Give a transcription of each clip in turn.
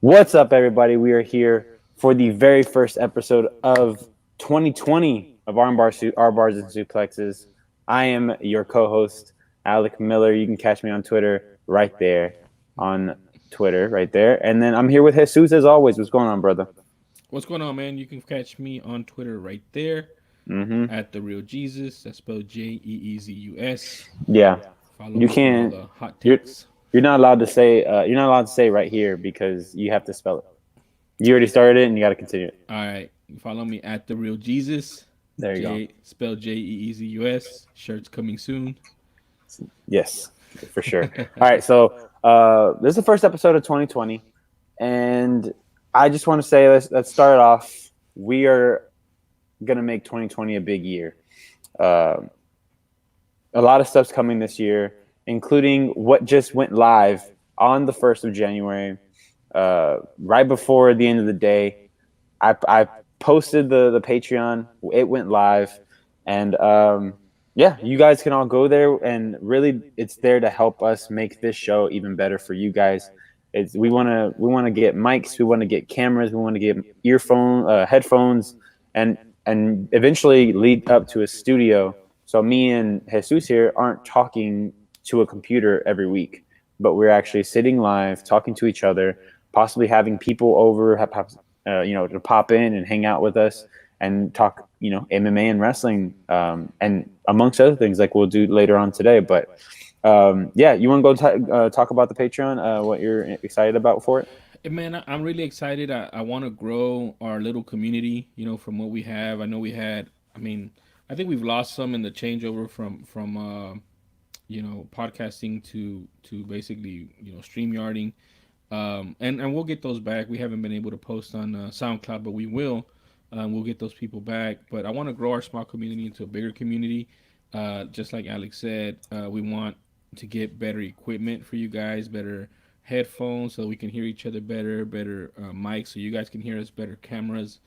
What's up, everybody? We are here for the very first episode of 2020 of Armbars and Suplexes. I am your co-host, Alec Miller. You can catch me on Twitter right there, on Twitter right there. And then I'm here with Jesus as always. What's going on, brother? What's going on, man? You can catch me on Twitter right there Mm-hmm. at the real Jesus. That's spelled Jeezus. Yeah, Follow you me for all can't. the hot You're takes. you're not allowed to say. You're not allowed to say right here because you have to spell it. You already started it, and you got to continue it. All right, follow me at the real Jesus. There you go. J spelled Jeezus. Shirts coming soon. Yes, for sure. All right, so this is the first episode of 2020, and I just want to say let's start it off. We are gonna make 2020 a big year. Uh, a lot of stuff's coming this year, including what just went live on the 1st of January, right before the end of the day. I posted the Patreon. It went live, and yeah, you guys can all go there. And really, it's there to help us make this show even better for you guys. We want to get mics, we want to get cameras, we want to get headphones, and eventually lead up to a studio. So me and Jesus here aren't talking to a computer every week, but we're actually sitting live, talking to each other, possibly having people over, to pop in and hang out with us and talk, MMA and wrestling, and amongst other things like we'll do later on today. But yeah, you want to go talk about the Patreon, what you're excited about for it? Hey, man, I'm really excited. I want to grow our little community. From what we have. I know we had. I think we've lost some in the changeover from podcasting to basically StreamYarding. And we'll get those back. We haven't been able to post on SoundCloud, but we will. We'll get those people back. But I want to grow our small community into a bigger community. Just like Alex said, we want to get better equipment for you guys, better headphones so we can hear each other better mics so you guys can hear us better, cameras,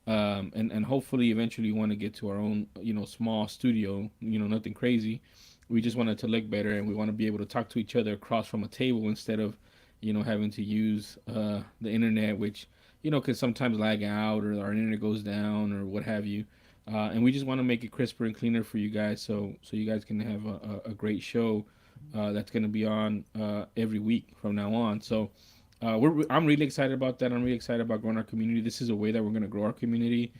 and hopefully eventually want to get to our own small studio. Nothing crazy. We just want it to look better, and we want to be able to talk to each other across from a table instead of having to use the internet, which can sometimes lag out or our internet goes down or what have you. And we just want to make it crisper and cleaner for you guys, so you guys can have a great show that's going to be on every week from now on. So I'm really excited about that. I'm really excited about growing our community. This is a way that we're going to grow our community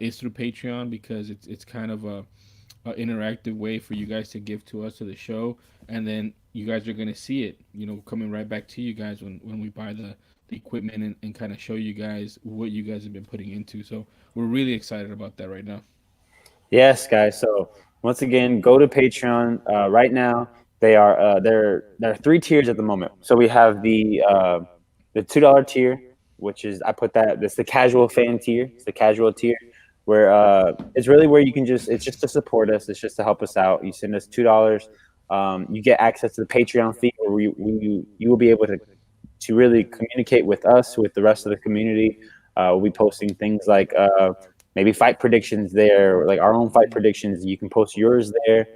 is through Patreon, because it's kind of a interactive way for you guys to give to us, to the show, and then you guys are going to see it coming right back to you guys when we buy the equipment, and kind of show you guys what you guys have been putting into. So we're really excited about that right now. Yes, guys. So once again, go to Patreon right now. They are there are three tiers at the moment. So we have the $2 tier, which is I put that that's the casual fan tier. It's the casual tier where it's really where you can it's just to support us. It's just to help us out. You send us $2. You get access to the Patreon feed where you will be able to really communicate with us, with the rest of the community. We'll be posting things like maybe fight predictions there, like our own fight predictions. You can post yours there.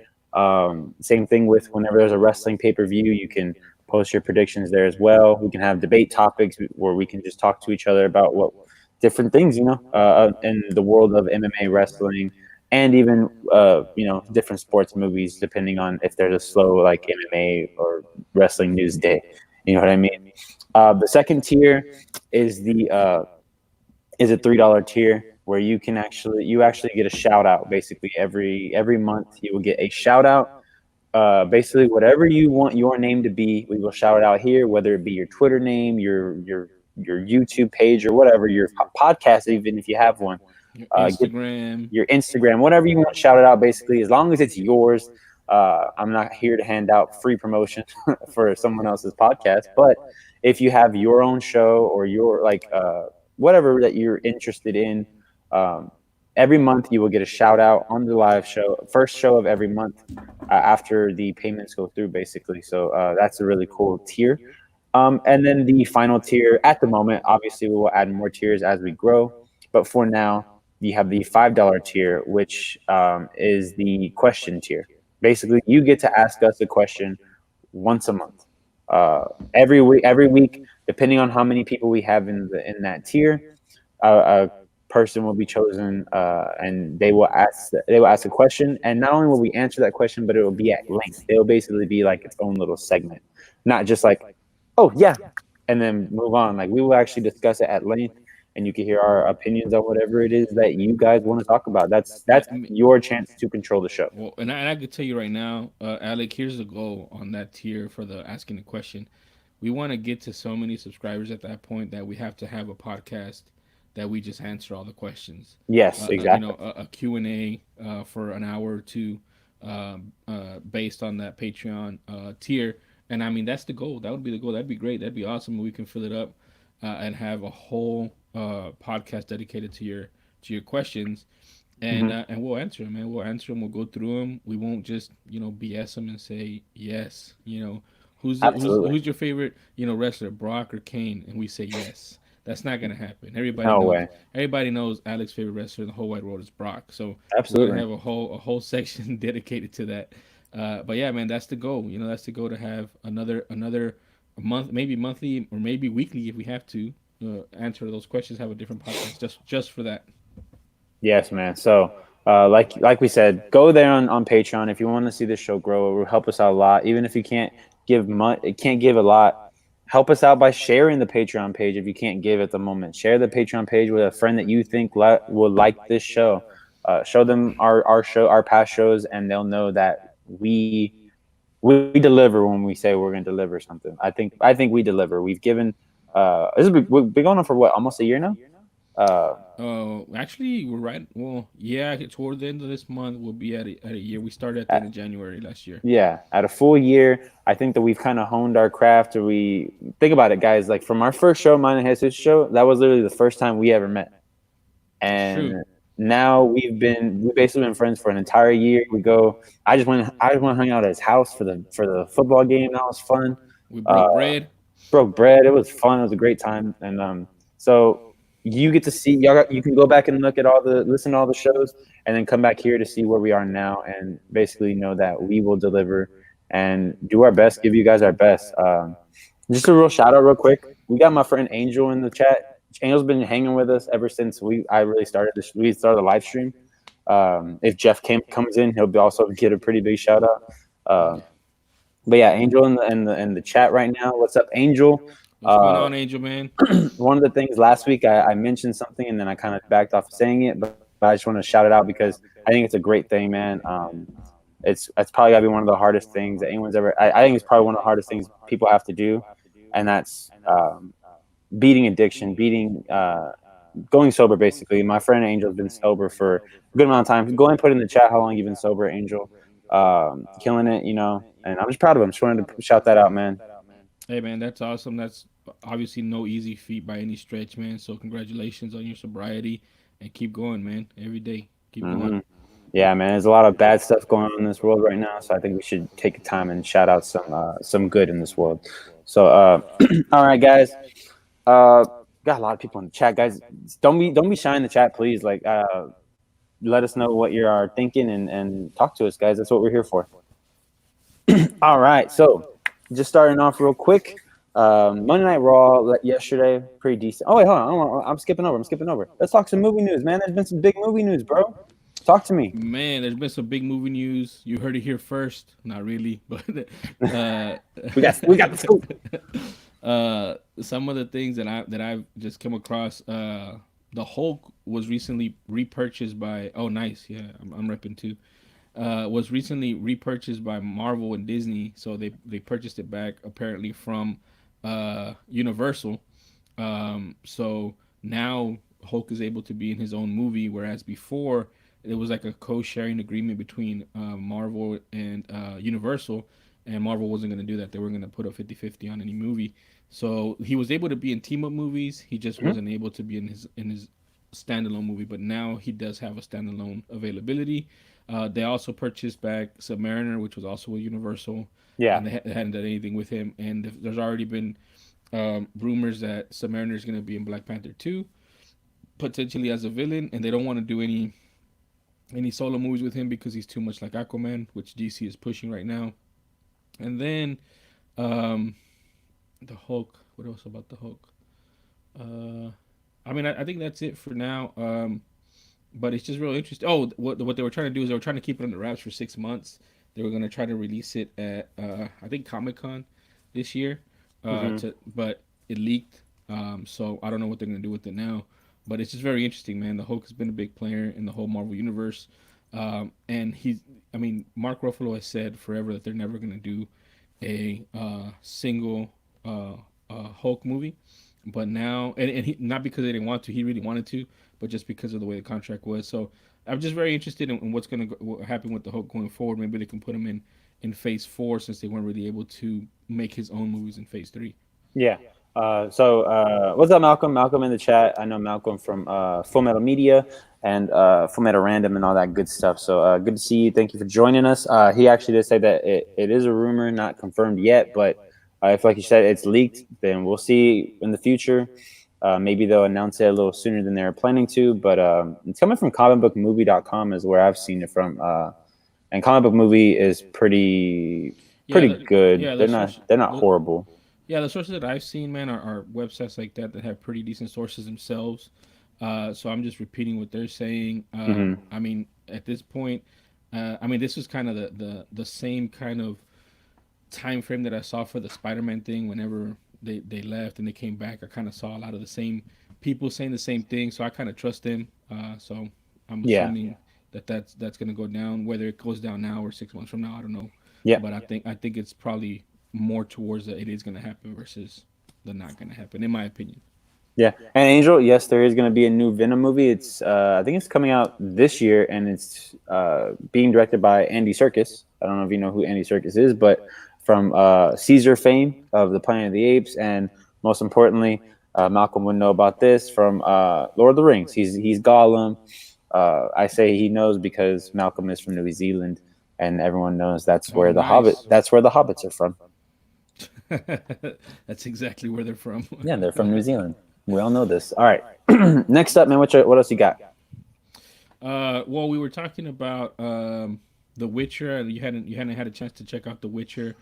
Same thing with whenever there's a wrestling pay-per-view, you can post your predictions there as well. We can have debate topics where we can just talk to each other about what different things, in the world of MMA wrestling, and even different sports movies, depending on if there's a slow like MMA or wrestling news day. You know what I mean? The second tier is a $3 tier where you actually get a shout out. Basically, every month you will get a shout out. Basically, whatever you want your name to be, we will shout it out here. Whether it be your Twitter name, your YouTube page, or whatever, your podcast, even if you have one. Your Get Instagram. your Instagram, whatever you want, shout it out. Basically, as long as it's yours. I'm not here to hand out free promotion for someone else's podcast, but if you have your own show or your whatever that you're interested in, um, every month you will get a shout out on the live show, first show of every month after the payments go through, basically. So that's a really cool tier. And then the final tier at the moment, obviously, we will add more tiers as we grow. But for now, you have the $5 tier, which is the question tier. Basically, you get to ask us a question once a month. Every week, Depending on how many people we have in that tier, a person will be chosen, and they will ask a question, and not only will we answer that question, but it will be at length. It will basically be like its own little segment, not just like, oh yeah, and then move on. Like we will actually discuss it at length, and you can hear our opinions on whatever it is that you guys want to talk about. That's your chance to control the show. Well, and I could tell you right now, Alec, here's the goal on that tier for the asking the question. We want to get to so many subscribers at that point that we have to have a podcast that we just answer all the questions. Yes, exactly. A Q&A for an hour or two, based on that Patreon tier. And I mean, that's the goal. That would be the goal. That'd be great. That'd be awesome. We can fill it up and have a whole podcast dedicated to your questions, Hmm. and we'll answer them, man. We'll answer them. We'll go through them. We won't just BS them and say yes. Absolutely. Who's your favorite wrestler, Brock or Kane? And we say yes. That's not gonna happen. No way. Everybody knows Alex's favorite wrestler in the whole wide world is Brock. So we're gonna Absolutely. have a whole section dedicated to that. But yeah, man, that's the goal. That's the goal, to have another month, maybe monthly or maybe weekly if we have to answer those questions. Have a different podcast just for that. Yes, man. So, like we said, go there on Patreon if you want to see this show grow. It will help us out a lot. Even if you can't give a lot. Help us out by sharing the Patreon page if you can't give at the moment. Share the Patreon page with a friend that you think will like this show. Show them our past shows, and they'll know that we deliver when we say we're going to deliver something. I think we deliver. We've given. We've been going on for what, almost a year now. Uh, Actually, we're right. Well, yeah, toward the end of this month, we'll be at a year. We started at the end of January last year. Yeah, at a full year, I think that we've kind of honed our craft. Or we think about it, guys. Like from our first show, mine and Jesus show, that was literally the first time we ever met, It's true. and now we basically been friends for an entire year. We go. I just went hung out at his house for the football game. That was fun. We Uh, broke bread. Broke bread. It was fun. It was a great time, and so you get to see you can go back and listen to all the shows, and then come back here to see where we are now, and basically know that we will deliver and do our best, give you guys our best. Just a real shout out, real quick. We got my friend Angel in the chat. Angel's been hanging with us ever since I really started this. We started the live stream. If Jeff comes in, he'll also get a pretty big shout out. Uh, but yeah, Angel in the chat right now. What's up, Angel? What's going Uh, on, Angel man? one of the things last week I mentioned something and then I kind of backed off of saying it, but I just want to shout it out because I think it's a great thing, man. It's probably gotta be one of the hardest things that anyone's ever. I think it's probably one of the hardest things people have to do, and that's beating addiction, beating going sober. Basically, my friend Angel's been sober for a good amount of time. Go ahead and put in the chat how long you've been sober, Angel. Killing it, and I'm just proud of him. Just wanted to shout that out, man. Hey man, that's awesome. That's obviously no easy feat by any stretch, man. So congratulations on your sobriety, and keep going, man. Every day, keep going. Hmm. Yeah, man, there's a lot of bad stuff going on in this world right now, so I think we should take time and shout out some good in this world. So, all right, guys, uh, got a lot of people in the chat, guys. Don't be shy in the chat, please. Like, let us know what you are thinking and talk to us, guys. That's what we're here for. All right, so just starting off real quick. Monday Night Raw yesterday, pretty decent. Oh wait, hold on, I'm skipping over. Let's talk some movie news, man. There's been some big movie news, bro. Talk to me. Man, there's been some big movie news. You heard it here first. Not really, but uh, We got the scoop. some of the things that I've just come across. The Hulk was recently repurchased by. Oh, nice. Yeah, I'm repping too. Was recently repurchased by Marvel and Disney, so they purchased it back apparently from Universal. So now Hulk is able to be in his own movie, whereas before it was like a co-sharing agreement between Marvel and Universal, and Marvel wasn't going to do that. They were going to put a 50-50 on any movie. So he was able to be in team up movies. He just Mhm. wasn't able to be in his standalone movie. But now he does have a standalone availability. They also purchased back Submariner, which was also a Universal, Yeah. and they hadn't done anything with him. And there's already been rumors that Submariner is going to be in Black Panther 2, potentially as a villain, and they don't want to do any solo movies with him because he's too much like Aquaman, which DC is pushing right now. And then um, the Hulk. What else about the Hulk? Uh, I mean, I think that's it for now. But it's just real interesting. Oh, what they were trying to do is they were trying to keep it under wraps for 6 months. They were going to try to release it at I think Comic Con this year. Hmm. But it leaked. So I don't know what they're going to do with it now. But it's just very interesting, man. The Hulk has been a big player in the whole Marvel universe. And I mean, Mark Ruffalo has said forever that they're never going to do a single Hulk movie. But now, and he, not because they didn't want to, he really wanted to, but just because of the way the contract was. So I'm just very interested in what's going to happen with the Hulk going forward. Maybe they can put him in Phase 4 since they weren't really able to make his own movies in Phase 3. Yeah. What's up, Malcolm? Malcolm in the chat. I know Malcolm from Full Metal Media and Full Metal Random and all that good stuff. So good to see you. Thank you for joining us. He actually did say that it is a rumor, not confirmed yet, but if, like you said, it's leaked, then we'll see in the future. Maybe they'll announce it a little sooner than they're planning to, but it's coming from comicbookmovie.com is where I've seen it from. And comic book movie is Yeah, pretty good. yeah, They're not the, horrible. yeah, the sources that I've seen, man, are websites like that have pretty decent sources themselves. So I'm just repeating what they're saying. Hmm. I mean, at this point, I mean, this was kind of the same kind of time frame that I saw for the Spider-Man thing. Whenever they left and they came back, I kind of saw a lot of the same people saying the same thing. So I kind of trust them. So I'm Yeah. assuming that's going to go down. Whether it goes down now or 6 months from now, I don't know. Yeah. But I think it's probably more towards that it is going to happen versus the not going to happen, in my opinion. Yeah, and Angel, yes, there is going to be a new Venom movie. It's I think it's coming out this year, and it's being directed by Andy Serkis. I don't know if you know who Andy Serkis is, but from Caesar fame of the Planet of the Apes, and most importantly, Malcolm would know about this from Lord of the Rings. He's Gollum. I say he knows because Malcolm is from New Zealand, and everyone knows Oh, nice. that's where the hobbits are from. That's exactly where they're from. Yeah, they're from New Zealand. We all know this. All right. Next up, man, what else you got? Well, we were talking about The Witcher. You hadn't had a chance to check out The Witcher.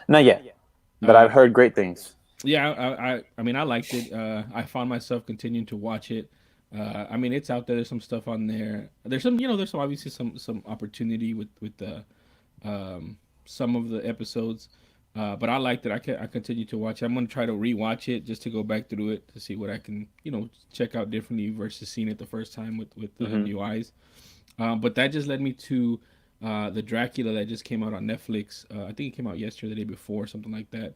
Not yet, but I've Uh, heard great things. yeah, I mean, I liked it. I found myself continuing to watch it. I mean, it's out there. There's some stuff on there. There's some obviously some opportunity with the some of the episodes. But I liked it. I continue to watch it. I'm gonna try to rewatch it just to go back through it to see what I can check out differently versus seeing it the first time with Hmm. new eyes. But that just led me to the Dracula that just came out on Netflix. I think it came out yesterday, the day before, something like that.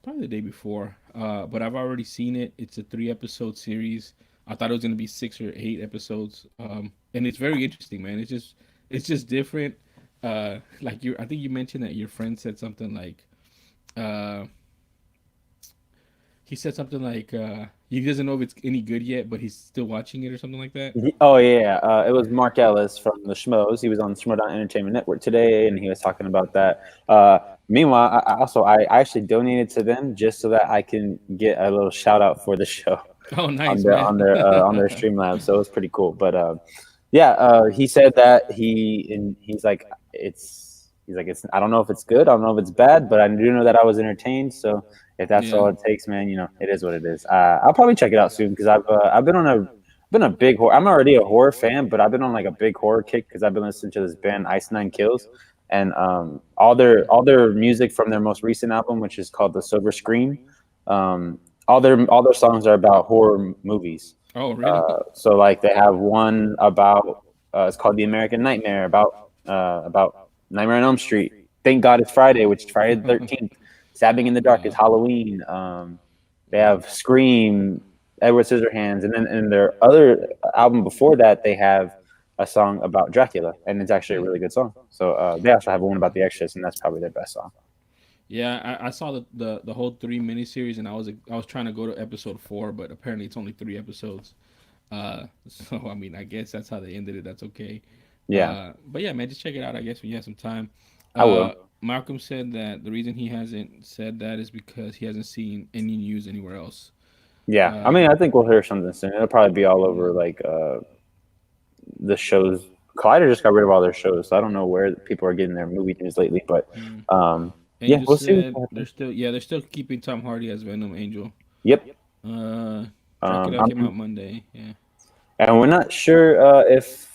Probably the day before. But I've already seen it. It's a 3 episode series. I thought it was gonna be 6 or 8 episodes. And it's very interesting, man. It's just different. Like I think you mentioned that your friend said something like, uh, he said something like, he doesn't know if it's any good yet, but he's still watching it or something like that. Oh yeah, it was Mark Ellis from the Schmoes. He was on the Schmo Entertainment Network today, and he was talking about that. Meanwhile, I actually donated to them just so that I can get a little shout out for the show Oh, on nice, their man. on their Streamlabs. So it was pretty cool. But yeah, he said that he's like he's like it's I don't know if it's good, I don't know if it's bad, but I do know that I was entertained. So if that's Yeah. all it takes, man, it is what it is. I'll probably check it out soon because I've been a big horror. I'm already a horror fan, but I've been on like a big horror kick because I've been listening to this band Ice Nine Kills, and all their music from their most recent album, which is called The Silver Scream. All their songs are about horror movies. Oh, really? So like they have one about it's called The American Nightmare about Nightmare on Elm Street. Thank God It's Friday, which is Friday the 13th. Stabbing in the Dark is Wow. Halloween. They have Scream, Edward Scissorhands, and then in their other album before that, they have a song about Dracula, and it's actually a Hmm. really good song. So they also have one about the Exorcist, and that's probably their best song. Yeah, I saw the whole 3 miniseries, and I was trying to go to episode 4, but apparently it's only 3 episodes. So I mean, I guess that's how they ended it. That's okay. Yeah, But yeah, man, just check it out. I guess when you have some time. I will. Malcolm said that the reason he hasn't said that is because he hasn't seen any news anywhere else. Yeah, I Uh, mean, I think we'll hear something soon. It'll probably be all over like the shows. Collider just got rid of all their shows, so I don't know where people are getting their movie news lately. But mm. um, yeah, Angel we'll see said what they're happens. still they're still keeping Tom Hardy as Venom. Angel. Yep. Check it out. Came I'm, out Monday. Yeah. and we're not sure if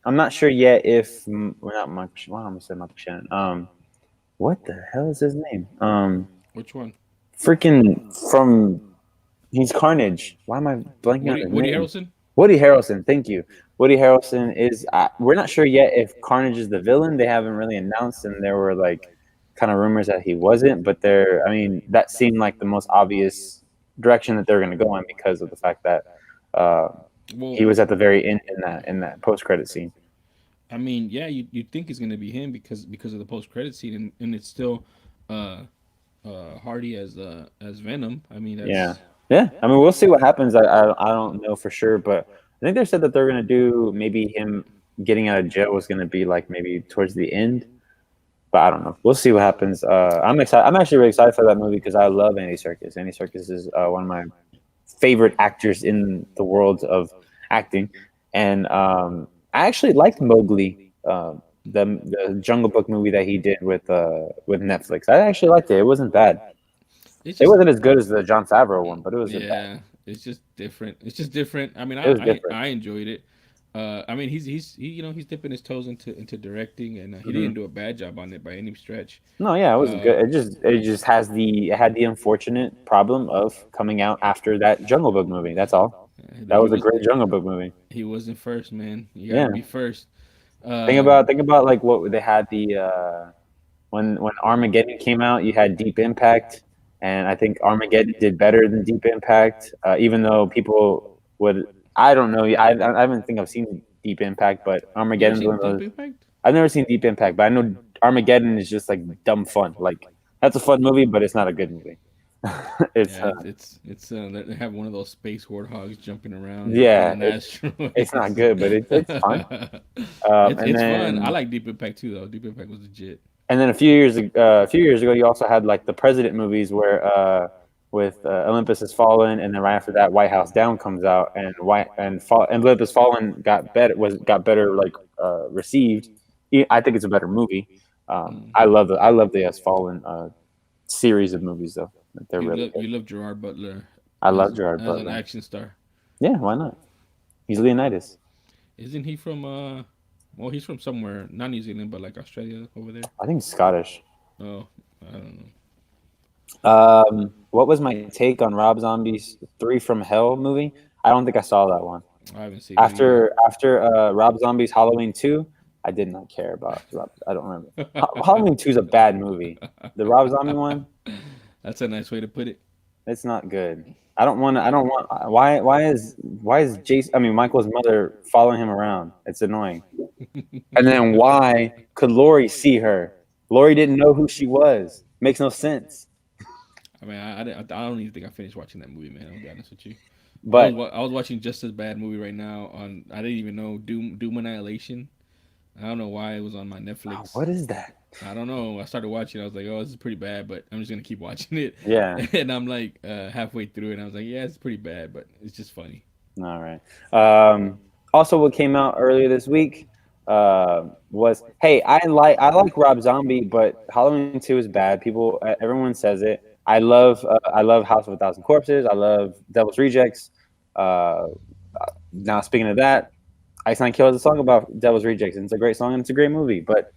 I'm not sure yet if we're not Mike. Well, I'm gonna say Michael Shannon. What the hell is his name? Which one? Freaking from he's Carnage. Why am I blanking on his Woody name? Harrelson. Woody Harrelson. Thank you. Woody Harrelson is. We're not sure yet if Carnage is the villain. They haven't really announced, and there were like kind of rumors that he wasn't. But there, I mean, that seemed like the most obvious direction that they're going to go in because of the fact that uh, he Well, was at the very end in that post credit scene. I mean, yeah, you think it's gonna be him because of the post credit scene, and it's still uh Hardy as Venom. I mean, Yeah, that's yeah. I mean, we'll see what happens. I don't know for sure, but I think they said that they're gonna do maybe him getting out of jail was gonna be like maybe towards the end, but I don't know. We'll see what happens. I'm excited. I'm actually really excited for that movie because I love Andy Serkis. Andy Serkis is one of my favorite actors in the world of acting, and I actually liked Mowgli, the Jungle Book movie that he did with Netflix. I actually liked it. It wasn't bad. it's It just wasn't as good as the Jon Favreau one, but it wasn't bad. yeah, it's just different. It's just different. I mean, It was different. I enjoyed it. I mean, he's dipping his toes into directing, and he Hmm. didn't do a bad job on it by any stretch. No, yeah, it was Uh, good. It just has it had the unfortunate problem of coming out after that Jungle Book movie. That's all. That he was a was great Jungle Book movie. he wasn't first, man. You got to Yeah. be first. Think about like what they had when Armageddon came out, you had Deep Impact, and I think Armageddon did better than Deep Impact, even though people would. I don't know. I haven't think I've seen Deep Impact, but You ever Armageddon's one seen of Deep those. Impact? I've never seen Deep Impact, but I know Armageddon is just like dumb fun. Like that's a fun movie, but it's not a good movie. it's Yeah, it's they have one of those space warthogs jumping around in yeah, an it's not asteroid. good, but it's fun. And It's fun. I then like Deep Impact too, though. Deep Impact was legit. a few years ago, you also had like the President movies where with Olympus Has Fallen, and then right after that, White House Down comes out, and and Olympus Fallen got better like received. I think it's a better movie. I love the Has Fallen series of movies though. Like, they're really good. You love Gerard Butler I love Gerard as an Butler. action star. Yeah, why not? He's Leonidas. Isn't he from well, he's from somewhere, not New Zealand, but like Australia over there. I think he's Scottish. Oh, I don't know. What was my take on Rob Zombie's Three from Hell movie? I don't think I saw that one. I haven't seen it either. After Rob Zombie's Halloween 2, I did not care about Rob. I don't remember. Halloween 2 is a bad movie. The Rob Zombie one, That's a nice way to put it. it's not good. I don't want. Why is Jason? I mean, Michael's mother following him around. It's annoying. And then why could Lori see her? Lori didn't know who she was. Makes no sense. I mean, I don't even think I finished watching that movie, man. I'll be honest with you. But I was watching just as bad movie right now on. I didn't even know Doom Annihilation. I don't know why it was on my Netflix. what is that? I don't know. I started watching. I was like, oh, this is pretty bad, but I'm just gonna keep watching it. Yeah. And I'm like halfway through, and I was like, yeah, it's pretty bad, but it's just funny. All right. Also, what came out earlier this week was hey, I like Rob Zombie, but Halloween 2 is bad. Everyone says it. I love House of a Thousand Corpses. I love Devil's Rejects. Uh, Now speaking of that, Ice Nine Kills is a song about Devil's Rejects, and it's a great song and it's a great movie. But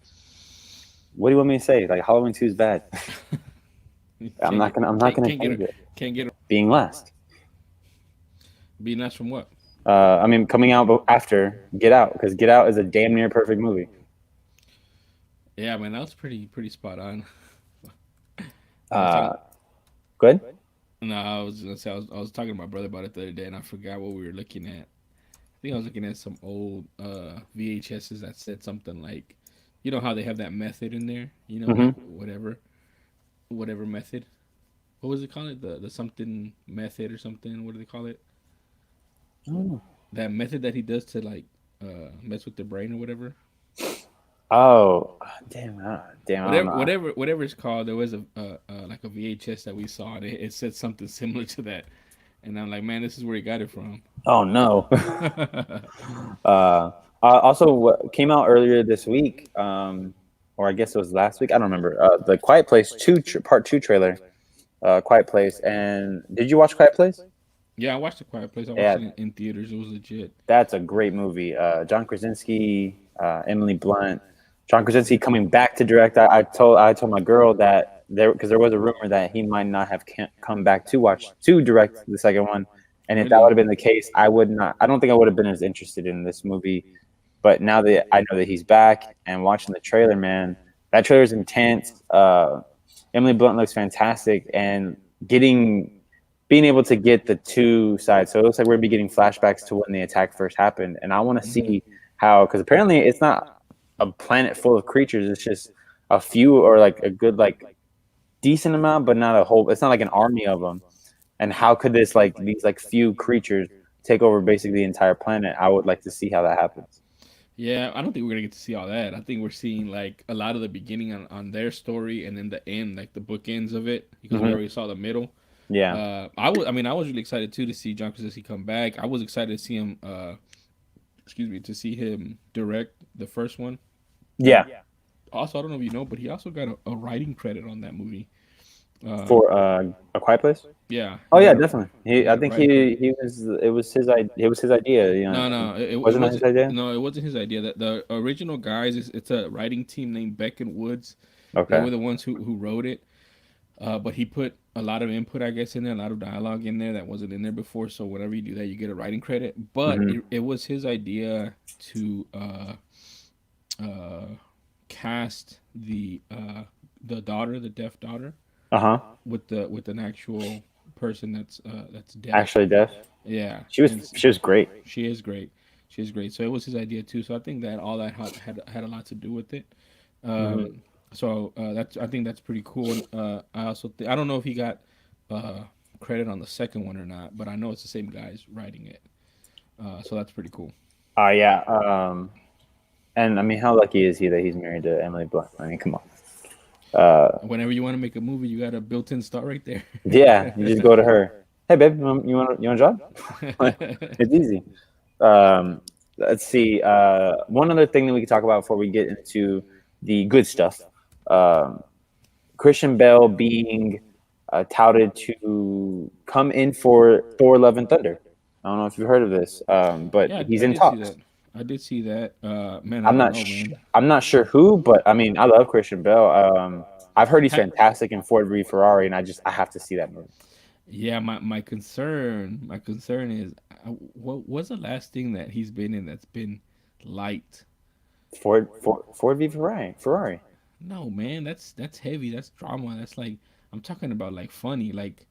what do you want me to say? Like Halloween 2 is bad. I'm not gonna can't get change it. can't get Being last. being nice from what? I mean, coming out after Get Out, because Get Out is a damn near perfect movie. Yeah, man, that was pretty spot on. I was Uh, talking. Good. No, I was gonna say I was talking to my brother about it the other day, and I forgot what we were looking at. I think I was looking at some old VHSs that said something like, you know how they have that method in there, you know, Hmm. like whatever method. What was it called? The something method or something. What do they call it? That method that he does to like mess with the brain or whatever. Oh, damn! Damn! I don't know. Whatever it's called. There was a like a VHS that we saw, and it said something similar to that. And I'm like, man, this is where he got it from. Oh no. Also, what came out earlier this week, or I guess it was last week. I don't remember. The Quiet Place 2 part 2 trailer. Quiet Place. And did you watch Quiet Place? Yeah, I watched The Quiet Place. I watched Yeah, it in theaters. It was legit. that's a great movie. John Krasinski, Emily Blunt, John Krasinski coming back to direct. I told my girl that there was a rumor that he might not have come back to direct the second one, and if that would Really? have been the case, I would not. I don't think I would have been as interested in this movie. But now that I know that he's back and watching the trailer, man, that trailer is intense. Emily Blunt looks fantastic, and getting being able to get the two sides. So it looks like we're be getting flashbacks to when the attack first happened, and I want to Hmm. see how, because apparently it's not a planet full of creatures. It's just a few, or like a good, like decent amount, but not a whole. It's not like an army of them. And how could this, like, these like few creatures take over basically the entire planet? I would like to see how that happens. Yeah, I don't think we're gonna get to see all that. I think we're seeing like a lot of the beginning on their story, and then the end, like the bookends of it, because we Hmm. already saw the middle. Yeah, I mean, I was really excited too to see John Krasinski come back. I was excited to see him. Excuse me, to see him direct the first one. And yeah. also, I don't know if you know, but he also got a writing credit on that movie. Uh, For A Quiet Place. yeah, Oh he yeah, got a definitely. he I got a think writing credit. he was. It was his idea. You know, No, no, it wasn't that his wasn't. idea? No, it wasn't his idea. That the original guys, it's a writing team named Beck and Woods. They Okay. were the ones who wrote it. But he put a lot of input, I guess, in there, a lot of dialogue in there that wasn't in there before. So whenever you do that, you get a writing credit. But Hmm. it was his idea to uh, cast the daughter, the deaf daughter, Uh huh. with an actual person that's deaf. Actually, deaf. Yeah, She was and she was great. she is great. She is great. So it was his idea too. So I think that all that had a lot to do with it. Hmm. So that's I think that's pretty cool. And I also I don't know if he got uh, credit on the second one or not, but I know it's the same guys writing it. So that's pretty cool. Yeah. And I mean, how lucky is he that he's married to Emily Blunt? I mean, come on. Uh, Whenever you want to make a movie, you got a built-in star right there. yeah. You just go to her. Hey, babe, you want a job? It's easy. Let's see. One other thing that we can talk about before we get into the good stuff. Um, Christian Bale being touted to come in for Thor: Love and Thunder. I don't know if you've heard of this, but Yeah, he's I in did see talks. that. I did see that. Man, I I'm don't not know, sh- man. I'm not sure who, but I mean, I love Christian Bale. I've heard he's Ha- fantastic in Ford v Ferrari, and I have to see that movie. yeah, my concern is what was the last thing that he's been in that's been light? Ford v Ferrari. No, man, that's heavy. That's drama. That's like I'm talking about like funny, like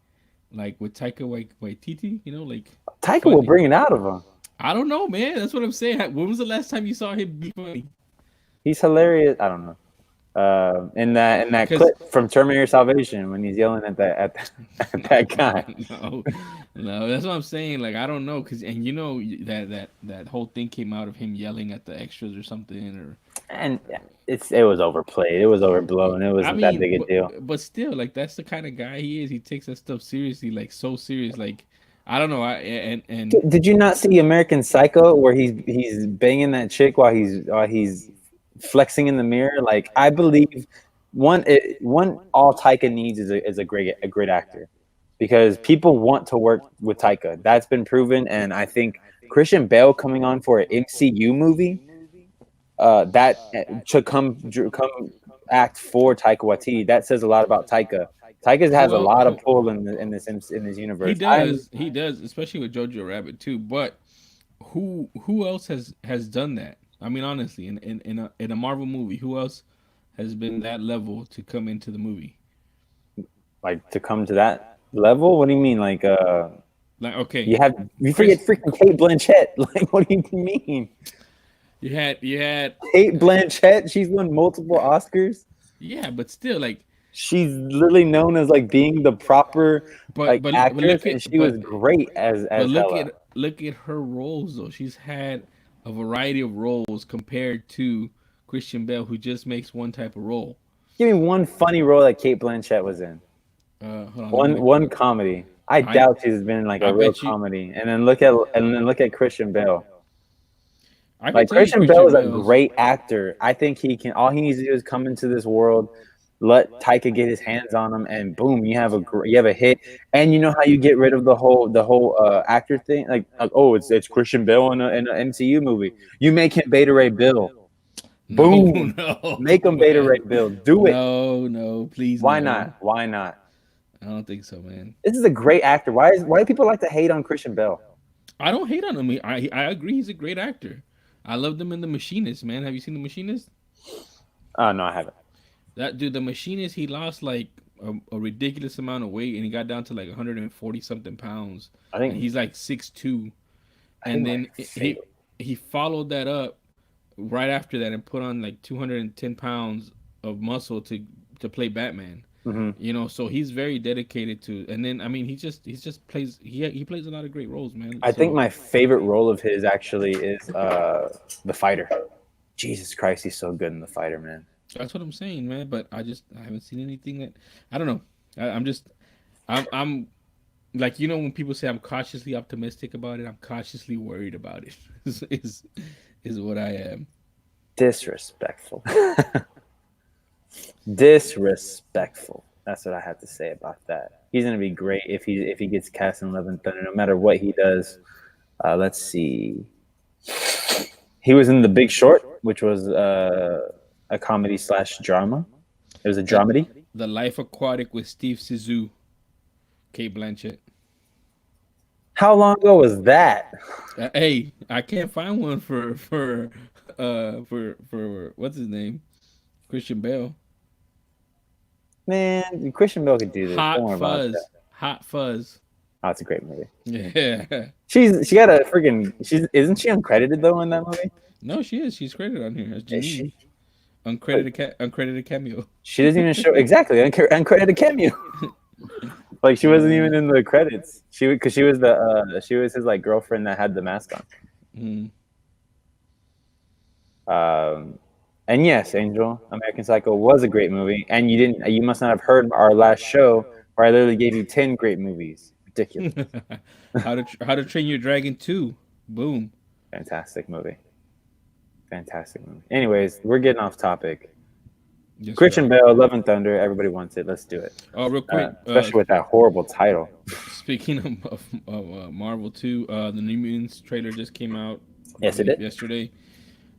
with Taika Waititi, like Taika will funny. bring it out of him. I don't know, man. That's what I'm saying. When was the last time you saw him be funny? He's hilarious. I don't know. In that Because clip from Terminator Salvation when he's yelling at that guy. no, no, that's what I'm saying. Like I don't know, because and that whole thing came out of him yelling at the extras or something, or And it was overplayed. It was overblown. It I wasn't that mean, big a but deal. but still, like that's the kind of guy he is. He takes that stuff seriously, like so serious. Like I don't know. And Did you not see American Psycho where he's banging that chick while he's flexing in the mirror? Like, I believe one all Taika needs is a great actor, because people want to work with Taika. That's been proven, and I think Christian Bale coming on for an MCU movie, that should come act for Taika Waititi. That says a lot about Taika. Taika has a lot of pull in this he universe. does, he does, especially with Jojo Rabbit too. But who else has done that? I mean, honestly, in a Marvel movie, who else has been that level to come into the movie? Like, to come to that level. What do you mean? Like, Like, okay, you forget Chris, freaking Kate Blanchett. Like, what do you mean? you had, Kate Blanchett. She's won multiple Oscars. yeah, but still, like, She's literally known as like being the proper but like but actress, look and at she was great but as Hella. look at her roles though. She's had a variety of roles compared to Christian Bale, who just makes one type of role. Give me one funny role that Kate Blanchett was in. Hold on, let me One comedy. I I doubt she's been in like I a real bet you comedy. And then look at Christian Bale. I could Like, tell you Christian Bale Christian is a Bale's. great actor. I think he can. All he needs to do is come into this world, let Taika get his hands on him, and boom, you have a hit. And you know how you get rid of the whole actor thing, like oh, it's Christian Bale in an MCU movie. You make him Beta Ray Bill. No, Boom, no, make him Beta Ray man. Bill. Do it. No, no, please Why no. not? Why not? I don't think so, man. This is a great actor. Why do people like to hate on Christian Bale? I don't hate on him. I agree he's a great actor. I loved him in The Machinist, man. Have you seen The Machinist? No, I haven't. That dude, The Machinist, he lost like a ridiculous amount of weight and he got down to like 140 something pounds. I And think he's like 6'2". I think And my then favorite. he followed that up right after that and put on like 210 pounds of muscle to play Batman. Hmm. You know, so he's very dedicated to. And then I mean, he just plays he plays a lot of great roles, man. I think So my favorite role of his actually is the fighter. Jesus Christ, he's so good in the fighter, man. that's what I'm saying, man. But I haven't seen anything that I don't know. I'm like, you know, when people say I'm cautiously optimistic about it, I'm cautiously worried about it. is is what I am. Disrespectful. Disrespectful. That's what I have to say about that. He's gonna be great if he gets cast in Love and Thunder, no matter what he does. Let's see. He was in The Big Short, which was a comedy slash drama. It was a The dramedy. the Life Aquatic with Steve Zissou, Kate Blanchett. How long ago was that? Hey, I can't find one for what's his name, Christian Bale. Man, Christian Bale could do this. Don't Hot worry about that. Fuzz, Hot Fuzz. Oh, it's a great movie. Yeah. She got a freaking. She's isn't she uncredited though in that movie? No, she is. She's credited on here as Is Janine. she? Uncredited cameo. She doesn't even show exactly uncredited cameo. Like she wasn't even in the credits. Because she was his like girlfriend that had the mask Mm. on. And yes, Angel, American Psycho was a great movie, and you must not have heard our last show where I literally gave you 10 great movies. Ridiculous, How to Train Your Dragon 2. Boom. fantastic movie, fantastic movie. Anyways, we're getting off topic. Yes, we Christian are. Bale, Love and Thunder, everybody wants it. Let's do it. Oh, real quick. Especially with that horrible title. Speaking of Marvel 2, the New Mutants trailer just came out. I Yes, it believe did. yesterday.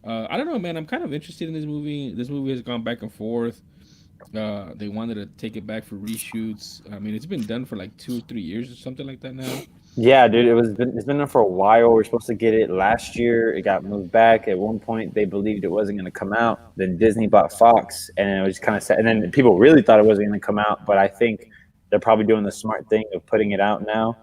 I don't know, man. I'm kind of interested in this movie. This movie has gone back and forth. They wanted to take it back for reshoots. I mean, it's been done for like 2 or 3 years or something like that now. Yeah, dude, it's been there for a while. We are supposed to get it last year. It got moved back. At one point, they believed it wasn't going to come out. Then Disney bought Fox, and it was kind of sad. And then people really thought it wasn't going to come out. But I think they're probably doing the smart thing of putting it out now,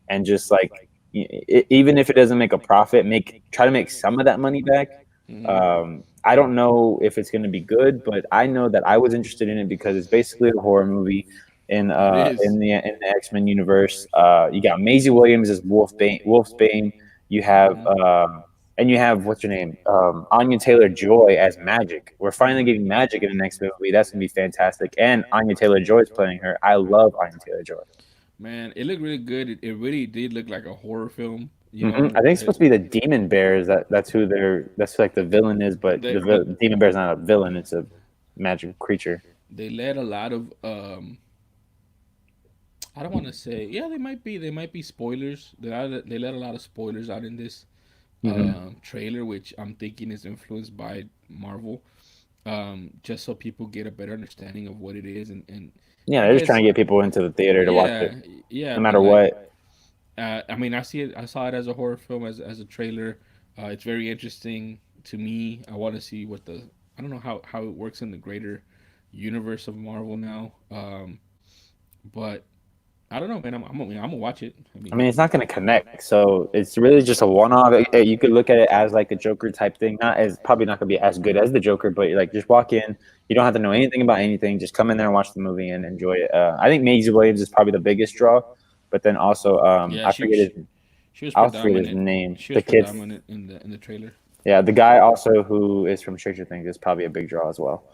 and just like even if it doesn't make a profit, try to make some of that money back. Mhm. I don't know if it's going to be good, but I know that I was interested in it because it's basically a horror movie in It is. the X-Men universe. You got Maisie Williams as Wolfsbane. You have Mhm. and you have what's her name, Anya Taylor Joy as Magic. We're finally getting Magic in the next movie. That's gonna be fantastic. And Anya Taylor Joy is playing her. I love Anya Taylor Joy. Man, it looked really good. It really did look like a horror film. You I know, think it's supposed to be the Demon Bears. That's like the villain is, but they but Demon Bear's not a villain. It's a magic creature. they let a lot of I don't want to say, yeah, they might be spoilers. They let a lot of spoilers out in this Hmm. trailer, which I'm thinking is influenced by Marvel, just so people get a better understanding of what it is, and Yeah, I they're just guess, trying to get people into the theater to watch it, yeah, yeah, no but matter like, what. I mean, I saw it as a horror film, as a trailer. It's very interesting to me. I want to see what the I don't know how it works in the greater universe of Marvel now, but I don't know, man. I'm gonna watch it. I I mean, mean, it's not going to connect, so it's really just a one-off. You could look at it as like a Joker type thing. Not as probably not going to be as good as the Joker, but like just walk in. You don't have to know anything about anything. Just come in there and watch the movie and enjoy it. I think Maisie Williams is probably the biggest draw, but then also yeah, she was I forget his predominant. name. She The was kid, predominant in the trailer. yeah, the guy also who is from Stranger Things is probably a big draw as well.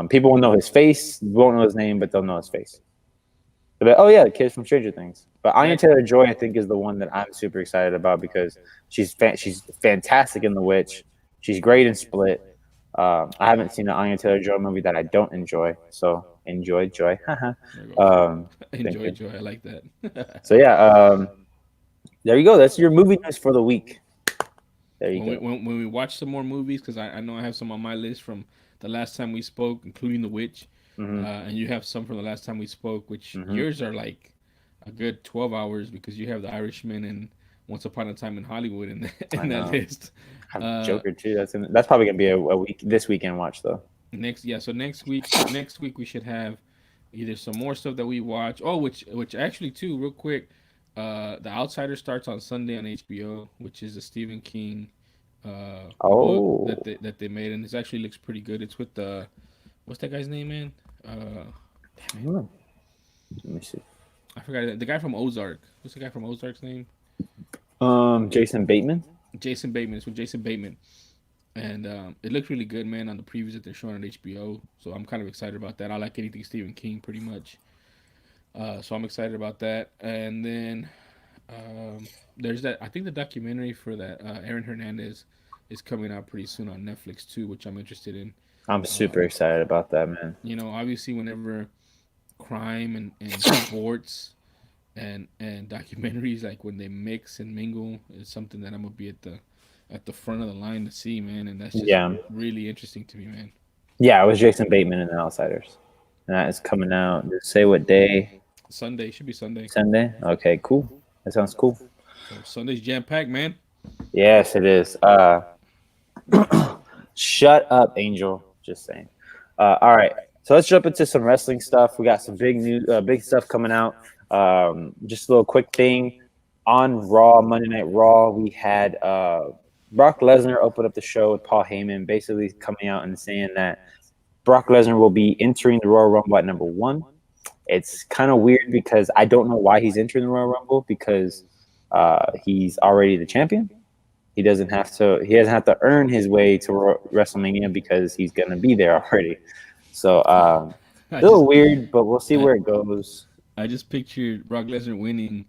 People will know his face, won't know his name, but they'll know his face. But, oh yeah, the kid from Stranger Things. But Anya Yeah, Taylor Joy, I think, is the one that I'm super excited about because she's fantastic in The Witch. She's great in Split. I haven't seen an Anya Taylor Joy movie that I don't enjoy. So enjoy joy. There goes. um, Enjoy thinking. joy. I like that. So yeah, there you go. That's your movie news for the week. There you go. When we watch some more movies, because I know I have some on my list from the last time we spoke, including The Witch, Hmm. and you have some from the last time we spoke, which Hmm. yours are like a good 12 hours because you have The Irishman and Once Upon a Time in Hollywood in I in that know. list. I have Uh, Joker too. That's probably gonna be a week this weekend watch though. so next week we should have either some more stuff that we watch. Oh, which actually too, real quick, The Outsider starts on Sunday on HBO, which is a Stephen King book Oh, that they made, and it actually looks pretty good. It's with the what's that guy's name, man? Damn it, hmm. Let me see. I forgot the guy from Ozark. What's the guy from Ozark's name? Jason Bateman. Jason Bateman. It's with Jason Bateman, and it looks really good, man, on the previews that they're showing on HBO. So I'm kind of excited about that. I like anything Stephen King, pretty much. So I'm excited about that. And then there's that. I think the documentary for that Aaron Hernandez is coming out pretty soon on Netflix too, which I'm interested in. I'm super excited about that, man. Obviously, whenever crime and sports and documentaries like when they mix and mingle is something that I'm gonna be at the front of the line to see, man, and that's just Yeah, really interesting to me, man. yeah. It was Jason Bateman in The Outsiders, and that is coming out. Just say what day? Sunday should be Sunday, Sunday. Okay, cool. That sounds cool. so Sunday's jam packed, man. Yes, it is. Shut up, Angel. Just saying. All right. So let's jump into some wrestling stuff. We got some big stuff coming out. Just a little quick thing on Raw, Monday Night Raw. We had Brock Lesnar open up the show with Paul Heyman, basically coming out and saying that Brock Lesnar will be entering the Royal Rumble at number one. It's kind of weird because I don't know why he's entering the Royal Rumble because he's already the champion. He doesn't have to. He doesn't have to earn his way to WrestleMania because he's gonna be there already. So a I just little weird, but we'll see I, where it goes. I just pictured Brock Lesnar winning,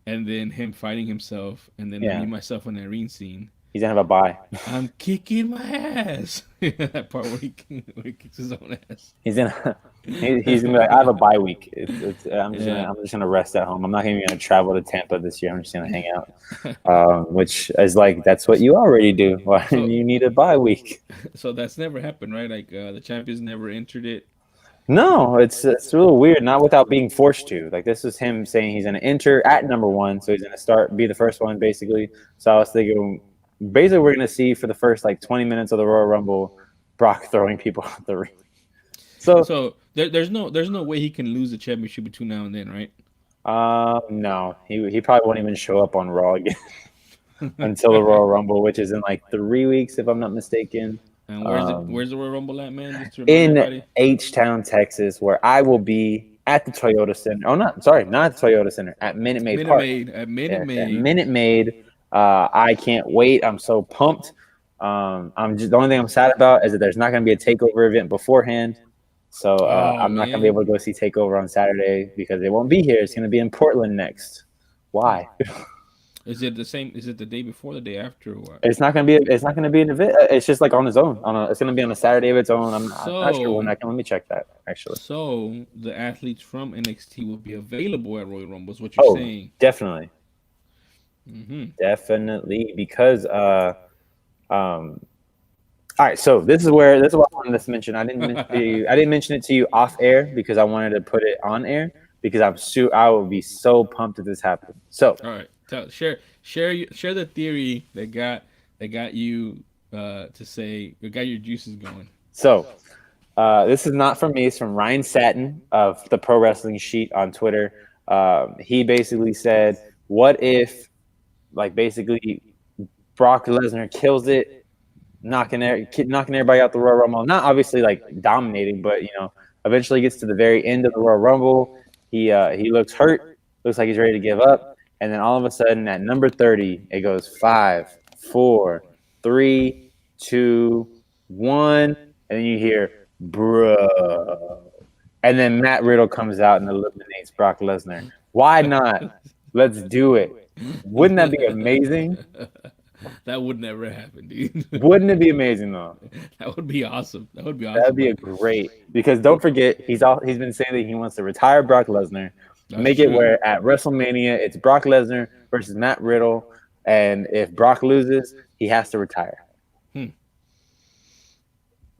and then him fighting himself, and then me Yeah, myself on the arena scene. he's gonna have a bye. I'm kicking my ass. That part where he kicks his own ass. He's gonna he's gonna be like, I have a bye week. Yeah. I'm just gonna rest at home. I'm not even gonna travel to Tampa this year. I'm just gonna hang out. Which is like that's what you already do. Why do So you need a bye week? so that's never happened, right? Like the champions never entered it. No, it's a little weird. Not without being forced to. Like this is him saying he's gonna enter at number one, so he's gonna be the first one basically. So I was thinking, basically, we're gonna see for the first like 20 minutes of the Royal Rumble, Brock throwing people out the ring. So So there's no way he can lose the championship between now and then, right? no, he probably won't even show up on Raw again until the Royal Rumble, which is in like 3 weeks, if I'm not mistaken. And Um, where's the Royal Rumble at, man? Just to remind in everybody. H Town, Texas, where I will be at the Toyota Center. Oh, not the Toyota Center, at Minute Maid Minute Park. Maid at Minute Yes, at Maid. Minute Maid. I can't wait. I'm so pumped. The only thing I'm sad about is that there's not going to be a takeover event beforehand. So Oh I'm not going to be able man, to go see Takeover on Saturday because it won't be here. It's going to be in Portland next. Why? is it the same? Is it the day before, the day after, or what? It's not going to be. It's not going to be an event. It's just like on its own. It's going to be on a Saturday of its own. I'm not sure when So I can. Let me check that actually. so the athletes from NXT will be available at Royal Rumble. Is what you're Oh, saying? definitely, Mm-hmm. definitely. Because um, all right. So this is what I wanted to mention. I didn't mention it to you off air because I wanted to put it on air because I will be so pumped if this happens. So All right, share the theory that got you to say that got your juices going. so this is not from me. It's from Ryan Satin of the Pro Wrestling Sheet on Twitter. He basically said, "What if, like, basically Brock Lesnar kills it, knocking everybody out the Royal Rumble? Not obviously like dominating, but eventually gets to the very end of the Royal Rumble. He looks hurt, looks like he's ready to give up, and then all of a sudden at number 30, it goes 5, 4, 3, 2, 1, and then you hear bruh. And then Matt Riddle comes out and eliminates Brock Lesnar. Why not? Let's do it. Wouldn't that be amazing? That would never happen, dude. Wouldn't it be amazing though? That would be awesome. That would be That'd awesome. be But a great because don't forget he's been saying that he wants to retire Brock Lesnar, that's make it true. where at WrestleMania it's Brock Lesnar versus Matt Riddle, and if Brock loses, he has to retire. Hmm.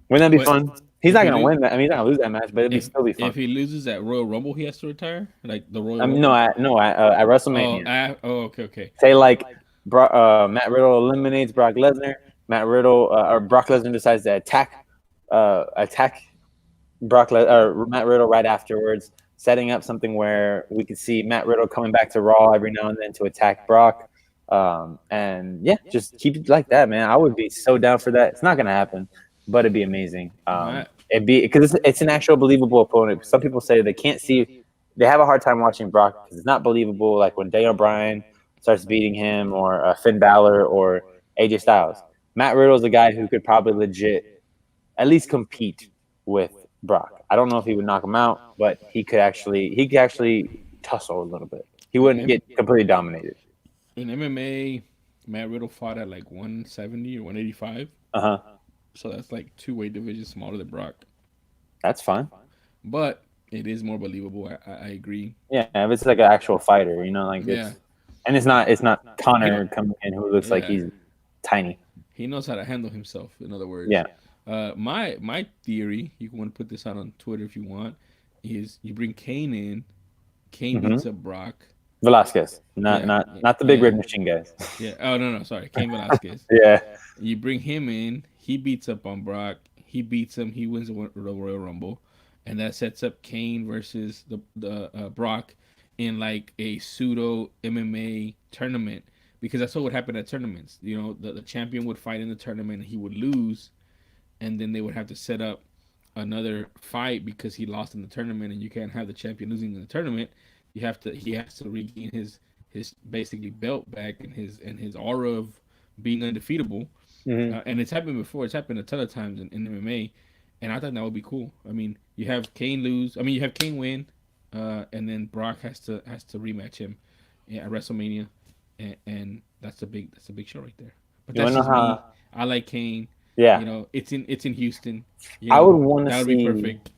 Wouldn't that be But fun? He's if not he gonna lo- win that. I mean, he's not gonna lose that match, but it'd still be fun. if he loses at Royal Rumble, he has to retire, like the Royal No, Rumble. at Oh, WrestleMania. okay, okay. Say like Matt Riddle eliminates Brock Lesnar. Matt Riddle or Brock Lesnar decides to attack or Matt Riddle right afterwards, setting up something where we could see Matt Riddle coming back to Raw every now and then to attack Brock. And yeah, just keep it like that, man. I would be so down for that. It's not gonna happen, but it'd be amazing. My It'd be because it's an actual believable opponent. Some people say they can't see, they have a hard time watching Brock because it's not believable. Like when Daniel Bryan starts beating him, or Finn Balor, or AJ Styles. Matt Riddle's a guy who could probably legit at least compete with Brock. I don't know if he would knock him out, but he could actually tussle a little bit. He wouldn't get completely dominated. in MMA, Matt Riddle fought at like 170 or 185. Uh-huh. So that's like two weight divisions smaller than Brock. That's fine. But it is more believable. I agree. Yeah, if it's like an actual fighter, like Yeah. it's not Connor coming in who looks like he's tiny. He knows how to handle himself. In other words. Yeah. My theory, you can want to put this out on Twitter if you want, is you bring Kane in. Kane beats up Brock. Velasquez, not the big red machine guys. Yeah. Oh no, sorry, Kane Velasquez. Yeah. You bring him in. He beats up on Brock. He beats him. He wins the Royal Rumble, and that sets up Kane versus the Brock in like a pseudo MMA tournament, because that's what would happen at tournaments. The champion would fight in the tournament, and he would lose, and then they would have to set up another fight because he lost in the tournament, and you can't have the champion losing in the tournament. He has to regain his basically belt back, and his aura of being undefeatable. And it's happened before. It's happened a ton of times in MMA, and I thought that would be cool. I mean, you have Kane lose. I mean, you have Kane win, and then Brock has to rematch him at WrestleMania, and that's a big show right there. But that's just me. I like Kane. Yeah. It's in Houston. I would want to see. That would be perfect.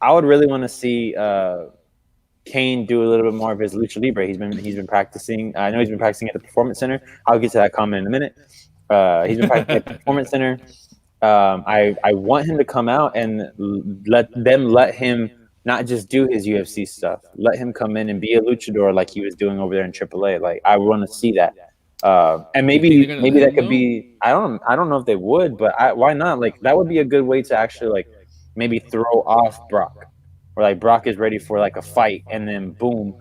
I would really want to see Kane do a little bit more of his lucha libre. He's been practicing. I know he's been practicing at the Performance Center. I'll get to that comment in a minute. He's been practicing at the Performance Center. I want him to come out and let him not just do his UFC stuff. Let him come in and be a luchador like he was doing over there in AAA. Like, I want to see that. And maybe that could be. I don't know if they would, but why not? Like, that would be a good way to actually like maybe throw off Brock, or like Brock is ready for like a fight, and then boom,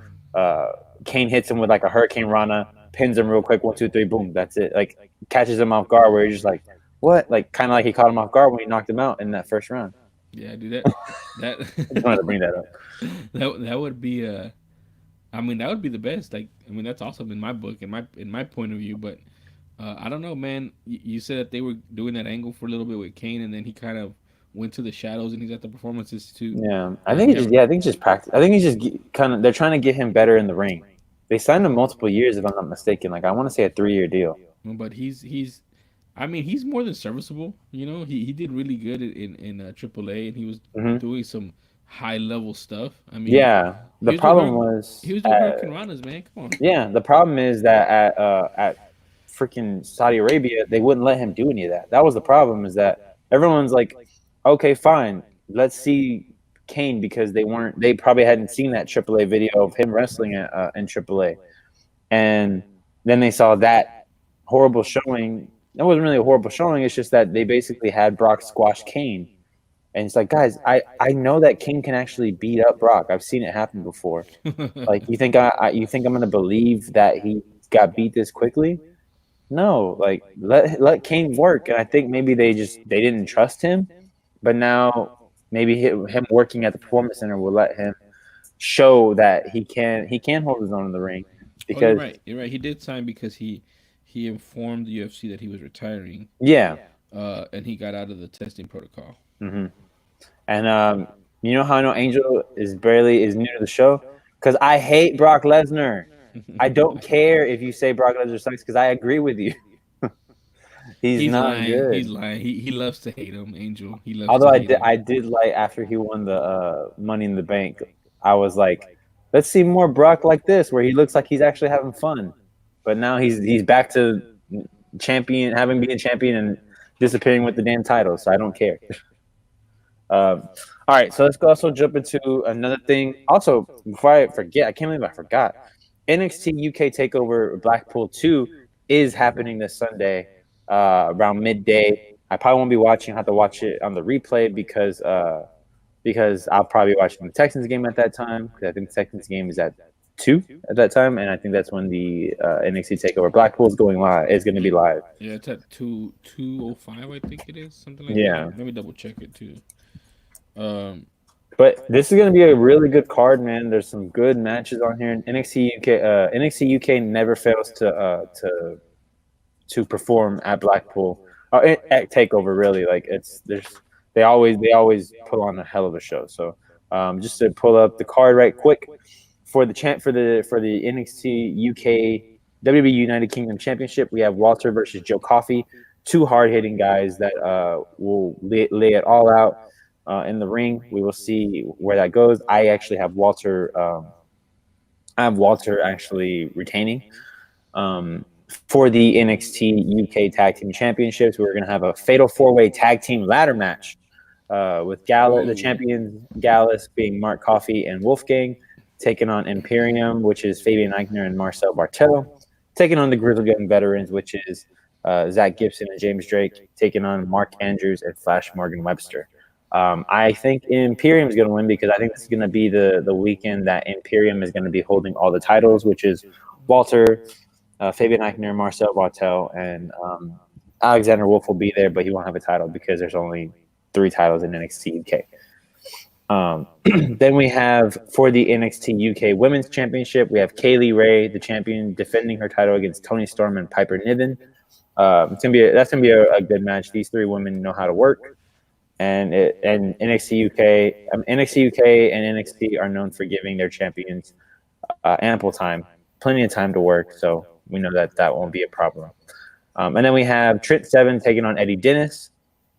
Kane hits him with like a Hurricane Rana, pins him real quick, 1, 2, 3, boom, that's it. Like, catches him off guard, where you're just like, what? Like, kind of like he caught him off guard when he knocked him out in that first round. Yeah, do that. I just wanted to bring that up. That would be I mean, that would be the best. Like, I mean, that's awesome in my book, in my point of view. But I don't know, man. You said that they were doing that angle for a little bit with Kane, and then he kind of went to the shadows, and he's at the performances too. Yeah, I think it's just practice. I think he's just kind of. They're trying to get him better in the ring. They signed him multiple years, if I'm not mistaken. Like, I want to say a 3-year deal. But he's I mean, he's more than serviceable. He did really good in AAA, and he was doing some high level stuff. I mean, yeah. The problem was he was doing Hurricane Ranas, man. Come on. Yeah, the problem is that at freaking Saudi Arabia, they wouldn't let him do any of that. That was the problem. Is that everyone's like, okay, fine, let's see Kane, because they probably hadn't seen that AAA video of him wrestling in AAA, and then they saw that horrible showing. That wasn't really a horrible showing. It's just that they basically had Brock squash Kane. And it's like, guys, I know that Kane can actually beat up Brock. I've seen it happen before. Like, you think I'm going to believe that he got beat this quickly? No, like, let Kane work. And I think maybe they didn't trust him. But now maybe him working at the Performance Center will let him show that he can hold his own in the ring. Because you're right. He did sign because he informed the UFC that he was retiring. Yeah. And he got out of the testing protocol. Mm-hmm. And you know how I know Angel is new to the show? Because I hate Brock Lesnar. I don't care if you say Brock Lesnar sucks, because I agree with you. He's He's not lying. He's good. lying. He loves to hate him, Angel. He loves Although to hate him. I did like after he won the Money in the Bank, I was like, let's see more Brock like this, where he looks like he's actually having fun. But now he's back to champion, having been champion and disappearing with the damn title. So I don't care. All right, so let's go also jump into another thing. Also, before I forget, I can't believe I forgot. NXT UK Takeover Blackpool 2 is happening this Sunday around midday. I probably won't be watching. I have to watch it on the replay because I'll probably be watching the Texans game at that time because I think the Texans game is at 2 at that time, and I think that's when the NXT Takeover Blackpool is going live. Is going to be live. Yeah, it's at 2:05, I think it is, something like that. Yeah. Let me double check it too. Um, But this is going to be a really good card, man. There's some good matches on here. NXT UK, NXT UK never fails to perform at Blackpool, at Takeover. Really, like they always put on a hell of a show. So just to pull up the card right quick for the NXT UK WWE United Kingdom Championship, we have Walter versus Joe Coffey, two hard hitting guys that will lay it all out. In the ring, we will see where that goes. I actually have Walter. I have Walter actually retaining. For the NXT UK Tag Team Championships, we're going to have a Fatal 4-Way Tag Team Ladder match with the champions Gallus being Mark Coffey and Wolfgang, taking on Imperium, which is Fabian Eichner and Marcel Bartel, taking on the Grizzled Young Veterans, which is Zach Gibson and James Drake, taking on Mark Andrews and Flash Morgan Webster. I think Imperium is going to win because I think this is going to be the weekend that Imperium is going to be holding all the titles, which is Walter, Fabian Eichner, Marcel Bartel, and Alexander Wolf will be there, but he won't have a title because there's only 3 titles in NXT UK. Then we have for the NXT UK Women's Championship, we have Kaylee Ray, the champion, defending her title against Toni Storm and Piper Niven. That's gonna be a good match. These 3 women know how to work. And NXT UK and NXT are known for giving their champions ample time, plenty of time to work. So we know that won't be a problem. And then we have Trent Seven taking on Eddie Dennis,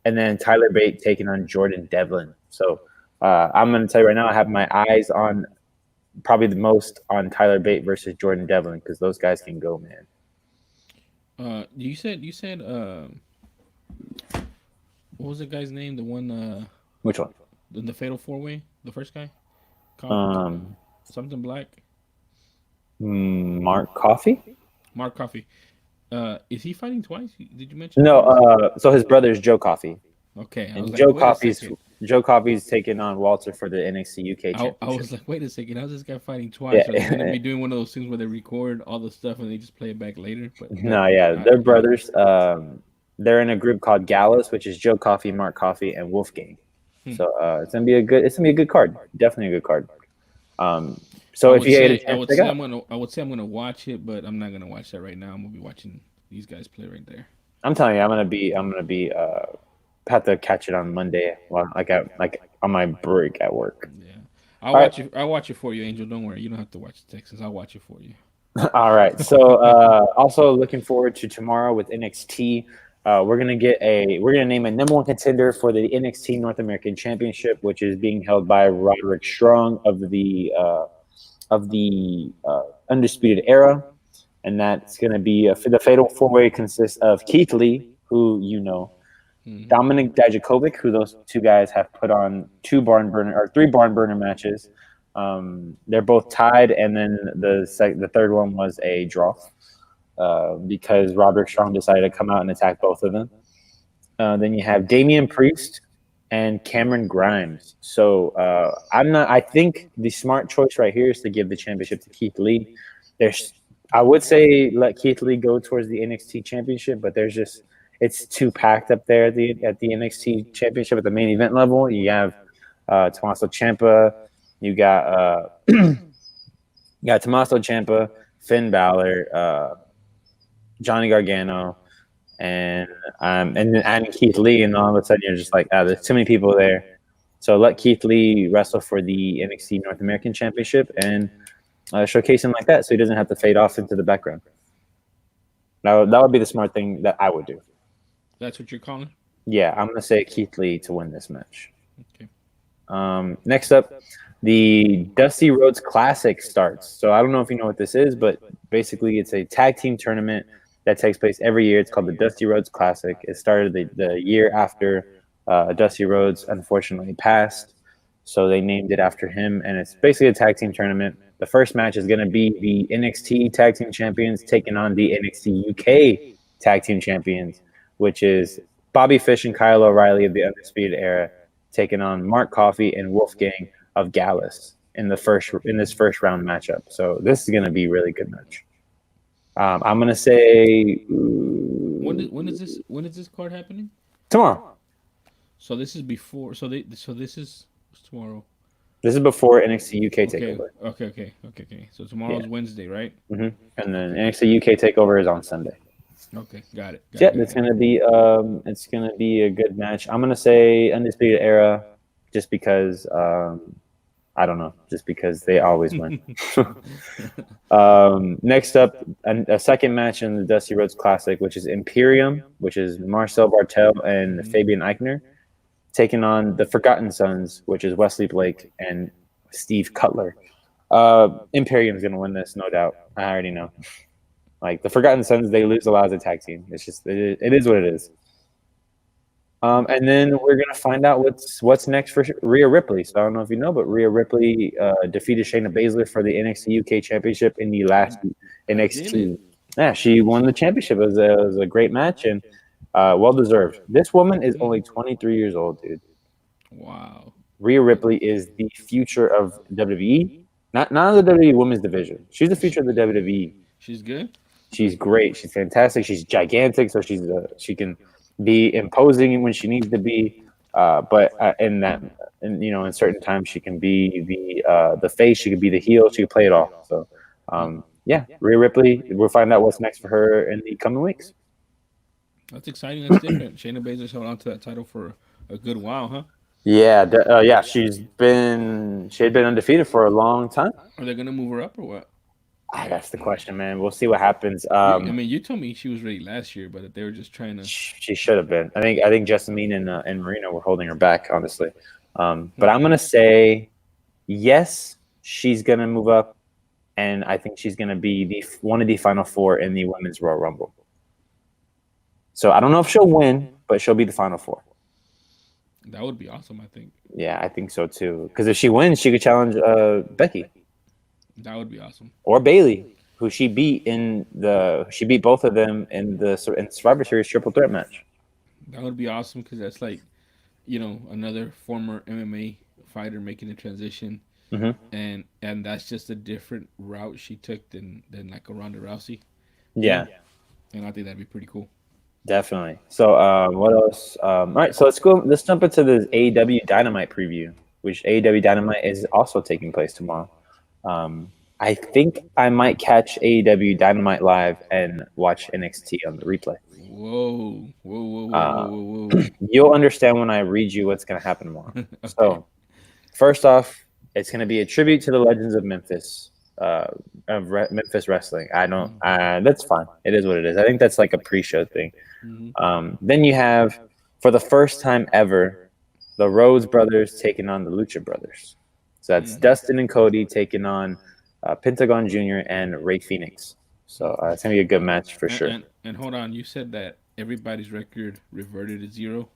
and then Tyler Bate taking on Jordan Devlin. So I'm going to tell you right now, I have my eyes on probably the most on Tyler Bate versus Jordan Devlin because those guys can go, man. you said what was the guy's name? The one Which one? the Fatal 4-Way, the first guy. Something Black. Mark Coffey. Mark Coffey. Is he fighting twice? Did you mention? No. So his brother is Joe Coffey. Okay. And Joe Coffey's taking on Walter for the NXT UK Championship. I was like, wait a second, how's this guy fighting twice? Yeah. Are they gonna be doing one of those things where they record all the stuff and they just play it back later? But they're brothers. They're in a group called Gallus, which is Joe Coffey, Mark Coffey, and Wolfgang. So it's gonna be a good card. Definitely a good card. So if you get a chance, I would say I'm gonna watch it, but I'm not gonna watch that right now. I'm gonna be watching these guys play right there. I'm telling you, I'm gonna be have to catch it on Monday, like on my break at work. Yeah, I'll watch it for you, Angel. Don't worry, you don't have to watch the Texans. I'll watch it for you. All right. So also looking forward to tomorrow with NXT. We're gonna name a number 1 contender for the NXT North American Championship, which is being held by Roderick Strong of the Undisputed Era, and that's gonna be the Fatal 4-Way consists of Keith Lee, who you know, Dominic Dijakovic, who those 2 guys have put on 3 barn burner matches. They're both tied, and then the third one was a draw because Roderick Strong decided to come out and attack both of them. Then you have Damian Priest and Cameron Grimes. So I think the smart choice right here is to give the championship to Keith Lee. I would say let Keith Lee go towards the NXT championship, but it's too packed up there at the NXT championship at the main event level. You have Tommaso Ciampa, you got Tommaso Ciampa, Finn Balor, Johnny Gargano, and then adding Keith Lee, and all of a sudden you're just like, there's too many people there. So let Keith Lee wrestle for the NXT North American Championship and showcase him like that, so he doesn't have to fade off into the background. That would be the smart thing that I would do. That's what you're calling. Yeah, I'm gonna say Keith Lee to win this match. Okay. Next up, the Dusty Rhodes Classic starts. So I don't know if you know what this is, but basically it's a tag team tournament that takes place every year. It's called the Dusty Rhodes Classic. It started the year after Dusty Rhodes unfortunately passed, so they named it after him. And it's basically a tag team tournament. The first match is going to be the NXT Tag Team Champions taking on the NXT UK Tag Team Champions, which is Bobby Fish and Kyle O'Reilly of the Undisputed Era taking on Mark Coffey and Wolfgang of Gallus in this first round matchup. So this is going to be a really good match. I'm going to say When is this card happening? tomorrow. So this is before. So this is tomorrow. This is before NXT UK Okay. takeover. Okay. So Yeah. tomorrow's Wednesday, right? And then NXT UK takeover is on Sunday. Okay. Got it. So yeah, it's gonna be a good match. I'm gonna say Undisputed Era, just because I don't know, just because they always win. Next up, a second match in the Dusty Rhodes Classic, which is Imperium, which is Marcel Bartel and Fabian Eichner, taking on the Forgotten Sons, which is Wesley Blake and Steve Cutler. Imperium's gonna win this, no doubt. I already know. Like the Forgotten Sons, they lose a lot as a tag team. It's just it is what it is. And then we're gonna find out what's next for Rhea Ripley. So I don't know if you know, but Rhea Ripley defeated Shayna Baszler for the NXT UK Championship in the last NXT. Yeah, she won the championship. It was a great match and well deserved. This woman is only 23 years old, dude. Wow. Rhea Ripley is the future of WWE. Not of the WWE Women's Division. She's the future of the WWE. She's good. She's great. She's fantastic. She's gigantic, so she can be imposing when she needs to be. But in that, in certain times, she can be the face. She could be the heel. She could play it all. So, yeah, Rhea Ripley. We'll find out what's next for her in the coming weeks. That's exciting. That's different. Shayna Baszler's held on to that title for a good while, huh? Yeah, yeah. She had been undefeated for a long time. Are they gonna move her up or what? That's the question, man. We'll see what happens. I mean, you told me she was ready last year, but they were just trying to. She should have been. I think Jessamine and Marina were holding her back, honestly. But I'm gonna say yes, she's gonna move up, and I think she's gonna be one of the final four in the Women's Royal Rumble. So I don't know if she'll win, but she'll be the final four. That would be awesome. I think. Yeah, I think so too. Because if she wins, she could challenge Becky That would be awesome. or Bayley, who she beat both of them in Survivor Series triple threat match. That would be awesome because that's like, another former MMA fighter making the transition, and that's just a different route she took than like a Ronda Rousey. Yeah. And I think that'd be pretty cool. Definitely. So, what else? All right, so let's jump into the AEW Dynamite preview, which AEW Dynamite is also taking place tomorrow. I think I might catch AEW Dynamite live and watch NXT on the replay. Whoa. You'll understand when I read you what's going to happen tomorrow. Okay. So, first off, it's going to be a tribute to the Legends of Memphis. Memphis wrestling. I don't. That's fine. It is what it is. I think that's like a pre-show thing. Then you have, for the first time ever, the Rhodes brothers taking on the Lucha brothers. So that's Dustin and Cody taking on Pentagon Jr. and Ray Phoenix. So it's gonna be a good match for sure. And hold on, you said that everybody's record reverted to 0.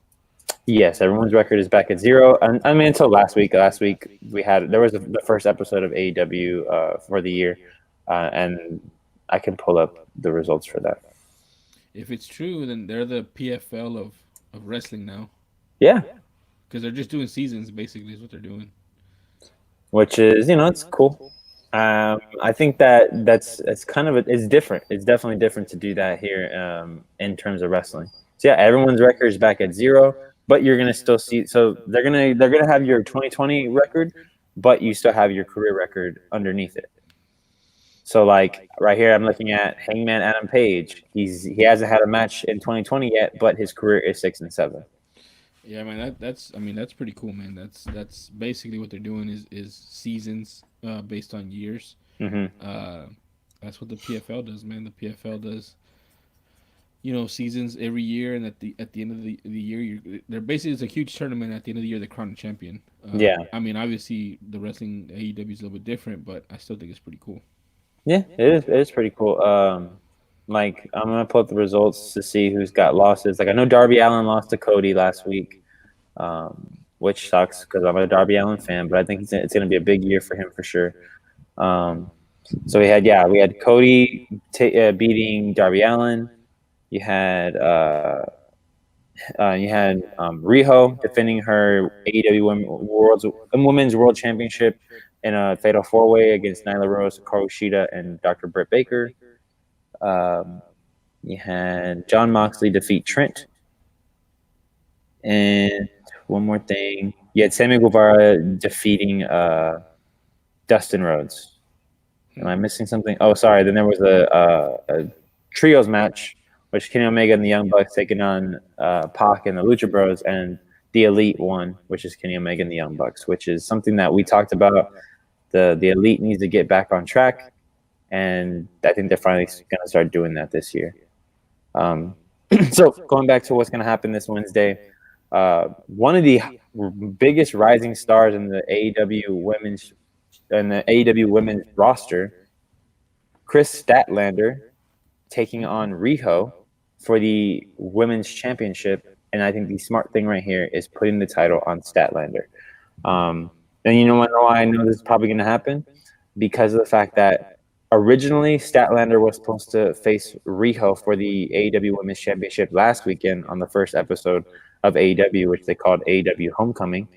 Yes, everyone's record is back at 0. And I mean, until last week. Last week there was the first episode of AEW for the year, and I can pull up the results for that. If it's true, then they're the PFL of wrestling now. Yeah, because they're just doing seasons. Basically, is what they're doing. Which is, it's cool. I think it's kind of it's different. It's definitely different to do that here in terms of wrestling. So yeah, everyone's record is back at 0. But you're gonna still see. So they're gonna have your 2020 record, but you still have your career record underneath it. So like right here, I'm looking at Hangman Adam Page. He hasn't had a match in 2020 yet, but his career is 6 and 7. Yeah, man. That's pretty cool, man. That's basically what they're doing is seasons based on years. That's what the PFL does, man. The PFL does seasons every year, and at the end of the year, they're basically it's a huge tournament at the end of the year. They crown a champion. Yeah, I mean, obviously the wrestling AEW is a little bit different, but I still think it's pretty cool. yeah, it is. It is pretty cool. Like I'm gonna pull up the results to see who's got losses. Like I know Darby Allin lost to Cody last week, which sucks because I'm a Darby Allin fan. But I think it's gonna be a big year for him for sure. Um, so we had Cody beating Darby Allin. You had Riho defending her AEW Women's World Championship in a fatal four-way against Nyla Rose, Hikaru Shida, and Dr. Britt Baker. Um, you had John Moxley defeat Trent, and one more thing, you had Sammy Guevara defeating Dustin Rhodes. Am I missing something? Oh, sorry. Then there was a trios match, which Kenny Omega and the Young Bucks taking on Pac and the Lucha Bros, and the Elite won, which is Kenny Omega and the Young Bucks, which is something that we talked about. The Elite needs to get back on track, and I think they're finally going to start doing that this year. So going back to what's going to happen this Wednesday, one of the biggest rising stars in the AEW women's roster, Chris Statlander, taking on Riho for the women's championship. And I think the smart thing right here is putting the title on Statlander. And you know what? Why I know this is probably going to happen? Because of the fact that originally Statlander was supposed to face Riho for the AEW Women's Championship last weekend on the first episode of AEW, which they called AEW Homecoming.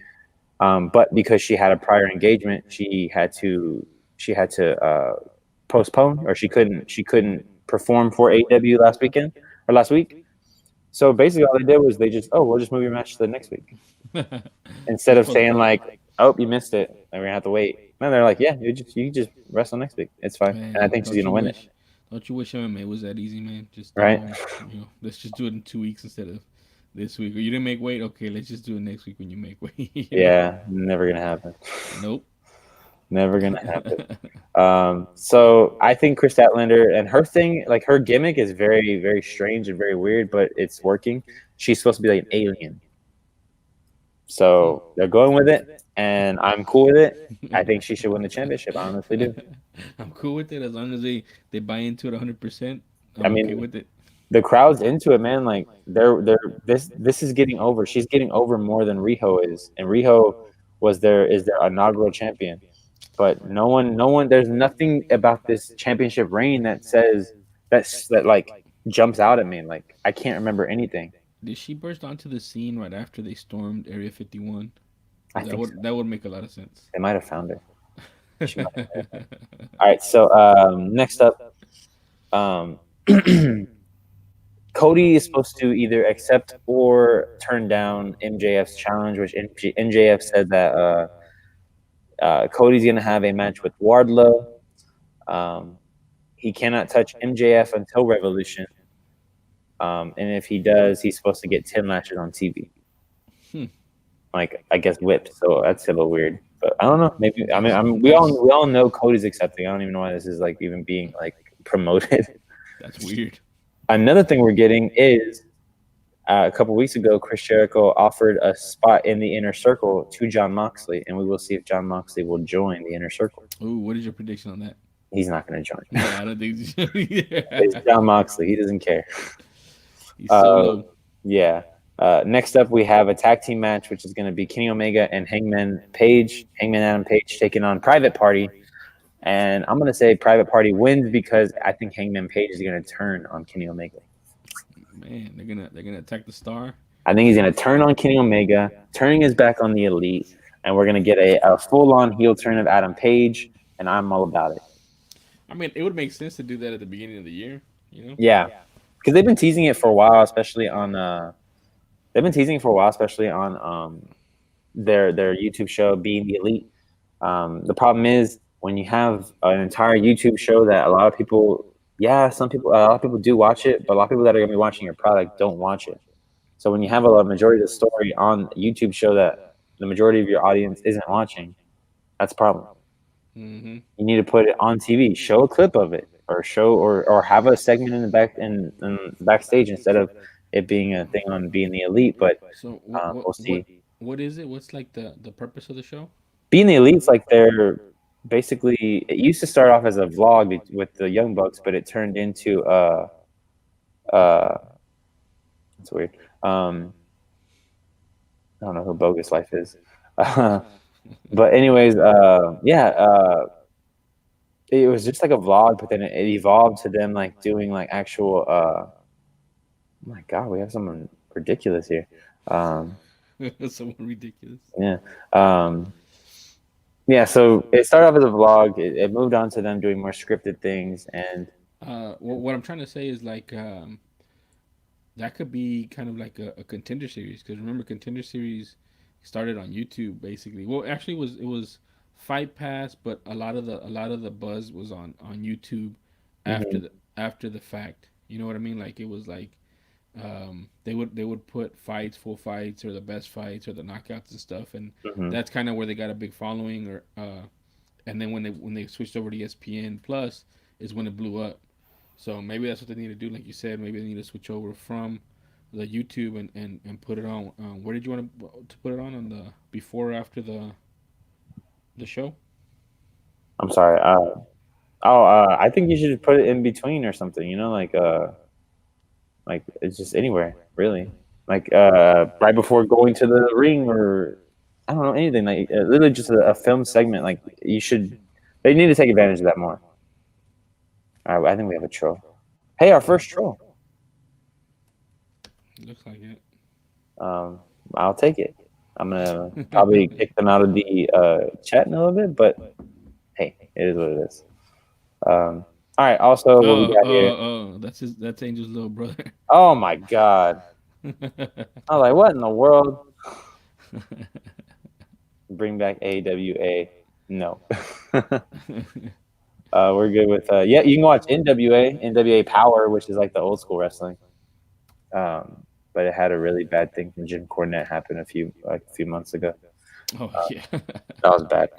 But because she had a prior engagement, she had to postpone, or she couldn't perform for AEW last week. So basically, all they did was we'll just move your match to the next week instead of saying like, oh, you missed it, and we're gonna have to wait. No, they're like, yeah, you just wrestle next week. It's fine, Man, and I think she's gonna win it. Don't you wish MMA was that easy, man? Just right. Let's just do it in 2 weeks instead of this week. Or you didn't make weight, okay? Let's just do it next week when you make weight. Yeah, never gonna happen. Nope. Never gonna happen. So I think Chris Statlander and her thing, like her gimmick, is very, very strange and very weird, but it's working. She's supposed to be like an alien, so they're going with it, and I'm cool with it. I think she should win the championship. I honestly do. I'm cool with it as long as they buy into it 100%. I mean, okay with it. The crowd's into it, man. Like this is getting over. She's getting over more than Riho is, and Riho is their inaugural champion. But no one. There's nothing about this championship reign that says that like jumps out at me. Like I can't remember anything. Did she burst onto the scene right after they stormed Area 51? That would make a lot of sense. They might have found her. All right, so next up, Cody is supposed to either accept or turn down MJF's challenge, which MJF said that Cody's going to have a match with Wardlow. He cannot touch MJF until Revolution. And if he does, he's supposed to get 10 lashes on TV. Like, I guess whipped. So that's a little weird. But I don't know. Maybe we all know Cody's accepting. I don't even know why this is like even being like promoted. That's weird. Another thing we're getting is a couple weeks ago, Chris Jericho offered a spot in the Inner Circle to Jon Moxley, and we will see if Jon Moxley will join the Inner Circle. Ooh, what is your prediction on that? He's not going to join. No, I don't think so. It's Jon Moxley. He doesn't care. He's solo. Yeah. Next up, we have a tag team match, which is going to be Kenny Omega and Hangman Adam Page taking on Private Party. And I'm going to say Private Party wins because I think Hangman Page is going to turn on Kenny Omega. Man, they're gonna attack the Star. I think he's going to turn on Kenny Omega, turning his back on the Elite, and we're going to get a full-on heel turn of Adam Page, and I'm all about it. I mean, it would make sense to do that at the beginning of the year, you know? Yeah, because they've been teasing it for a while, especially on their YouTube show, Being the Elite. The problem is when you have an entire YouTube show that a lot of people do watch it, but a lot of people that are going to be watching your product don't watch it. So when you have a majority of the story on a YouTube show that the majority of your audience isn't watching, that's a problem. Mm-hmm. You need to put it on TV, show a clip of it, or show or have a segment in backstage instead of it being a thing on being the elite. But So we'll see. what is it? What's like the purpose of the show? Being the elite's like they're basically it used to start off as a vlog with the Young Bucks, but it turned into uh it's weird. I don't know who Bogus Life is. But anyways, yeah, it was just like a vlog, but then it evolved to them like doing like actual. Oh my God, we have someone ridiculous here. Um, Someone ridiculous. yeah, um, yeah. So it started off as a vlog. It moved on to them doing more scripted things, and What I'm trying to say is like that could be kind of like a contender series because remember contender series started on YouTube basically. Well, actually, it was Fight Pass, but a lot of the buzz was on YouTube after mhm, the fact. You know what I mean? Like it was like they would put fights, full fights, or the best fights, or the knockouts and stuff, and mhm. that's kind of where they got a big following. Or and then when they switched over to ESPN Plus is when it blew up. So maybe that's what they need to do. Like you said, maybe they need to switch over from the YouTube and put it on. Where did you want to put it on the before or after the show? I'm sorry. I think you should put it in between or something. You know, like it's just anywhere really. Like right before going to the ring, or I don't know anything. Like literally just a film segment. Like you should. They need to take advantage of that more. All right, I think we have a troll. Hey, our first troll. Looks like it. Um, I'll take it. I'm gonna probably kick them out of the chat in a little bit, but hey, it is what it is. All right. Also, what we got here? That's Angel's little brother. Oh my God! I was like, what in the world? Bring back AWA? No. We're good with yeah. You can watch NWA Power, which is like the old school wrestling. But it had a really bad thing from Jim Cornette happen a few months ago. Oh yeah. That was bad.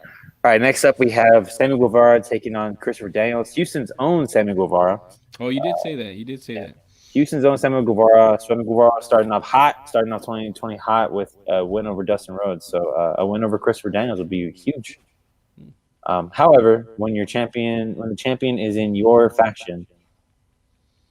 All right, next up we have Sammy Guevara taking on Christopher Daniels, Houston's own Sammy Guevara. Oh, you did say that. You did say Yeah. that. Houston's own Sammy Guevara. Sammy Guevara starting off 2020 hot with a win over Dustin Rhodes. So a win over Christopher Daniels would be huge. However, when the champion is in your faction,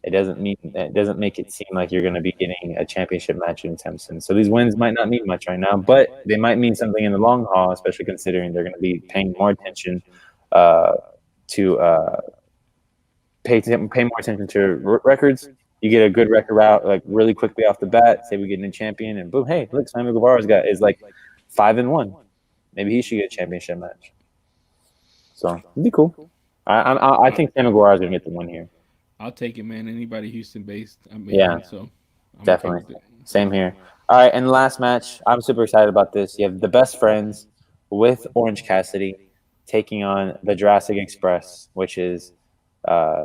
it doesn't make it seem like you're going to be getting a championship match anytime soon. So these wins might not mean much right now, but they might mean something in the long haul, especially considering they're going to be paying more attention uh, to pay more attention to records. You get a good record out like really quickly off the bat. Say we get a new champion, and boom, hey, look, Simon Guevara's got is like 5-1. Maybe he should get a championship match. So it'd be cool. I think Simon Guevara's gonna get the win here. I'll take it, man. Anybody Houston based, I'm Yeah, in, so I'm okay definitely. with it. Same here. All right, and the last match, I'm super excited about this. You have the best friends with Orange Cassidy taking on the Jurassic Express, which is uh,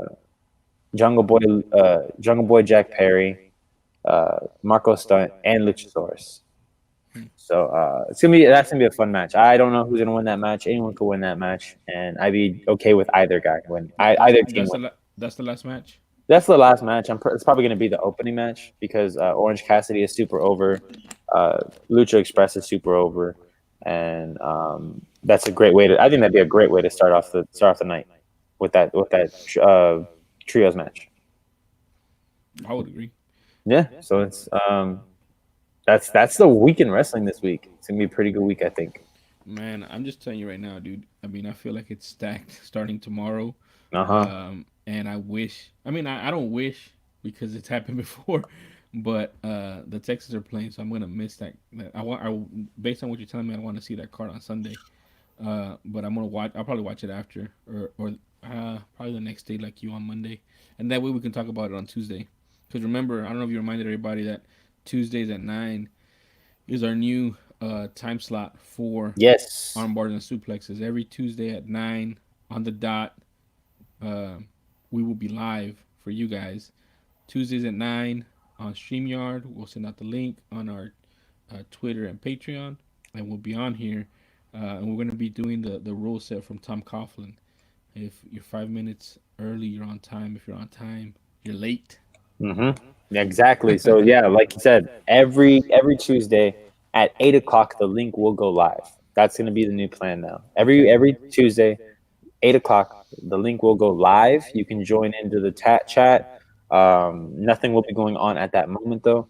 Jungle Boy Jack Perry, Marco Stunt, and Luchasaurus. Hmm. So that's gonna be a fun match. I don't know who's gonna win that match. Anyone could win that match, and I'd be okay with either guy win. Either team win. That's the last match. That's the last match. It's probably gonna be the opening match because Orange Cassidy is super over, uh, Lucha Express is super over, and that's a great way to. I think that'd be a great way to start off the night with that trios match. I would agree. Yeah, so it's that's the week in wrestling this week. It's gonna be a pretty good week, I think. Man, I'm just telling you right now, dude. I mean, I feel like it's stacked starting tomorrow. Uh huh. And I wish. I mean, I don't wish because it's happened before, but the Texans are playing, so I'm gonna miss that. I want. Based on what you're telling me, I want to see that card on Sunday. But I'm gonna watch. I'll probably watch it after, or probably the next day, like you on Monday, and that way we can talk about it on Tuesday. Because remember, I don't know if you reminded everybody that Tuesdays at 9 is our new time slot for Yes. Armbars and Suplexes. Every Tuesday at 9 on the dot, uh, we will be live for you guys. Tuesdays at 9 on StreamYard. We'll send out the link on our Twitter and Patreon, and we'll be on here. And we're going to be doing the rule set from Tom Coughlin. If you're 5 minutes early, you're on time. If you're on time, you're late. Yeah, exactly. So yeah, like you said, every Tuesday at 8 o'clock, the link will go live. That's gonna be the new plan now. Okay. Every Tuesday, 8 o'clock, the link will go live. You can join into the chat. Nothing will be going on at that moment though.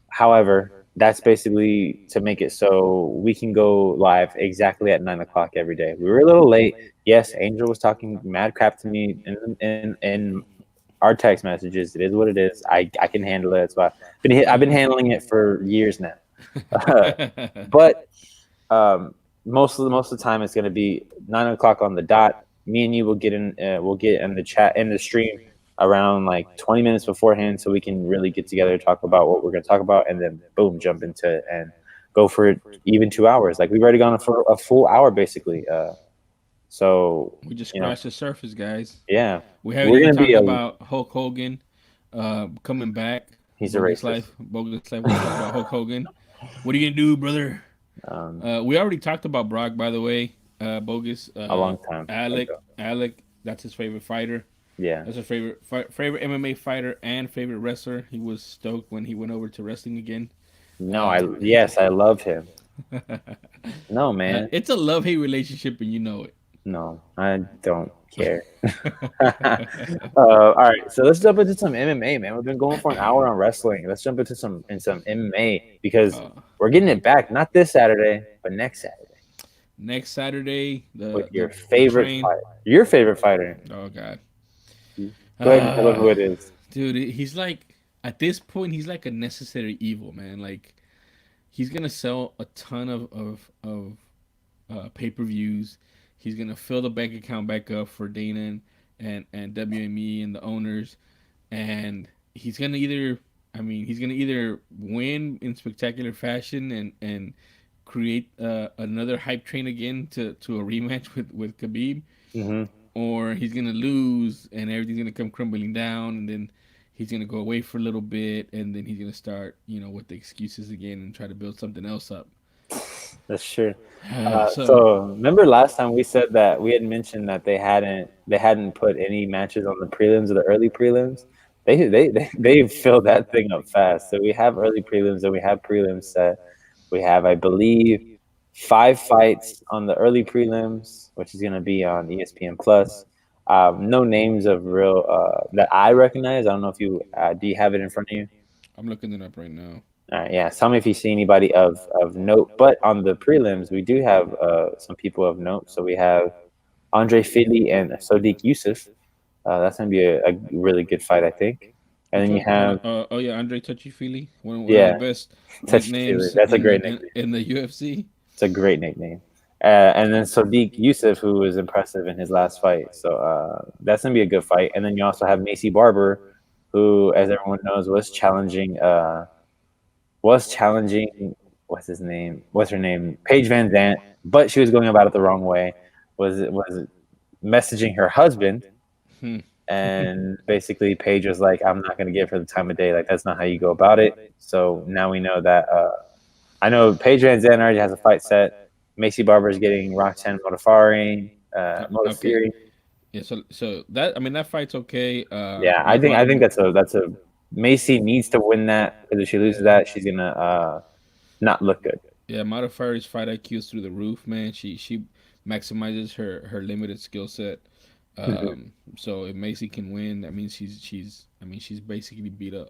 However, that's basically to make it so we can go live exactly at 9 o'clock every day. We were a little late. Yes, Angel was talking mad crap to me in our text messages. It is what it is. I can handle it. So I've been handling it for years now. But um, most of the time, it's going to be 9 o'clock on the dot. Me and you will get in. We'll get in the chat in the stream around like 20 minutes beforehand, so we can really get together, talk about what we're going to talk about, and then boom, jump into it and go for it. Even 2 hours. Like we've already gone for a full hour basically. So We just you know, scratched the surface, guys. yeah, We haven't we're even gonna be talked a. about Hulk Hogan coming back. He's a Bogus racist. life, bogus life. We didn't talk about Hulk Hogan. What are you gonna do, brother? Um, We already talked about Brock, by the way. Bogus. a long time ago. Alec. That's his favorite fighter. Yeah. That's his favorite MMA fighter and favorite wrestler. He was stoked when he went over to wrestling again. No, Uh, yes, I love him. No, man. it's a love hate relationship, and you know it. No, I don't care. All right, so let's jump into some MMA, man. We've been going for an hour on wrestling. Let's jump into some MMA because uh, we're getting it back, not this Saturday, but next Saturday Next Saturday, with the your the the favorite train. fighter. Your favorite fighter. Oh God, Go ahead and tell them who uh, it is. dude, he's like at this point he's like a necessary evil, man. Like he's gonna sell a ton of pay per views. He's gonna fill the bank account back up for Dana and WME and the owners, and he's gonna either. I mean, he's gonna either win in spectacular fashion and create another hype train again to a rematch with Khabib, Hmm. or he's gonna lose and everything's gonna come crumbling down, and then he's gonna go away for a little bit, and then he's gonna start, with the excuses again and try to build something else up. That's true. So, So remember last time we said that we had mentioned that they hadn't put any matches on the prelims or the early prelims. They filled that thing up fast. So we have early prelims and we have prelims set. We have, I believe, 5 fights on the early prelims, which is going to be on ESPN Plus. No names of real that I recognize. I don't know if you do. You have it in front of you? I'm looking it up right now. All right, yeah. Tell me if you see anybody of note. But on the prelims, we do have some people of note. So we have Andre Fili and Sodiq Yusuf. That's gonna be a really good fight, I think. And Which then you one? have, Oh yeah, Andre Touchy Feely, one of the yeah, best Touchy Fili. nicknames That's a in great the nickname. in the UFC. It's a great nickname. And then Sodiq Yusuf, who was impressive in his last fight. So that's gonna be a good fight. And then you also have Macy Barber, who, as everyone knows, was challenging what's his name? What's her name? Paige Van Zant, but she was going about it the wrong way. Was messaging her husband, Hmm. and basically Paige was like, "I'm not going to give her the time of day. Like that's not how you go about it." So now we know that. I know Paige Van Zant already has a fight set. Macy Barber is getting Roxanne Modafferi. Okay, Modafferi. yeah. So that, I mean, that fight's okay. Yeah, I think that's a Macy needs to win that because if she loses that, she's gonna not look good. Yeah, Modafferi's fight IQ is through the roof, man. She maximizes her limited skill set. So if Macy can win, that means she's basically beat a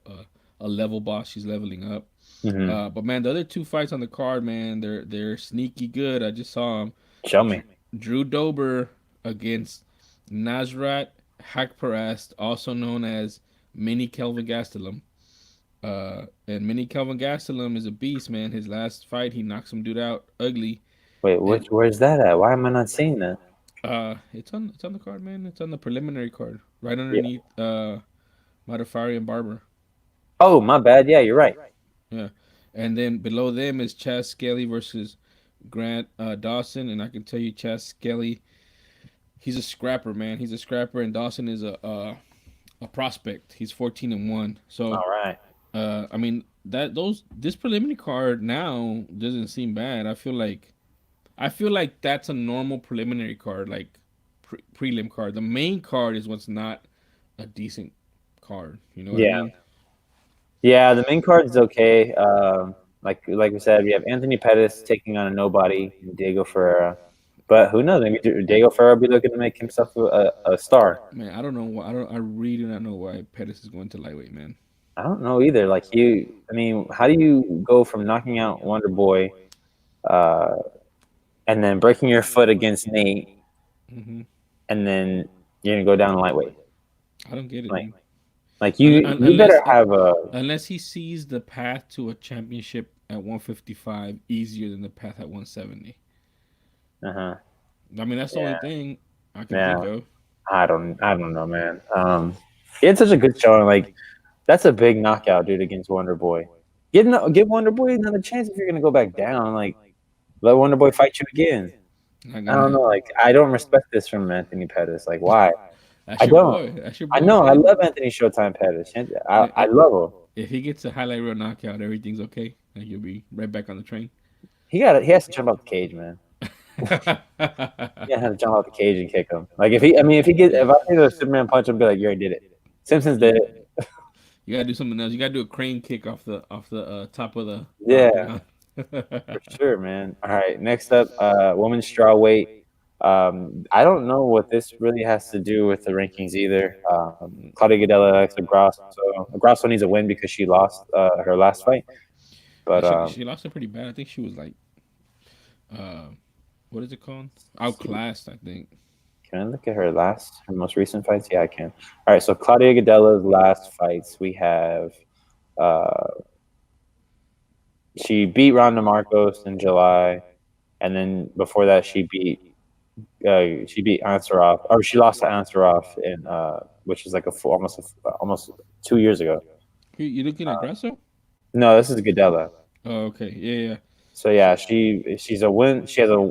level boss. She's leveling up. Hmm. But man, the other two fights on the card, man, they're sneaky good. I just saw them. Show me. Drew Dober against Nasrat Hakparast, also known as Mini Kelvin Gastelum. And Mini Kelvin Gastelum is a beast, man. His last fight, he knocked some dude out ugly, Wait, and where's that at? Why am I not seeing that? it's on the card, man. It's on the preliminary card, right Yeah. underneath Matafari and Barber. Oh, my bad. Yeah, you're right. Yeah, and then below them is Chaz Skelly versus Grant Dawson, and I can tell you, Chaz Skelly, he's a scrapper, man. He's a scrapper, and Dawson is a prospect. He's 14-1. So All right. I mean that those this preliminary card now doesn't seem bad. I feel like that's a normal preliminary card. Like prelim card. The main card is what's not a decent card. You know what I Yeah, mean? yeah. The main card is okay. Like we said, we have Anthony Pettis taking on a nobody, Diego Ferreira. But who knows? Maybe Diego Ferreira will be looking to make himself a star. Man, I don't know why. I don't. I really do not know why Pettis is going to lightweight, man. I don't know either. I mean, how do you go from knocking out Wonder Boy, uh, and then breaking your foot against Nate, Hmm. and then you're gonna go down lightweight? I don't get it, Like, man. you better have a. Unless he sees the path to a championship at 155 easier than the path at 170. Uh-huh. I mean, that's the only Yeah, thing I can yeah. think of. I don't know, man. He had such a good showing. Like, that's a big knockout, dude, against Wonder Boy. Give Wonder Boy another chance if you're gonna go back down. Like, let Wonder Boy fight you again. Not I gonna don't know. happen. Like, I don't respect this from Anthony Pettis. Like, why? That's I your don't. boy. That's your I boy, know. I man. love Anthony Showtime Pettis. And I love him. if he gets a highlight reel knockout, everything's okay. And you'll be right back on the train. He has to jump out the cage, man. He has to jump out the cage and kick him. Like, if I think the Superman punch him, be like, you already did it. Simpsons did Yeah. it. You gotta do something else. You gotta do a crane kick off the top of the Yeah, octagon. for sure, man. All right, next up, women's strawweight. I don't know what this really has to do with the rankings either. Claudia Gadelha, Alexa Grasso. Grasso needs a win because she lost her last fight. Yeah, But she lost it pretty bad. I think she was like, uh, what is it called? Outclassed, I think. can I look at her most recent fights? Yeah, I can. All right, so Claudia Gadelha's last fights, we have uh, she beat Ronda Marcos in July, and then before that she beat Ansarov, or she lost to Ansarov in which is like almost 2 years ago. You looking at Grasso? No, this is Gadella. Oh, okay. Yeah, yeah. So yeah, she's a win. She has a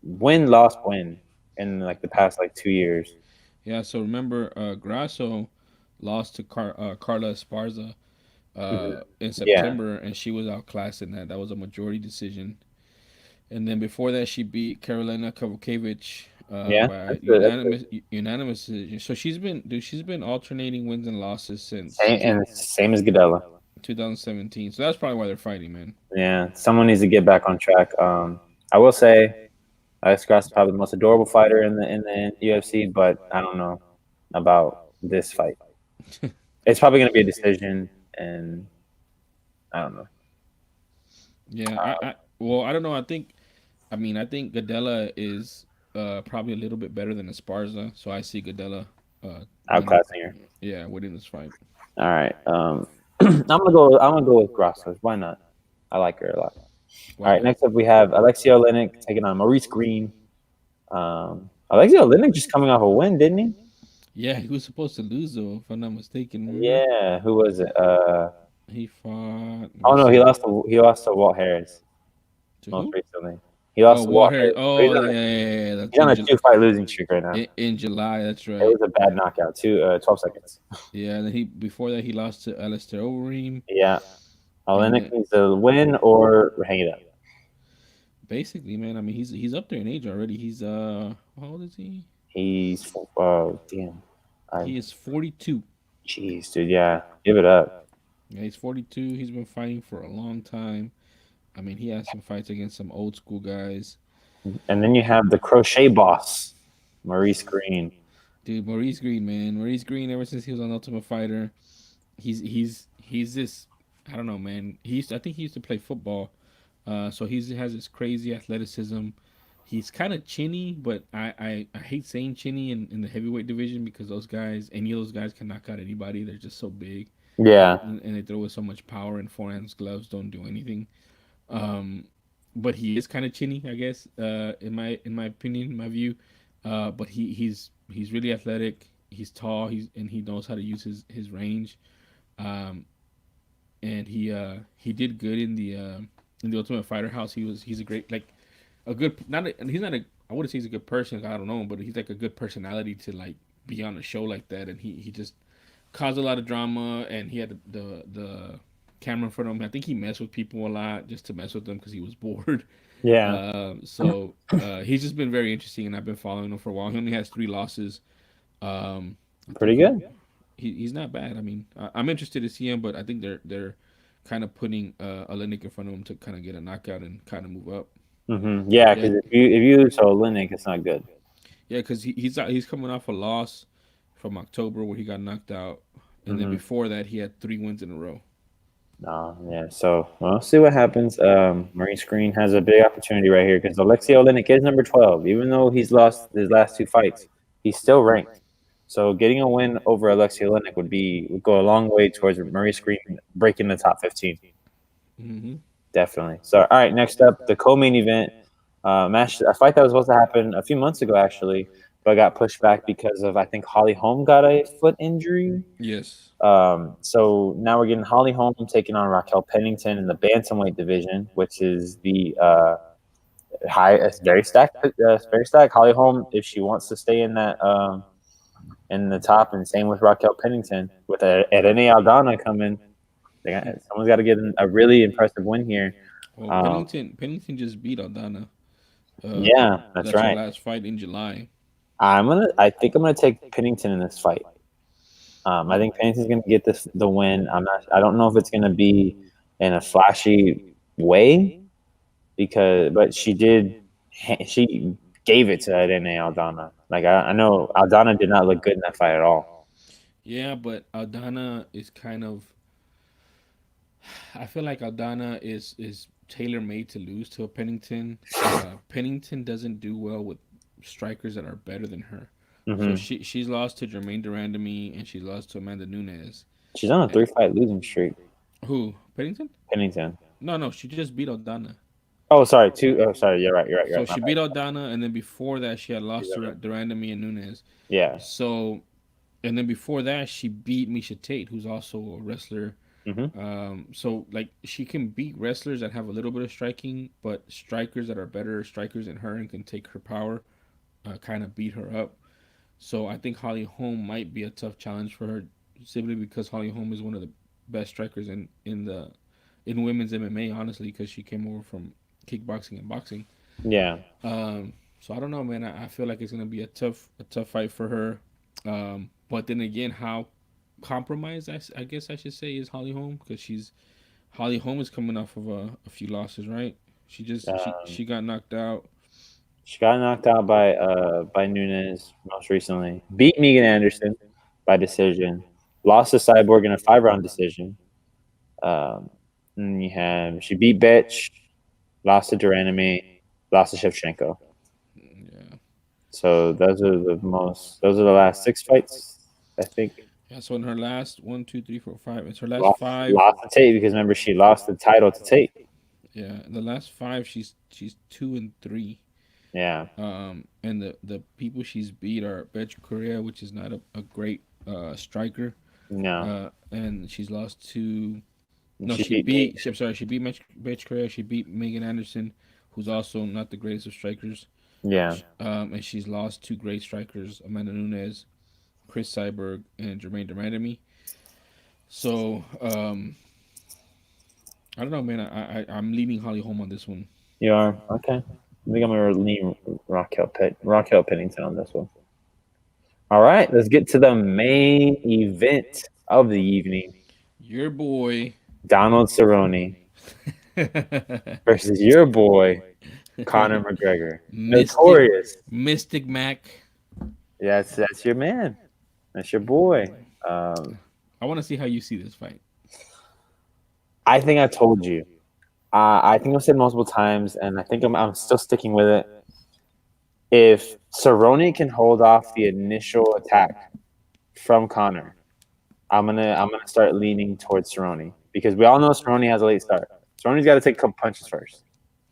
win loss win in like the past like 2 years. Yeah, so remember, Grasso lost to Carla Esparza Mhm. in Yeah, September, and she was outclassed in that. That was a majority decision. And then before that, she beat Carolina Kavakevich yeah, by that's good. That's good. unanimous decision. So she's been alternating wins and losses since Same as Gadella. 2017. So that's probably why they're fighting, man. Yeah, someone needs to get back on track. I will say Alex Grasso is probably the most adorable fighter in the UFC, but I don't know about this fight. It's probably going to be a decision, and I don't know. Yeah, well, I don't know. I think Gadella is probably a little bit better than Esparza. So I see Gadella winning. Outclassing her. Yeah, winning this fight. All right. I'm gonna go with Grasso. Why not? I like her a lot. All Why right. not? Next up, we have Alexio Oleinik taking on Maurice Green. Alexio Oleinik just coming off a win, didn't he? Yeah, he was supposed to lose though, if I'm not mistaken. Remember? Yeah. Who was it? He fought. Let Oh me no, see. he lost to Walt Harris To most who? recently. He Oh, lost to Walt Warhead. Harris. So Oh, yeah, yeah, yeah. That's he's on a 2 fight losing streak right now. in July. That's It right. was a bad knockout too. 12 seconds. Yeah, and then he before that he lost to Alistair Overeem, Yeah. and Oleinik then needs to win or hang it up. basically, man. I mean, he's up there in age already. He's how old is he? He's oh damn. I He is 42. Jeez, dude. Yeah, give it up. Yeah, he's 42. He's been fighting for a long time. I mean, he has some fights against some old school guys. And then you have the crochet boss, Maurice Green. Dude, Maurice Green, man. Maurice Green, ever since he was on Ultimate Fighter, he's this. I don't know, man. I think he used to play football. So he has this crazy athleticism. He's kind of chinny, but I hate saying chinny in the heavyweight division because any of those guys can knock out anybody. They're just so big, Yeah, and they throw with so much power, and forehands gloves don't do anything. Um, but he is kind of chinny, I guess, in my opinion, in my view. But he's really athletic. He's tall. And he knows how to use his range. Um, and he did good in the Ultimate Fighter house. He's a great like a good not a, he's not a I wouldn't say he's a good person. I don't know, but he's like a good personality to like be on a show like that. And he just caused a lot of drama. And he had the camera in front of him. I think he messed with people a lot just to mess with them because he was bored. Yeah, He's just been very interesting, and I've been following him for a while. He only has 3 losses. I think pretty good. he's not bad. I mean, I'm interested to see him, but I think they're kind of putting Olenek in front of him to kind of get a knockout and kind of move up. Yeah, Yeah, because if you lose to Olenek, it's not good. yeah, because he's coming off a loss from October where he got knocked out, and then hmm before that he had 3 wins in a row. Yeah. So we'll see what happens. Marine Screen has a big opportunity right here because Alexei Olenek is number 12. Even though he's lost his last 2 fights, he's still ranked. So getting a win over Alexei Olenek would go a long way towards Marine Screen breaking the top 15. Hmm. Definitely. So, all right, next up, the co-main event match, a fight that was supposed to happen a few months ago, actually, but got pushed back because of, I think, Holly Holm got a foot injury. Yes. So now we're getting Holly Holm taking on Raquel Pennington in the bantamweight division, which is the it's very stacked. Very stacked. Holly Holm, if she wants to stay in that in the top, and same with Raquel Pennington with Irene Aldana coming. Someone's got to get a really impressive win here. Well, Um, Pennington just beat Aldana. yeah, that's That's her right. last fight in July. I think I'm gonna take Pennington in this fight. I think Pennington's gonna get the win. I don't know if it's gonna be in a flashy way but she gave it to Irene Aldana. Like I know Aldana did not look good in that fight at all. Yeah, but Aldana is kind of. I feel like Aldana is tailor made to lose to a Pennington. Pennington doesn't do well with strikers that are better than her. So hmm she's lost to Jermaine Durandamy and she's lost to Amanda Nunes. She's on a And 3-fight losing streak. who? Pennington? Pennington. No, she just beat Aldana. Oh, sorry. Two. Oh, sorry. You're right. You're right. You're So right. My she beat Aldana, and then before that she had bad. lost to Durandamy and Nunes. Yeah. So and then before that she beat Misha Tate, who's also a wrestler. hmm So like she can beat wrestlers that have a little bit of striking, but strikers that are better strikers than her and can take her power, kind of beat her up. So I think Holly Holm might be a tough challenge for her, simply because Holly Holm is one of the best strikers in women's MMA, honestly, because she came over from kickboxing and boxing. Yeah. So I don't know, man. I feel like it's gonna be a tough fight for her. But then again, how compromised I guess I should say is Holly Holm, because Holly Holm is coming off of a few losses, right? She just Um, she got knocked out. she got knocked out by Nunes most recently. Beat Megan Anderson by decision. Lost to Cyborg in a 5-round decision. Um, and you have she beat Betch, lost to Duranamy, lost to Shevchenko. Yeah. So those are the last 6 fights, I think. Yeah. So in her last one, two, three, four, five, it's her last Lost, five. lost to Tate because remember she lost the title to Tate. Yeah, the last five, she's 2-3. Yeah, And the people she's beat are Betch Correa, which is not a great striker. no, And she's lost to. and No, she beat me. I'm sorry, she beat Betch Correa. She beat Megan Anderson, who's also not the greatest of strikers. Yeah, And she's lost two great strikers, Amanda Nunes, Chris Cyberg, and Jermaine Durandamy. So I don't know, man. I'm leaning Holly Holm on this one. you are okay. I think I'm gonna lean Raquel Pennington on this one. All right, let's get to the main event of the evening: Your boy. Donald Cerrone versus your boy Conor McGregor, Mystic notorious. Mystic Mac. Yeah, that's your man. That's your boy. I want to see how you see this fight. I think I told you. I think I've said multiple times, and I think I'm still sticking with it. If Cerrone can hold off the initial attack from Connor, I'm gonna start leaning towards Cerrone because we all know Cerrone has a late start. Cerrone's got to take a couple punches first.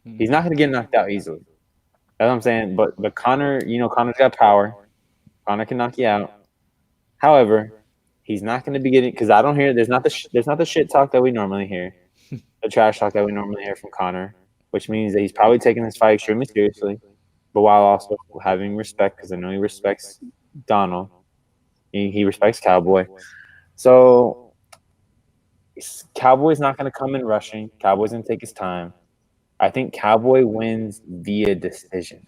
He's not gonna get knocked out easily. That's what I'm saying. But Connor, Connor's got power. Connor can knock you out. However, he's not going to be getting because I don't hear there's not the shit talk that we normally hear, the trash talk that we normally hear from Connor, which means that he's probably taking this fight extremely seriously, but while also having respect because I know he respects Donald, he respects Cowboy. So Cowboy's not going to come in rushing. Cowboy's going to take his time. I think Cowboy wins via decision.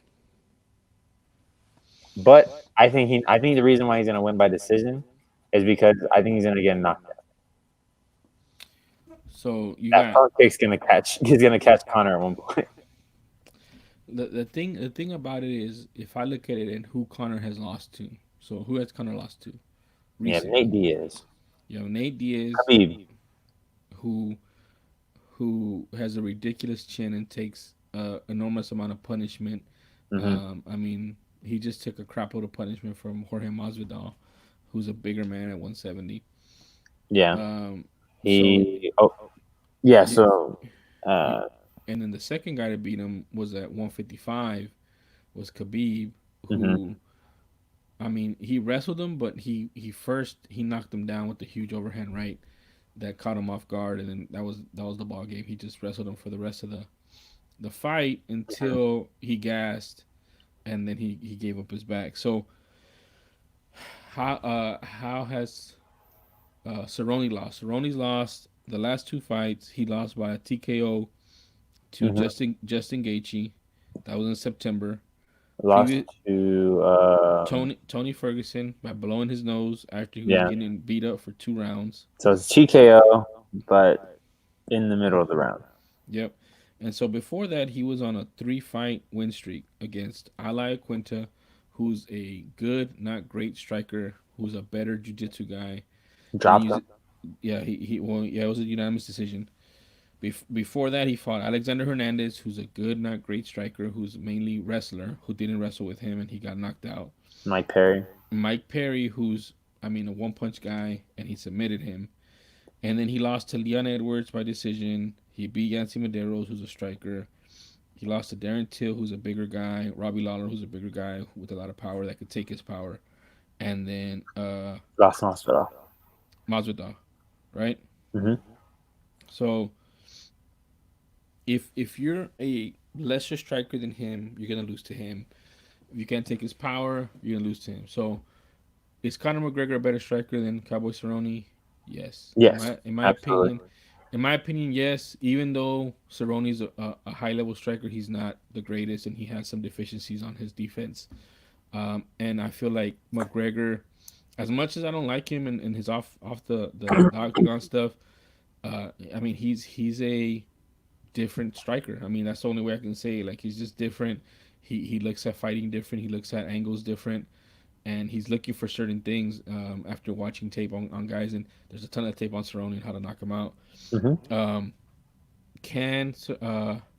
But I think the reason why he's going to win by decision is because I think he's going to get knocked out. So you That got front kick's going to catch. He's going to catch Connor at one point. the thing about it is, if I look at it and who Connor has lost to, so who has Connor lost to Yeah, Nate recently? Diaz, You know, Nate Diaz, Khabib. who who has a ridiculous chin and takes enormous amount of punishment. Hmm. I mean, he just took a crap load of punishment from Jorge Masvidal, who's a bigger man at 170. Yeah, Um, so he. Oh, yeah. you, So, you, uh, and then the second guy to beat him was at 155, was Khabib, hmm who, I mean, he wrestled him, but he knocked him down with the huge overhand right that caught him off guard, and then that was the ball game. He just wrestled him for the rest of the fight until he gassed, and then he gave up his back. So how has Cerrone lost? Cerrone's lost the last two fights. He lost by a TKO to hmm Justin Gaethje. That was in September. lost Previous to Tony Ferguson by blowing his nose after he was yeah. getting beat up for 2 rounds. So it's TKO, but in the middle of the round. Yep. And so before that, he was on a 3 fight win streak against Ali Quinta, who's a good, not great striker, who's a better jiu-jitsu guy. And Dropped him. yeah, well, yeah, it was a unanimous decision. Before that, he fought Alexander Hernandez, who's a good, not great striker, who's mainly wrestler, who didn't wrestle with him and he got knocked out. Mike Perry. Mike Perry, who's, I mean, a one punch guy, and he submitted him. And then he lost to Leon Edwards by decision. He beat Yancy Medeiros, who's a striker. He lost to Darren Till, who's a bigger guy. Robbie Lawler, who's a bigger guy with a lot of power that could take his power. And then Lost Hospital. Masvidal, right? Hmm. So if you're a lesser striker than him, you're gonna lose to him. If you can't take his power, you're gonna lose to him. So is Conor McGregor a better striker than Cowboy Cerrone? Yes. In Yes, my absolutely. opinion, yes. Even though Cerrone's a high level striker, he's not the greatest, and he has some deficiencies on his defense. And I feel like McGregor, as much as I don't like him and his off the octagon stuff, I mean he's a different striker. I mean that's the only way I can say it. Like he's just different. He looks at fighting different. He looks at angles different, and he's looking for certain things after watching tape on guys. And there's a ton of tape on Cerrone and how to knock him out. Hmm. Um, can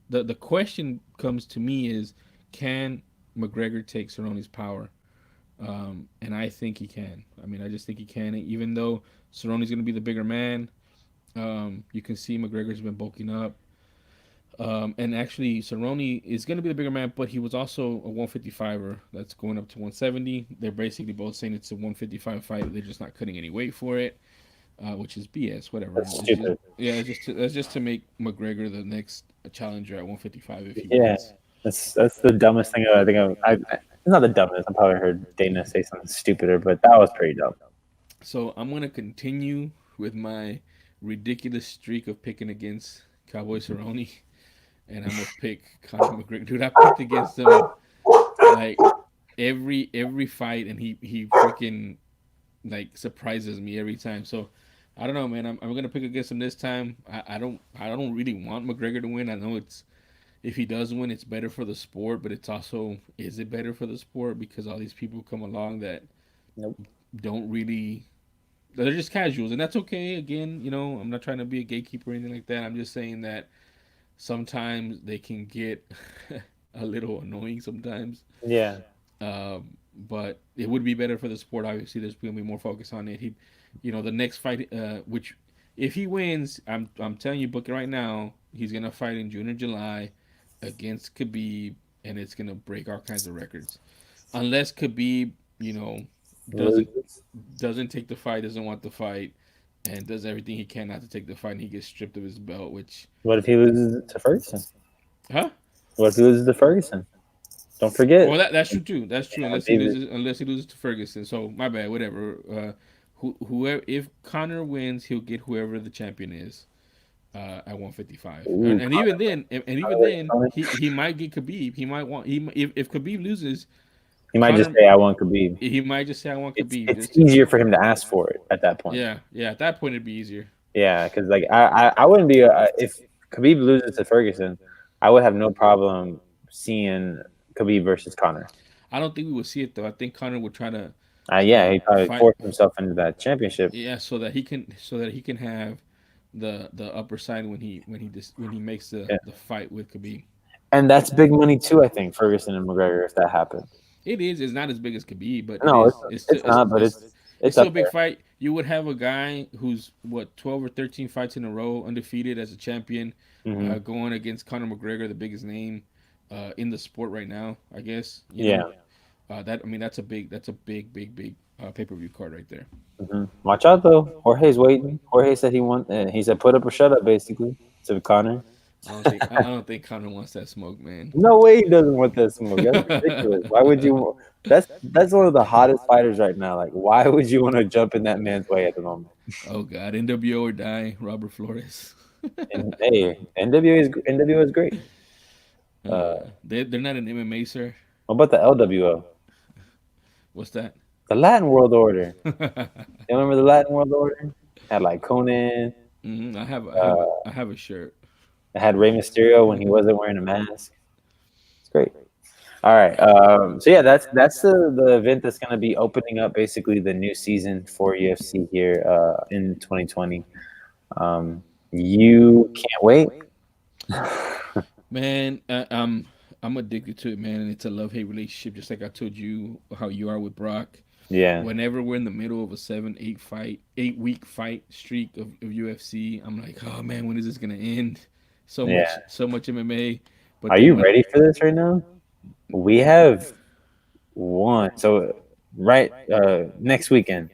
the question comes to me is, can McGregor take Cerrone's power? And I think he can. I mean, I just think he can. Even though Cerrone's going to be the bigger man, you can see McGregor's been bulking up. And actually, Cerrone is going to be the bigger man, but he was also a 155er that's going up to 170. They're basically both saying it's a 155 fight. They're just not cutting any weight for it, which is BS. Whatever. That's stupid. Yeah, that's just to make McGregor the next challenger at 155 if he Yeah, wins. that's the dumbest thing I think it's not the dumbest. I probably heard Dana say something stupider, but that was pretty dumb. So I'm gonna continue with my ridiculous streak of picking against Cowboy Cerrone, and I'm gonna pick Conor McGregor. Dude, I picked against him like every fight, and he freaking like surprises me every time. So I don't know, man. I'm gonna pick against him this time. I don't really want McGregor to win. I know it's, if he does win, it's better for the sport, but it's also, is it better for the sport because all these people come along that Nope. don't really, they're just casuals, and that's okay. Again, I'm not trying to be a gatekeeper or anything like that. I'm just saying that sometimes they can get a little annoying sometimes. Yeah. But it would be better for the sport. Obviously, there's going to be more focus on it. The next fight, which if he wins, I'm telling you, book it right now. He's going to fight in June or July against Khabib, and it's going to break all kinds of records. Unless Khabib, doesn't Loses. doesn't take the fight, doesn't want the fight, and does everything he can not to take the fight, and he gets stripped of his belt. Which, What if he loses to Ferguson? huh? What if he loses to Ferguson? Don't forget. Well, that's true too. That's true. Yeah, Unless he David. loses to Ferguson. So my bad. Whatever. whoever, if Connor wins, he'll get whoever the champion is at 155, Ooh, and even then, and even Conor, then, Conor. he might get Khabib. He might want if Khabib loses, He might just Connor say, "I want Khabib." he might just say I want Khabib It's just to, easier for him to ask for it at that point. yeah. At that point, it'd be easier. Yeah, because like I wouldn't be if Khabib loses to Ferguson, I would have no problem seeing Khabib versus Conor. I don't think we would see it though. I think Connor would try to Yeah, he probably fight, forced himself into that championship, yeah, so that he can have the upper side when he makes yeah. the fight with Khabib. And that's big money too. I think Ferguson and McGregor if that happened. It is. It's not as big as Khabib, but it No, is. it's not, but It's it's still up a big there. fight. You would have a guy who's what 12 or 13 fights in a row, undefeated as a champion, Hmm. going against Conor McGregor, the biggest name in the sport right now. I guess you Yeah. know that. I mean, that's a big pay per view card right there. Watch out though. Jorge's waiting. Jorge said he want. He said put up or shut up, basically, to Connor. I don't think Conor wants that smoke, man. No way he doesn't want that smoke. That's ridiculous. Why would you? That's one of the hottest fighters right now. Like, why would you want to jump in that man's way at the moment? Oh God, NWO or die, Robert Flores. And hey, NWO is great. Uh, They're not an MMA, sir. what about the LWO, What's that? the Latin World Order? You remember the Latin World Order? Had like Conan. Uh, I have a shirt. it had Rey Mysterio when he wasn't wearing a mask. It's great. All right. So yeah, that's the event that's going to be opening up basically the new season for UFC here in 2020. You can't wait. Man, I'm addicted to it, man, and it's a love hate relationship. Just like I told you how you are with Brock. Yeah, Whenever we're in the middle of a 8 week fight streak of UFC, I'm like, oh man, when is this gonna end? yeah. So much MMA. But Are then you when ready for this right now? We have one. So right next weekend,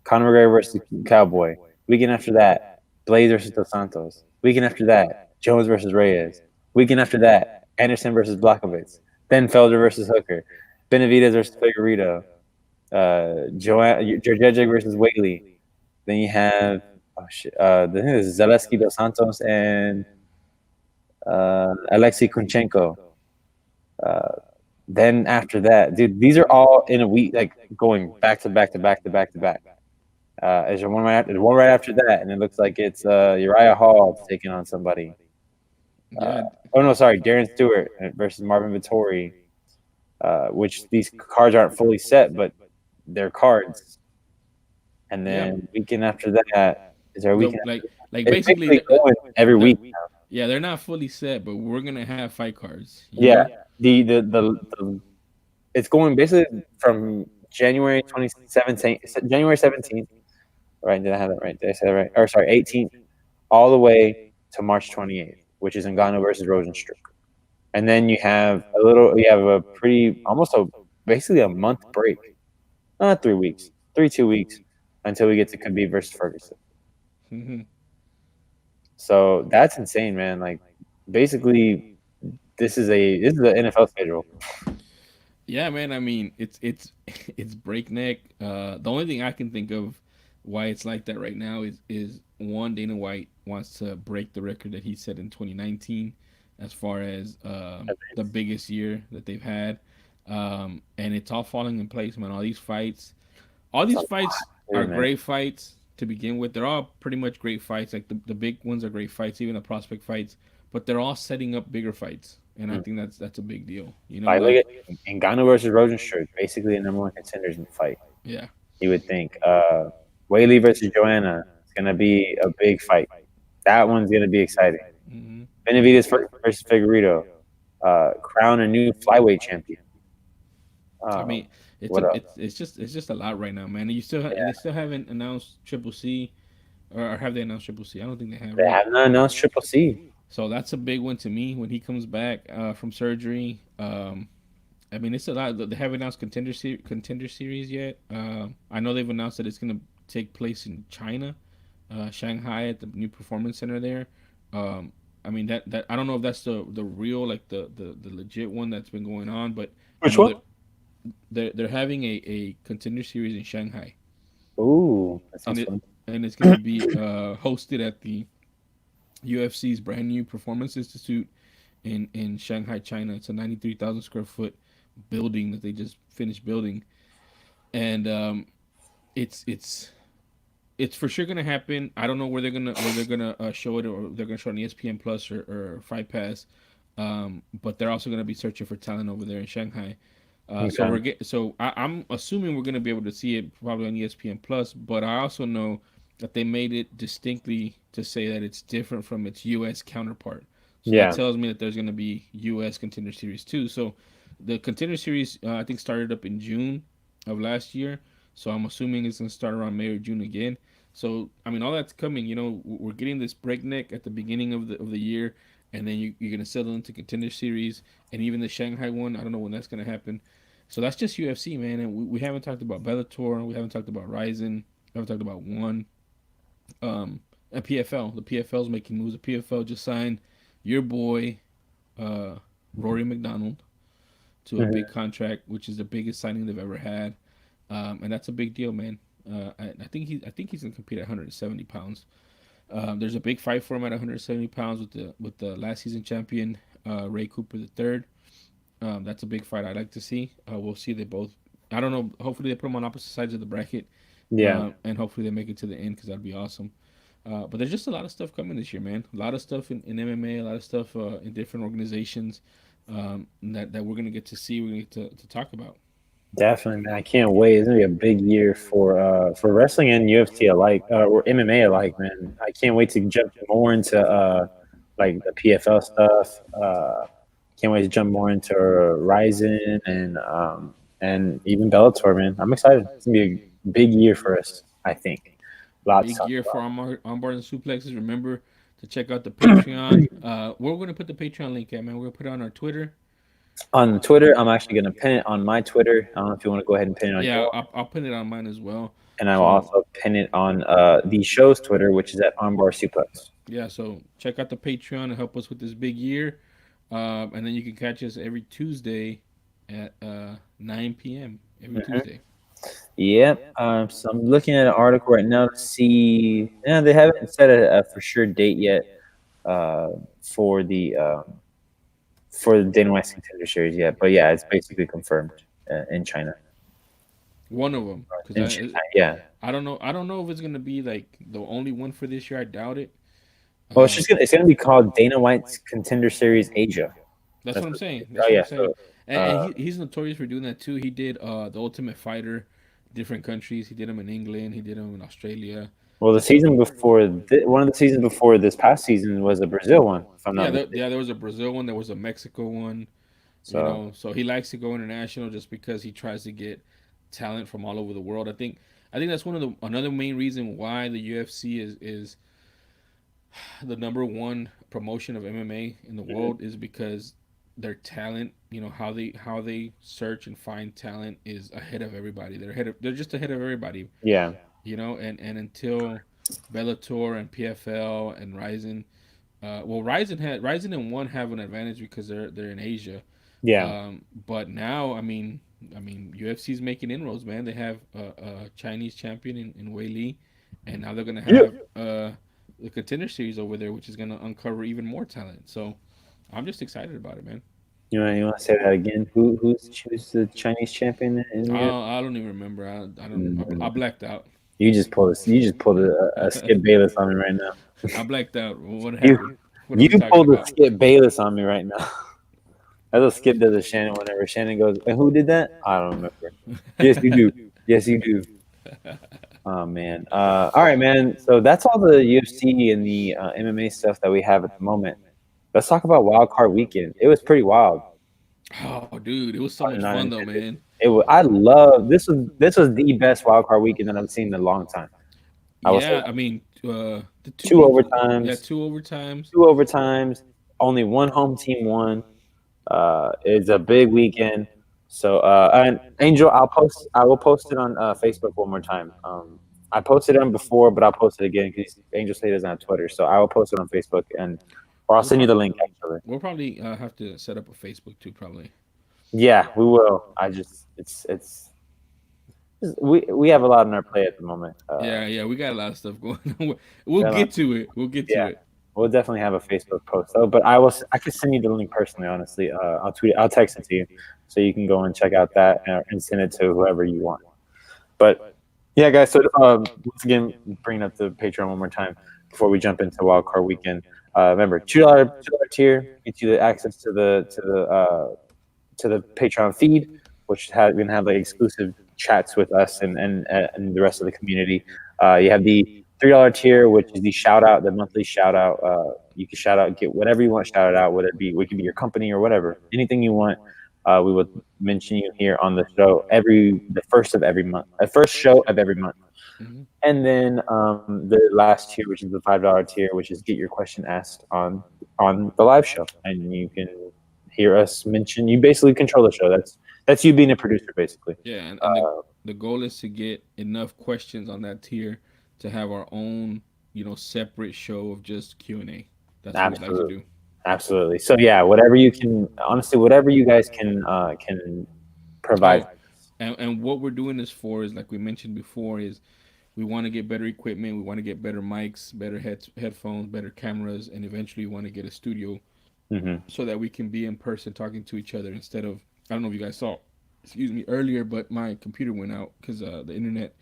Conor McGregor versus Cowboy. Weekend after that, Blaze versus Dos Santos. Weekend after that, Jones versus Reyes. Weekend after that, Anderson versus Blachowicz. Then Felder versus Hooker. Benavidez versus Figueredo. Georgievich versus Whaley. Then you have then there's Zaleski Dos Santos and Alexei Kunchenko. Uh, then after that, dude, these are all in a week, like going back to back to back to back to back. There's one right after that, and it looks like it's Uriah Hall taking on somebody. Uh, yeah, oh no, sorry, Darren Stewart versus Marvin Vittori. Which these cards aren't fully set, but they're cards. And yeah, then weekend after that, is there a the weekend? like It's basically basically going every they're week. yeah, they're not fully set, but we're gonna have fight cards. You Yeah, know? the it's going basically from January 2017, January 17th. Right? Did I have that right? Did I say that right? Or sorry, 18th, all the way to March 28th, which is Ngannou versus Rosenstruck. And then you have a pretty almost a basically a month break, not 3 weeks, 2 weeks until we get to Khabib versus Ferguson. Hmm. So that's insane, man. Like basically, this is the NFL schedule. Yeah, man. I mean, it's it's breakneck. The only thing I can think of why it's like that right now is one, Dana White wants to break the record that he set in 2019 as far as the biggest year that they've had, and it's all falling in place, man. All It's a these lot, fights are too, man. great fights to begin with. They're all pretty much great fights. Like the big ones are great fights, even the prospect fights. But they're all setting up bigger fights, and I Mm. think that's a big deal. You know, Like look like at Ngannou versus Rosenstruck, basically the number one contenders in the fight. yeah, You would think. Whaley versus Joanna is gonna be a big fight. That one's gonna be exciting. hmm Benavidez versus Figueredo, crown a new flyweight champion. I Uh, mean, what else? it's just a lot right now, man. And and they Yeah, still haven't announced Triple C, or have they announced Triple C? I don't think they have, they right? have not announced Triple C. So that's a big one to me when he comes back from surgery. I mean, it's a lot. They haven't announced contender series yet. I know they've announced that it's going to take place in China, Shanghai, at the new performance center there. Um, I mean that I don't know if that's the real, like the legit one that's been going on, but I Which know one? that they're having a contender series in Shanghai. Ooh, that and sounds it fun. and it's gonna be hosted at the UFC's brand new Performance Institute in Shanghai, China. It's a 93,000 square foot building that they just finished building, and it's it's it's for sure gonna happen. I don't know where they're gonna show it, or they're gonna show it on ESPN Plus or Fight Pass. But they're also gonna be searching for talent over there in Shanghai. So Okay. I'm assuming we're gonna be able to see it probably on ESPN Plus. But I also know that they made it distinctly to say that it's different from its U.S. counterpart. So that Yeah. tells me that there's gonna be U.S. Contender Series too. So the Contender Series I think started up in June of last year. So I'm assuming it's gonna start around May or June again. So I mean, all that's coming. You know, we're getting this breakneck at the beginning of the year, and then you're gonna settle into Contender Series, and even the Shanghai one. I don't know when that's gonna happen. So that's just UFC, man. And we haven't talked about Bellator. We haven't talked about Ryzen. We haven't talked about One. And PFL. The PFL's making moves. The PFL just signed your boy, uh, Rory McDonald, to a big Mhm. contract, which is the biggest signing they've ever had. And that's a big deal, man. I think he's gonna compete at 170 pounds. There's a big fight for him at 170 pounds with the last season champion Ray Cooper the third. That's a big fight I'd like to see. We'll see. They both. I don't know. Hopefully they put them on opposite sides of the bracket, Yeah, and hopefully they make it to the end because that'd be awesome. But there's just a lot of stuff coming this year, man. A lot of stuff in MMA, a lot of stuff in different organizations that we're gonna get to see. We're gonna get to talk about. definitely, man. I can't wait. It's gonna be a big year for wrestling and UFC alike, or MMA alike, man. I can't wait to jump more into like the PFL stuff. Can't wait to jump more into Ryzen and even Bellator, man. I'm excited. It's gonna be a big year for us. I think. Lots to Big talk year for about. Armbars and Suplexes. Remember to check out the Patreon. We're gonna put the Patreon link at, man. We're gonna put it on our Twitter. On Twitter, I'm actually gonna pin it on my Twitter. I don't know if you want to go ahead and pin it on Yeah, yours. I'll put it on mine as well. And I will So also pin it on the show's Twitter, which is at Armbar Suplex. yeah, so check out the Patreon and help us with this big year. And then you can catch us every Tuesday at 9 p.m. every Mhm. Tuesday. Yep. So I'm looking at an article right now to see. Yeah, they haven't set a for sure date yet uh, for the Dana White's Contender Series yet. But yeah, it's basically confirmed in China. One of them, because In Shanghai, yeah. I don't know. I don't know if it's gonna be like the only one for this year. I doubt it. Well, Um, it's gonna be called Dana White's Contender Series Asia. that's That's what I'm what. saying. Oh That's what I'm yeah. saying. And Uh, he's notorious for doing that too. He did the Ultimate Fighter, different countries. He did them in England. He did them in Australia. well, the That's what. season before one of the seasons before this past season was the Brazil one, if I'm not Yeah, mistaken. there was a Brazil one. There was a Mexico one. You So know, so he likes to go international just because he tries to get talent from all over the world. I think that's one of the another main reason why the UFC is the number one promotion of MMA in the mhm. world is because their talent, you know, how they search and find talent is ahead of everybody. They're just ahead of everybody, Yeah, you know, and until Bellator and PFL and Ryzen, well, Ryzen and One have an advantage because they're in Asia. yeah, But now, I mean, UFC's making inroads, man. They have a Chinese champion in Wei Li, and now they're gonna yep. have the Contender Series over there, which is gonna uncover even more talent. So I'm just excited about it, man. You want to say that again? Who's the Chinese champion in you? I don't even remember. I don't. I Mm, blacked out. You just pulled a Skip Bayless on me right now. I blacked out. What You happened? What are you we talking pulled a about? Skip Bayless on me right now. That's what Skip does to Shannon whenever Shannon goes, and who did that? I don't remember. Yes, you do. Yes, you do. Oh man. All right, man. So that's all the UFC and the MMA stuff that we have at the moment. Let's talk about Wild Card Weekend. It was pretty wild. Oh, dude, it was so Pun much not fun though, intended. man. It was. I love this was the best Wild Card Weekend that I've seen in a long time. I will say Yeah, that. I mean, the two Two main, yeah, overtimes, two overtimes. two overtimes. Only one home team won. It's a big weekend. So, and Angel, I will post it on Facebook one more time. I posted it on before, but I'll post it again because Angel said he doesn't have Twitter. So I will post it on Facebook or I'll We'll send you pro- the link actually. we'll probably have to set up a Facebook too, probably. Yeah, we will. I just, it's we have a lot on our plate at the moment. Yeah, we got a lot of stuff going on. We'll We got a lot- get to it. We'll get to yeah, it. we'll definitely have a Facebook post though. But I could send you the link personally. Honestly, I'll text it to you, so you can go and check out that and send it to whoever you want. But yeah, guys. So once again, bringing up the Patreon one more time before we jump into Wild Card Weekend. Remember, $2 tier gets you the access to the Patreon feed, which has gonna have like exclusive chats with us and the rest of the community. You have the $3 tier, which is the shout out, the monthly shout out. You can shout out, get whatever you want shouted out, whether it be we can be your company or whatever, anything you want. We would mention you here on the show the first of every month, the first show of every month. Hmm. And then the last tier, which is the $5 tier, which is get your question asked on the live show, and you can hear us mention. You basically control the show. That's you being a producer, basically. Yeah, and the goal is to get enough questions on that tier to have our own, separate show of just Q&A. That's what we'd like to Absolutely, do. absolutely. So yeah, whatever you can, honestly, whatever you guys can provide. Oh, and what we're doing this for is, like we mentioned before, is we want to get better equipment, we want to get better mics, better headphones, better cameras, and eventually we want to get a studio Hmm. so that we can be in person talking to each other instead of, I don't know if you guys saw, excuse me, earlier, but my computer went out because the internet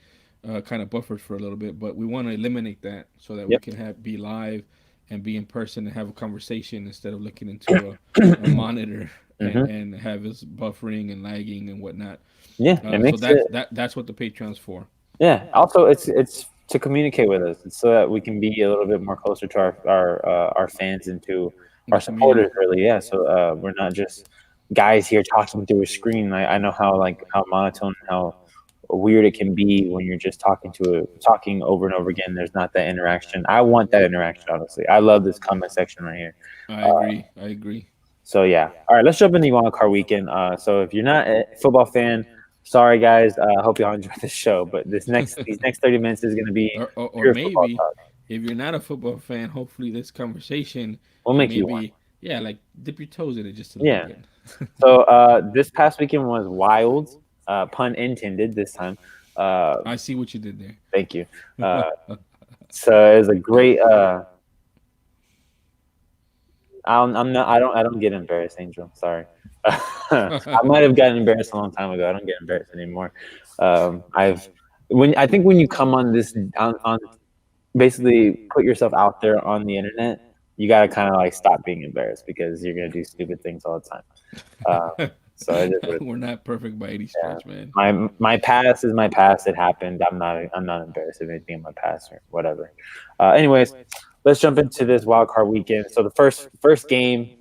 kind of buffered for a little bit. But we want to eliminate that so that we Yep. can be live and be in person and have a conversation instead of looking into a monitor Hmm. and have us buffering and lagging and whatnot. Yeah, it So makes it. that's what the Patreon's for. Yeah. Also, it's to communicate with us, it's so that we can be a little bit more closer to our fans and to The our community. supporters. Really, yeah. So we're not just guys here talking through a screen. I know how monotone, how weird it can be when you're just talking over and over again. There's not that interaction. I want that interaction. Honestly, I love this comment section right here. I agree. I agree. So yeah. All right, let's jump into the wild card weekend. So if you're not a football fan, sorry guys. I hope y'all enjoy this show. But these next 30 minutes is going to be Or pure football maybe talk. if you're not a football fan, hopefully this conversation We'll can make you one. maybe, yeah, like dip your toes in it just a little Yeah. bit. So this past weekend was wild, pun intended this time. I see what you did there. Thank you. So it was a great. I'm not. I don't get embarrassed, Angel. Sorry. I might have gotten embarrassed a long time ago. I don't get embarrassed anymore. I think when you come on this on basically put yourself out there on the internet, you got to kind of like stop being embarrassed because you're gonna do stupid things all the time. So it is what it is. We're not perfect by any Yeah. stretch, man. My past is my past. It happened. I'm not embarrassed of anything in my past or whatever. Anyways, let's jump into this wild card weekend. So the first game,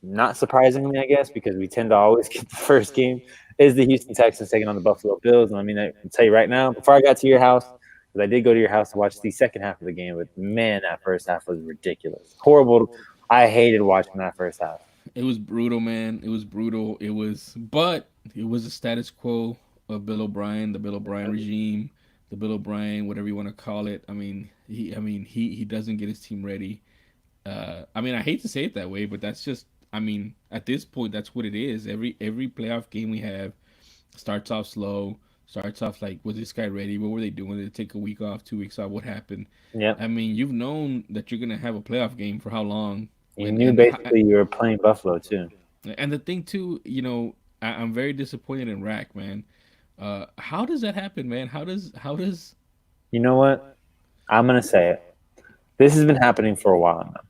not surprisingly, I guess, because we tend to always get the first game, is the Houston Texans taking on the Buffalo Bills. And I can tell you right now, before I got to your house, because I did go to your house to watch the second half of the game, but man, that first half was ridiculous, horrible. I hated watching that first half. It was brutal, man. It was brutal. But it was the status quo of Bill O'Brien, the Bill O'Brien regime, the Bill O'Brien, whatever you want to call it. He doesn't get his team ready. I hate to say it that way, but that's just, at this point, that's what it is. Every playoff game we have starts off slow, starts off like, was this guy ready? What were they doing? Did they take a week off, 2 weeks off? What happened? Yep. You've known that you're gonna have a playoff game for how long? You And knew and basically you were playing Buffalo too. and the thing too, I'm very disappointed in Rack, man. How does that happen, man? How does You know what? I'm gonna say it. This has been happening for a while now.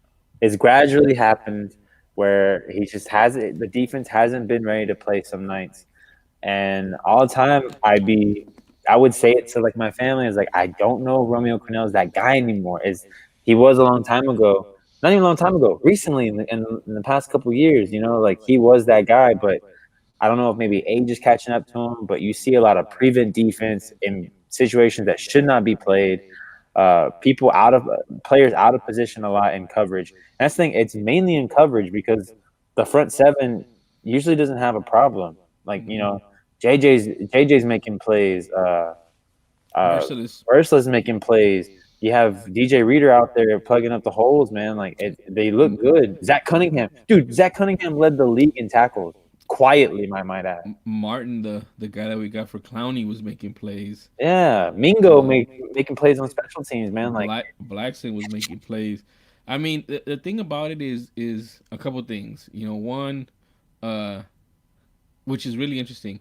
It's gradually happened where he just hasn't. The defense hasn't been ready to play some nights, and all the time I would say it to like my family is like I don't know if Romeo Cornell is that guy anymore. Is he was a long time ago? Not even a long time ago. Recently, in the past couple of years, like he was that guy, but I don't know if maybe age is catching up to him, but you see a lot of prevent defense in situations that should not be played. Players out of position a lot in coverage. And that's the thing; it's mainly in coverage because the front seven usually doesn't have a problem. Like JJ's making plays. merciless? Ursula's making plays. You have DJ Reader out there plugging up the holes, man. Like they look good. Zach Cunningham, dude. Zach Cunningham led the league in tackles. quietly, I might add. Martin, the guy that we got for Clowney, was making plays. Yeah, Mingo Uh, making plays on special teams, man. Like, Blackson was making plays. I mean, the thing about it is a couple things. One, uh, which is really interesting.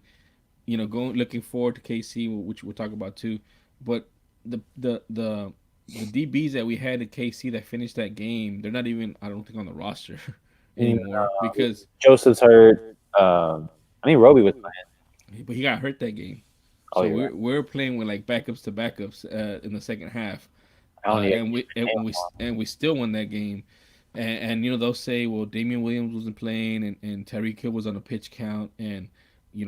Going looking forward to KC, which we'll talk about too. But the the the the DBs that we had at KC that finished that game, they're not even, I don't think, on the roster mm, anymore because Joseph's hurt. I mean, Roby was playing. but he got hurt that game. Oh, So you're right. we're playing with like backups to backups in the second half, I only had and we still won that game. And they'll say, well, Damian Williams wasn't playing, and Tyreek Hill was on a pitch count, and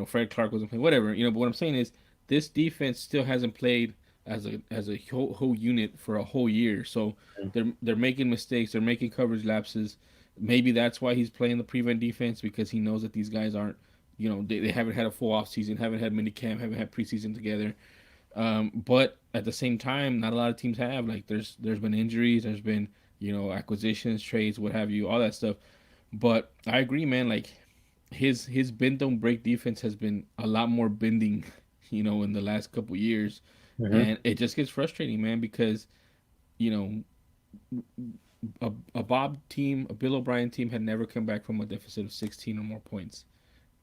Fred Clark wasn't playing, whatever. But what I'm saying is this defense still hasn't played as a whole unit for a whole year. So they're making mistakes, they're making coverage lapses. Maybe that's why he's playing the prevent defense, because he knows that these guys aren't, they haven't had a full off season, haven't had mini camp, haven't had preseason together. But at the same time, not a lot of teams have. Like there's been injuries, there's been acquisitions, trades, what have you, all that stuff. But I agree, man. Like his bend don't break defense has been a lot more bending, in the last couple years, hmm and it just gets frustrating, man, because you know a Bob team, a Bill O'Brien team, had never come back from a deficit of 16 or more points,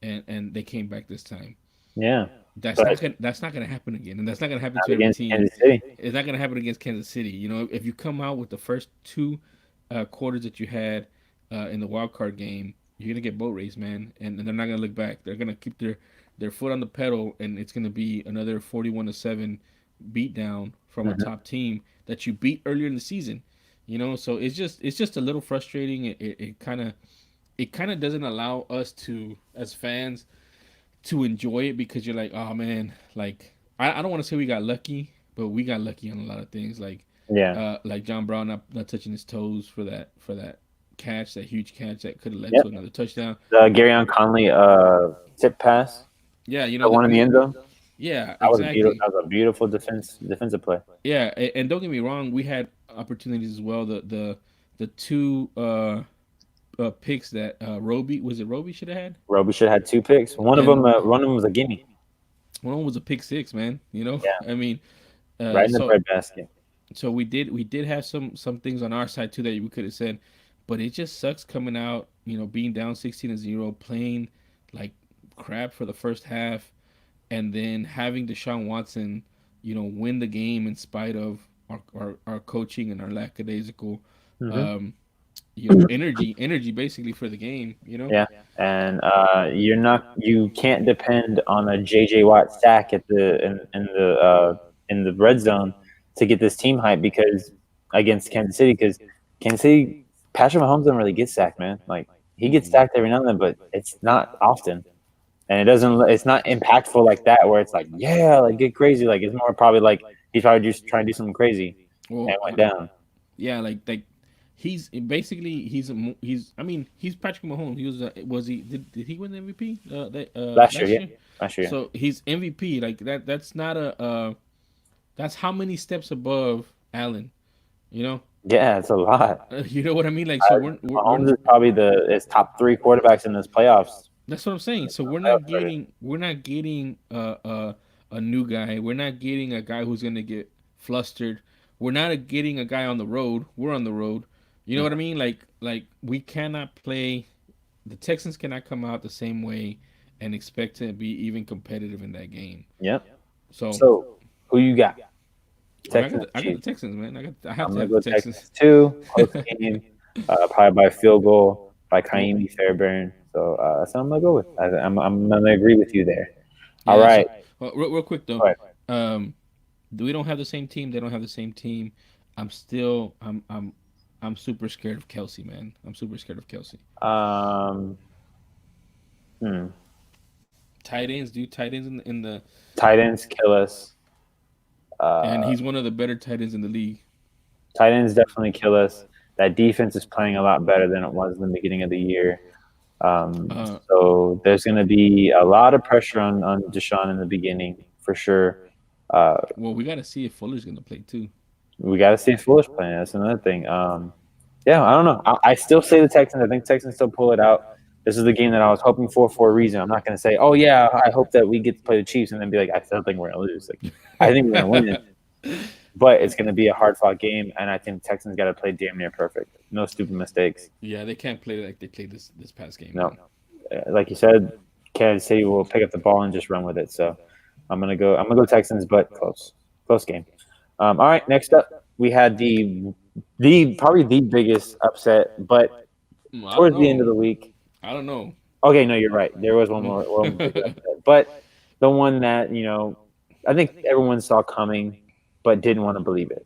and they came back this time. Yeah, That's but not gonna happen again, and that's not gonna happen not to every against team. Kansas City. It's not gonna happen against Kansas City. If you come out with the first two quarters that you had in the wild card game, you're gonna get boat race, man, and they're not gonna look back. They're gonna keep their foot on the pedal, and it's gonna be another 41-7 beat down from a hmm top team that you beat earlier in the season. So it's just a little frustrating. It kind of doesn't allow us to, as fans, to enjoy it, because you're like, oh man, like I don't want to say we got lucky, but we got lucky on a lot of things, Yeah. like John Brown not touching his toes for that catch, that huge catch that could have led Yep. to another touchdown. The Garyon Conley tip pass, Yeah, the one in the end zone. yeah, That was a beautiful. exactly. That was a beautiful defensive play. Yeah, and don't get me wrong, we had opportunities as well. The two picks that Roby should have had. Roby should have had two picks. And One of them was a gimme. one was a pick six, man. Yeah, I mean, right in the so breadbasket. we did have some things on our side too that we could have said, but it just sucks coming out, being down 16-0, playing like crap for the first half, and then having Deshaun Watson, win the game in spite of our coaching and our lackadaisical, hmm um, energy basically for the game. Yeah, and you can't depend on a JJ Watt sack at in the red zone to get this team hype because against because Kansas City Patrick Mahomes doesn't really get sacked, man. Like he gets Mm-mm. sacked every now and then, but it's not often, and it's not impactful like that where it's like yeah, like get crazy. Like it's more probably like he's probably just trying to do something crazy and Well, went down yeah, like he's basically I mean, he's Patrick Mahomes. He was he did he win the MVP last year. last Yeah, year? last year. So he's MVP. Like that's not that's how many steps above Allen. You know, Yeah, it's a lot. you know what I mean. Like, so we're Mahomes is probably his top three quarterbacks in this playoffs. that's what I'm saying. So Playoff we're not getting a new guy. We're not getting a guy who's gonna get flustered. We're not getting a guy on the road. We're on the road. You know what I mean? Like we cannot play. The Texans cannot come out the same way and expect to be even competitive in that game. Yep. So So who you got? Texans, I got the Chiefs. Texans, man. I have I'm to gonna have go the Texans Texans. two. Close game, probably by field goal by Kaimi Fairbairn. So that's what I'm gonna go with. I'm gonna agree with you there. All Yeah. right. So real quick though, All right. um, we don't have the same team. They don't have the same team. I'm still I'm super scared of Kelsey, man. I'm super scared of Kelsey. Um. Hmm. Tight ends, dude. Tight ends in the Tight ends kill us. and Uh, he's one of the better tight ends in the league. Tight ends definitely kill us. That defense is playing a lot better than it was in the beginning of the year. Uh, So there's going to be a lot of pressure on Deshaun in the beginning for sure. Uh, well, we got to see if Fuller's gonna play too. we got to see Foolish playing. That's another thing. Yeah, I don't know. I still say the Texans. I think Texans still pull it out. This is the game that I was hoping for a reason. I'm not going to say, oh yeah, I hope that we get to play the Chiefs, and then be like, I still think we're going to lose. Like, I think we're going to win, but it's going to be a hard fought game, and I think the Texans got to play damn near perfect. No stupid mistakes. Yeah, they can't play like they played this past game, No, man. like you said, Kansas City will pick up the ball and just run with it. So I'm gonna go Texans, but close game. All right, next up we had the probably the biggest upset, but I don't towards the end of know. the week. I don't know. Okay, no, you're right. There was one bigger upset, but the one that I think everyone saw coming, but didn't want to believe it,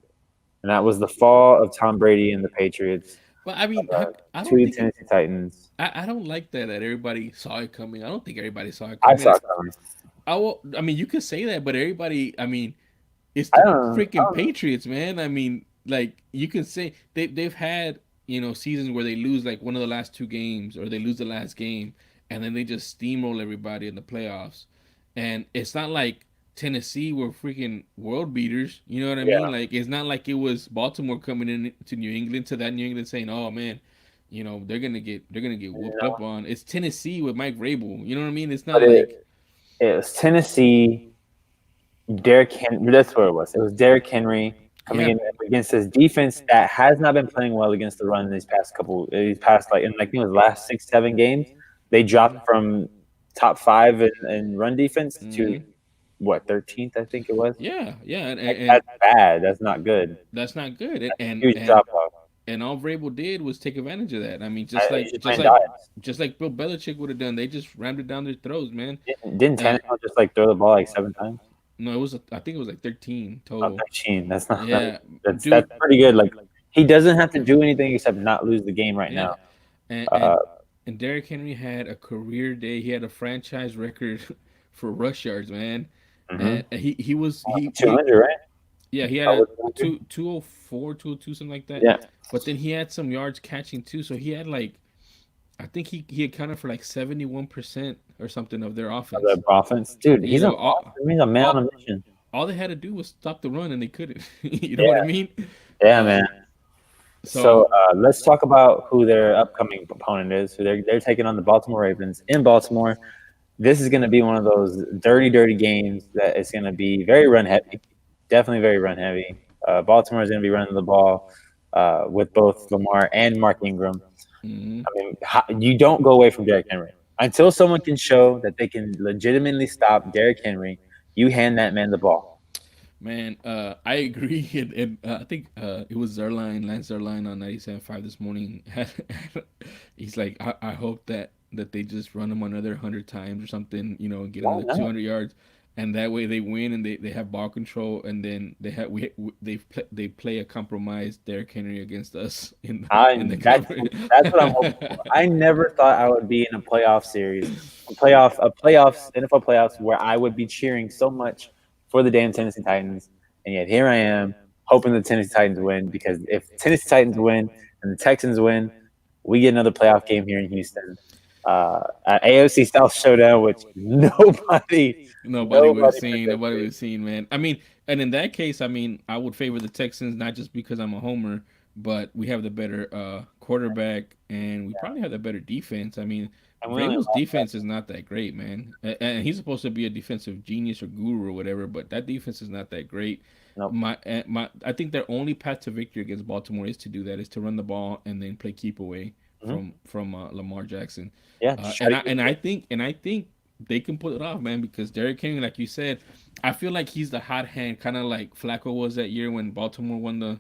and that was the fall of Tom Brady and the Patriots But I mean, I to don't the think Tennessee Titans. I don't like that everybody saw it coming. I don't think everybody saw it I coming. saw it coming. I mean, you could say that, but everybody. I mean, it's I the don't. I freaking don't know. Patriots, man. I mean, like you can say they've had seasons where they lose like one of the last two games or they lose the last game, and then they just steamroll everybody in the playoffs. And it's not like Tennessee were freaking world beaters. You know what I mean? Yeah, Like it's not like it was Baltimore coming in to New England to that New England saying, "Oh man, they're gonna get whooped no, up on." It's Tennessee with Mike Vrabel. You know what I mean? It's not but like it was Tennessee. Derrick Henry. That's what it was. It was Derrick Henry coming yeah. in against this defense that has not been playing well against the run these past like in like I think it was last 6 7 games. They dropped from top five in run defense to Hmm. what 13th I think it was. Yeah, yeah, Like and that's bad. That's not good. that's not good. That's a huge And drop off. and all Vrabel did was take advantage of that. I mean, He's just playing dives. just like Bill Belichick would have done, they just rammed it down their throats, man. Didn't Uh, Tannehill just like throw the ball like 7 times? no, it was I think it was like 13 Not total. 13. That's not. Yeah, That's dude. pretty good. Like he doesn't have to do anything except not lose the game right Yeah, now. and Uh, and and Derrick Henry had a career day. He had a franchise record for rush yards, man. mhm. And he was he 200, right? yeah, he had Oh, a was it 200? 204, 202, something like that. Yeah, But then he had some yards catching too. So he had like I think he accounted for like 71% or something of their of offense. the offense, dude. You He's a know, monster. He's a man on a mission. all they had to do was stop the run and they couldn't. You know what I Yeah, mean? yeah, man. Um, So so let's talk about who their upcoming opponent is. Who they're taking on the Baltimore Ravens in Baltimore. This is going to be one of those dirty, dirty games that is going to be very run heavy. Definitely very run heavy. Baltimore is going to be running the ball with both Lamar and Mark Ingram. mhm. I mean, you don't go away from Derrick Henry until someone can show that they can legitimately stop Derrick Henry. You hand that man the ball. Man, I agree, and I think it was Lance Zerline on 97.5 this morning. He's like, I hope that they just run him another 100 times or something, and get Why another not? 200 yards, and that way they win and they have ball control, and then they play a compromised Derrick Henry against us I in the that's conference. that's what I'm hoping for. I never thought I would be in a playoff series, a playoffs NFL playoffs where I would be cheering so much for the damn Tennessee Titans, and yet here I am hoping the Tennessee Titans win because if Tennessee Titans win and the Texans win, we get another playoff game here in Houston. At AOC South Showdown, which Nobody would have nobody seen. Nobody would predicted. have seen, man. I mean, and in that case, I mean, I would favor the Texans not just because I'm a homer, but we have the better quarterback, and we probably have the better defense. I mean, And we only Vrabel's lost that. defense is not that great, man. And he's supposed to be a defensive genius or guru or whatever, but that defense is not that great. Nope. I think their only path to victory against Baltimore is to do that, is to run the ball and then play keep away Hmm. from Lamar Jackson. Yeah, just try to keep it. And I think they can pull it off, man, because Derrick Henry, like you said, I feel like he's the hot hand, kind of like Flacco was that year when Baltimore won the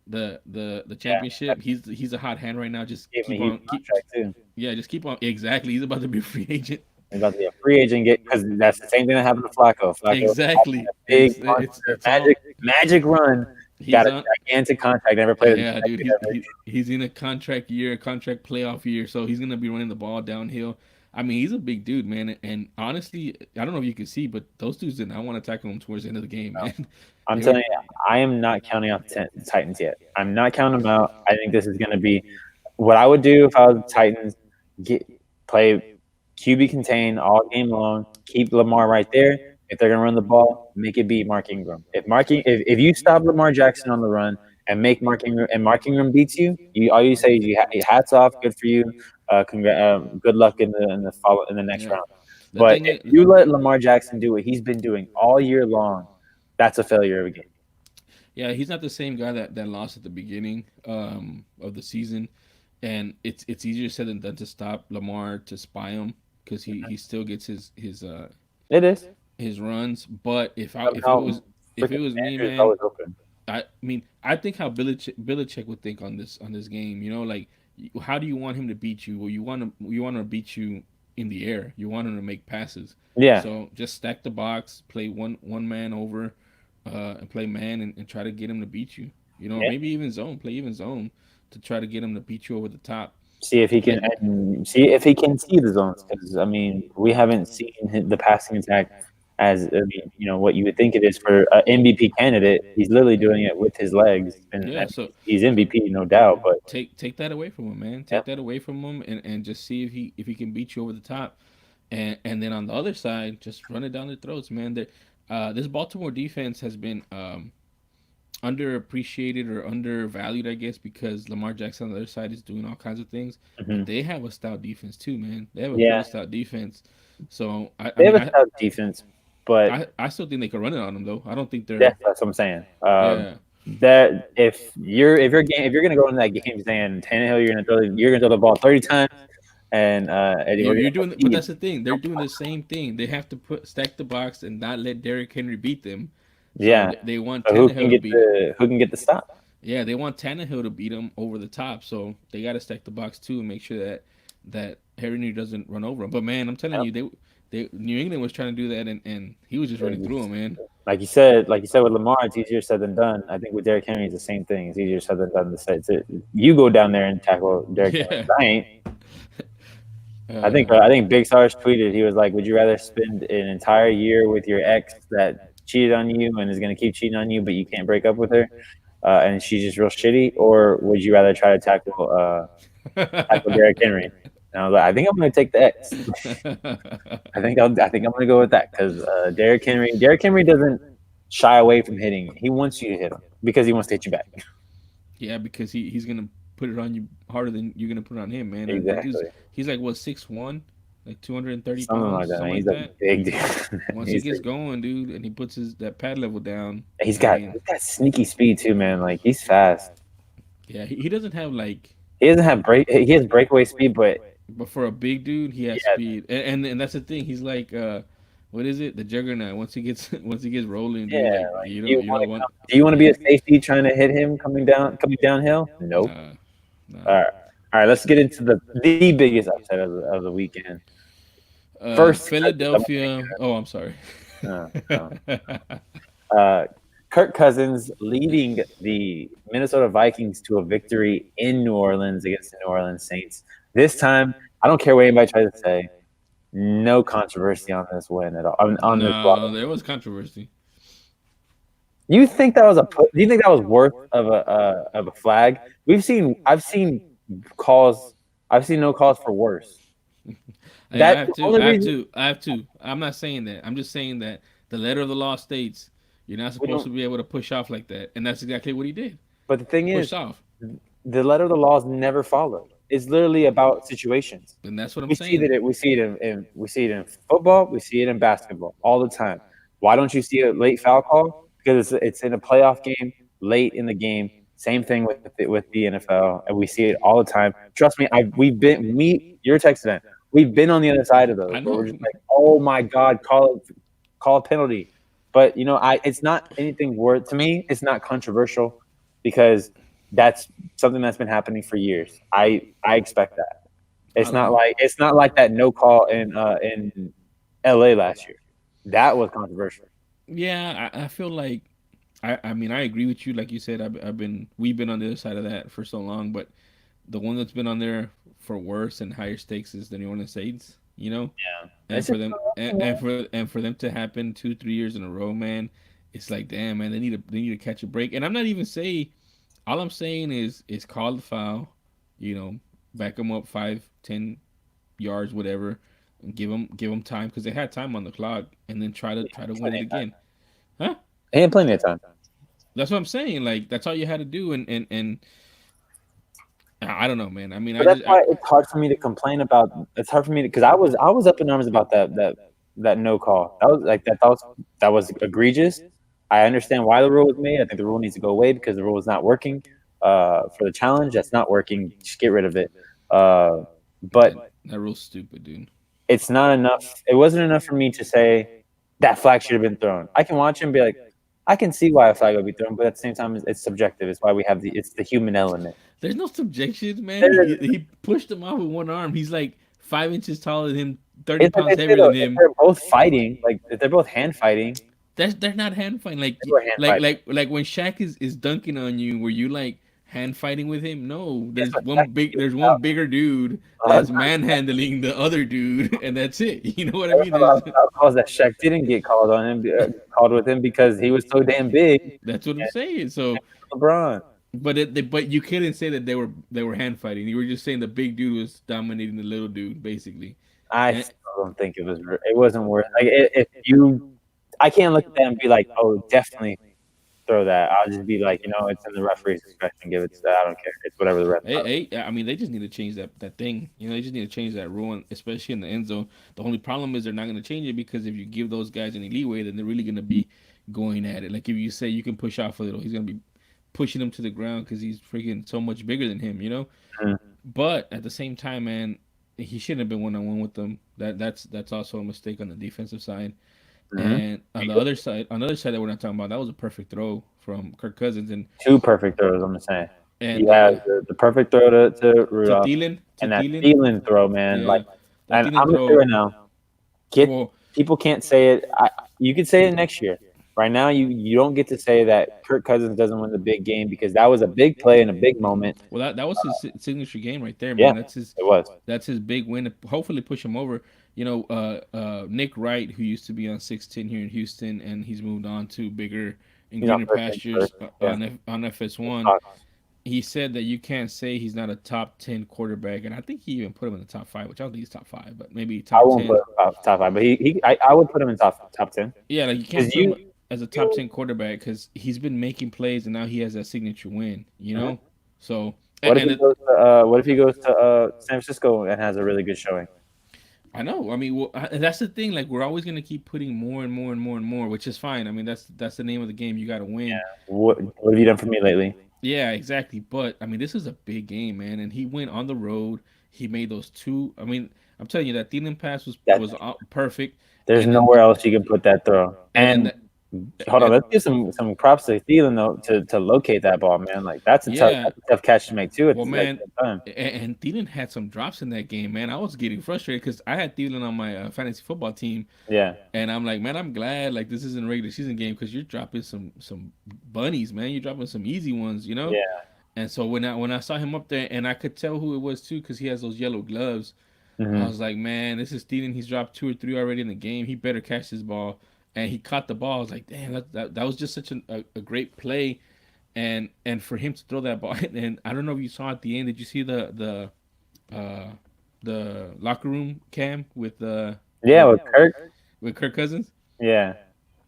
Yeah, championship. He's a hot hand right now. Just gave him a keep huge on keep contract too. yeah, just keep on. Exactly, he's about to be a free agent. He's about to be a free agent get because that's the same thing that happened to Flacco. Flacco had Exactly. a big monster It's all magic run, he's got a on. gigantic contract, never played a Yeah, dude, decade ever. he's in a contract year, contract playoff year, so he's gonna be running the ball downhill. I mean, he's a big dude, man. And honestly, I don't know if you can see, but those dudes did not want to tackle him towards the end of the game, No. man. I'm They were telling you, I am not counting out the Titans yet. I'm not counting them out. I think this is going to be what I would do if I was the Titans. Play QB contain all game long. Keep Lamar right there. If they're going to run the ball, make it be Mark Ingram. If you stop Lamar Jackson on the run and make Mark Ingram beats you, all you say is hats off, good for you. Good luck in the next Yeah. round. The But thing if is, you let Lamar Jackson do what he's been doing all year long, that's a failure of a game. yeah, he's not the same guy that lost at the beginning of the season, and it's easier said than done to stop Lamar to spy him because he still gets It is his runs. But somehow if it freaking was me, Andrew's man, always open. I mean, I think how Belichick would think on this game. You know, like how do you want him to beat you? Well, you want to beat you in the air. You want him to make passes. Yeah, So just stack the box, play one man over, and play man and try to get him to beat you. You know, or yeah. maybe even zone, play even zone to try to get him to beat you over the top. See if he can Play, and see if he can see the zones because I mean we haven't seen the passing attack as I mean what you would think it is for an MVP candidate. He's literally doing it with his legs, and I yeah. mean, he's So MVP no doubt. But take that away from him, man. yeah, Take that away from him, and just see if he can beat you over the top. And then on the other side, just run it down their throats, man. This Baltimore defense has been underappreciated or undervalued, I guess, because Lamar Jackson on the other side is doing all kinds of things. But hmm they have a stout defense too, man. They have a yeah, pretty stout defense. So I they have mean a tough defense, but I still think they could run it on them though. I don't think yeah, they're that's what I'm saying. yeah. That if you're gonna go into that game saying Tannehill, you're gonna throw the ball 30 times, and we're You're gonna doing, but concede. that's the thing. They're doing the same thing. They have to put stack the box and not let Derrick Henry beat them. So Yeah, they want so Tannehill to beat. who can get the stop? Yeah, they want Tannehill to beat him over the top. So they got to stack the box too and make sure that Henry doesn't run over him. But man, I'm telling Yep. you, they New England was trying to do that and he was just running through him, man. Like you said with Lamar, it's easier said than done. I think with Derrick Henry, it's the same thing. It's easier said than done to say. You go down there and tackle Derrick Henry. Yeah. I ain't. Uh, I think Big Sarge tweeted he was like, "Would you rather spend an entire year with your ex that cheated on you and is going to keep cheating on you, but you can't break up with her, and she's just real shitty, or would you rather try to tackle Derrick Henry?" And I was like, "I think I'm going to take the X. I think I'm going to go with that because Derrick Henry doesn't shy away from hitting. He wants you to hit him because he wants to hit you back. yeah, because he's gonna put it on you harder than you're gonna put it on him, man. That dude's Exactly, he's like what 6'1", like 230 something like pounds, that. Man. something He's like a that. big dude. Once he gets going, dude, and he puts his that pad level down, I mean, He's got sneaky speed too, man. Like he's fast. yeah, he doesn't have like, He doesn't have break. He has breakaway speed, but but for a big dude, he has yeah, speed, and that's the thing. He's like, what is it? The juggernaut. Once he gets once he gets rolling, dude, yeah. like Like, you don't want, do you want to be yeah, a safety trying to hit him coming downhill? Nope. nah, nah. All right, all right. Let's get into the biggest upset of the weekend. First, I want Philadelphia. Oh, I'm sorry. uh, uh, Kirk Cousins leading the Minnesota Vikings to a victory in New Orleans against the New Orleans Saints. This time, I don't care what anybody tries to say. No controversy on this win at all. On this loss. No, there was controversy. You think that was Do you think that was worth of a flag? I've seen calls. I've seen no calls for worse. Yeah, I That have the to. only I have reason to. I have to. I'm not saying that. I'm just saying that the letter of the law states you're not we supposed don't. to be able to push off like that, and that's exactly what he did. But the thing Push is, off, the letter of the law is never followed. It's literally about situations. and that's what I'm saying. We see it in football. We see it in basketball all the time. Why don't you see a late foul call? Because it's in a playoff game, late in the game. Same thing with the NFL, and we see it all the time. Trust me, you're a Texas fan. We've been on the other side of those I where we're know. just like, oh my god, call a penalty. But it's not anything worth to me. It's not controversial because that's something that's been happening for years. I expect that. I don't know. It's not like that no call in LA last year. That was controversial. Yeah, I feel like I mean I agree with you. Like you said, I've been we've been on the other side of that for so long, but the one that's been on there for worse and higher stakes is the New Orleans Saints. You know, Yeah, and it's for just them and for them to happen 2 3 years in a row, man, it's like damn, man, they need to catch a break. And I'm not even saying all I'm saying is call the foul, you know, back them up 5 10 yards, whatever, and give them time because they had time on the clock, and then try to win plenty it of time. again, huh? They had plenty of time. That's what I'm saying. Like that's all you had to do, and I don't know, man. I mean, But that's why it's hard for me to complain about. It's hard for me because I was up in arms about that no call. That was like that was egregious. I understand why the rule was made. I think the rule needs to go away because the rule is not working. For the challenge, that's not working. Just get rid of it. But that rule's stupid, dude. it's not enough. It wasn't enough for me to say that flag should have been thrown. I can watch him and be like, I can see why a flag would be thrown, but at the same time, it's subjective. It's why we have it's the human element. There's no subjection, man. There, He pushed him off with one arm. He's like 5 inches taller than him, 30 it's like pounds they say heavier though, than if him. they're both fighting, like if they're both hand fighting, They're not hand fighting. they were hand fighting. Like when Shaq is dunking on you, were you like hand fighting with him? No, That's there's what Shaq there's out. one bigger dude Uh, that's manhandling the other dude, and that's it. You know what I there was mean? a lot of calls that Shaq didn't get called on him, called with him because he was so damn big. That's what I'm saying. So, LeBron, but you couldn't say that they were hand fighting. You were just saying the big dude was dominating the little dude, basically. I And still don't think it wasn't worth. Like if you, I can't look at that and be like, oh, definitely throw that. I'll just be like, it's in the referee's discretion. Give it to that. I don't care. It's whatever the ref. I mean, they just need to change that thing. You know, they just need to change that rule, especially in the end zone. The only problem is they're not going to change it because if you give those guys any leeway, then they're really going to be going at it. Like if you say you can push off a little, he's going to be pushing him to the ground because he's freaking so much bigger than him. You know. Mhm. But at the same time, man, he shouldn't have been 1-on-1 with them. That's also a mistake on the defensive side. Mhm. And on the other side that we're not talking about, that was a perfect throw from Kirk Cousins Two perfect throws. I'm saying. and You have the perfect throw to Rudolph To and that Thielen, Thielen throw, man. yeah, Like, that and Thielen I'm gonna say throw. right now, get Well, people can't say it. You could say it next year. Right now, you don't get to say that Kirk Cousins doesn't win the big game because that was a big play and a big moment. that was his signature game right there, Yeah, man. it was. That's his big win. To hopefully push him over. You know, Nick Wright, who used to be on 610 here in Houston, and he's moved on to bigger and You know, greener first things pastures first. Yeah. on FS1. Talk. He said that you can't say he's not a top 10 quarterback, and I think he even put him in the top five, which I don't think he's top five, but maybe I top won't 10. put him top five, but I would put him in top 10 Yeah, like you can't because put him as a top 10 quarterback because he's been making plays and now he has that signature win. You Mhm. know, so What if and he goes to San Francisco and has a really good showing? I know. I mean, well, that's the thing. Like, we're always gonna keep putting more and more and more and more, which is fine. I mean, that's the name of the game. You got to win. What have you done for me lately? Yeah, exactly. But I mean, this is a big game, man. And he went on the road. He made those two. I mean, I'm telling you that Thielen pass was That perfect. there's And then nowhere else you can put that throw. and then And that, hold on, and, let's give some props to Thielen though to locate that ball, man. Like yeah. that's a tough catch to make too at Well, the same man, time. and Thielen had some drops in that game, man. I was getting frustrated because I had Thielen on my fantasy football team, Yeah. and I'm like, man, I'm glad like this isn't a regular season game because you're dropping some bunnies, man. You're dropping some easy ones, you know. Yeah. And so when I saw him up there, and I could tell who it was too because he has those yellow gloves. I Hmm. was like, man, this is Thielen. He's dropped two or three already in the game. He better catch this ball. And he caught the ball. I was like, damn, that was just such a great play. And for him to throw that ball, and I don't know if you saw at the end. Did you see uh, the locker room cam Yeah, with Kirk. with Kirk Cousins Yeah.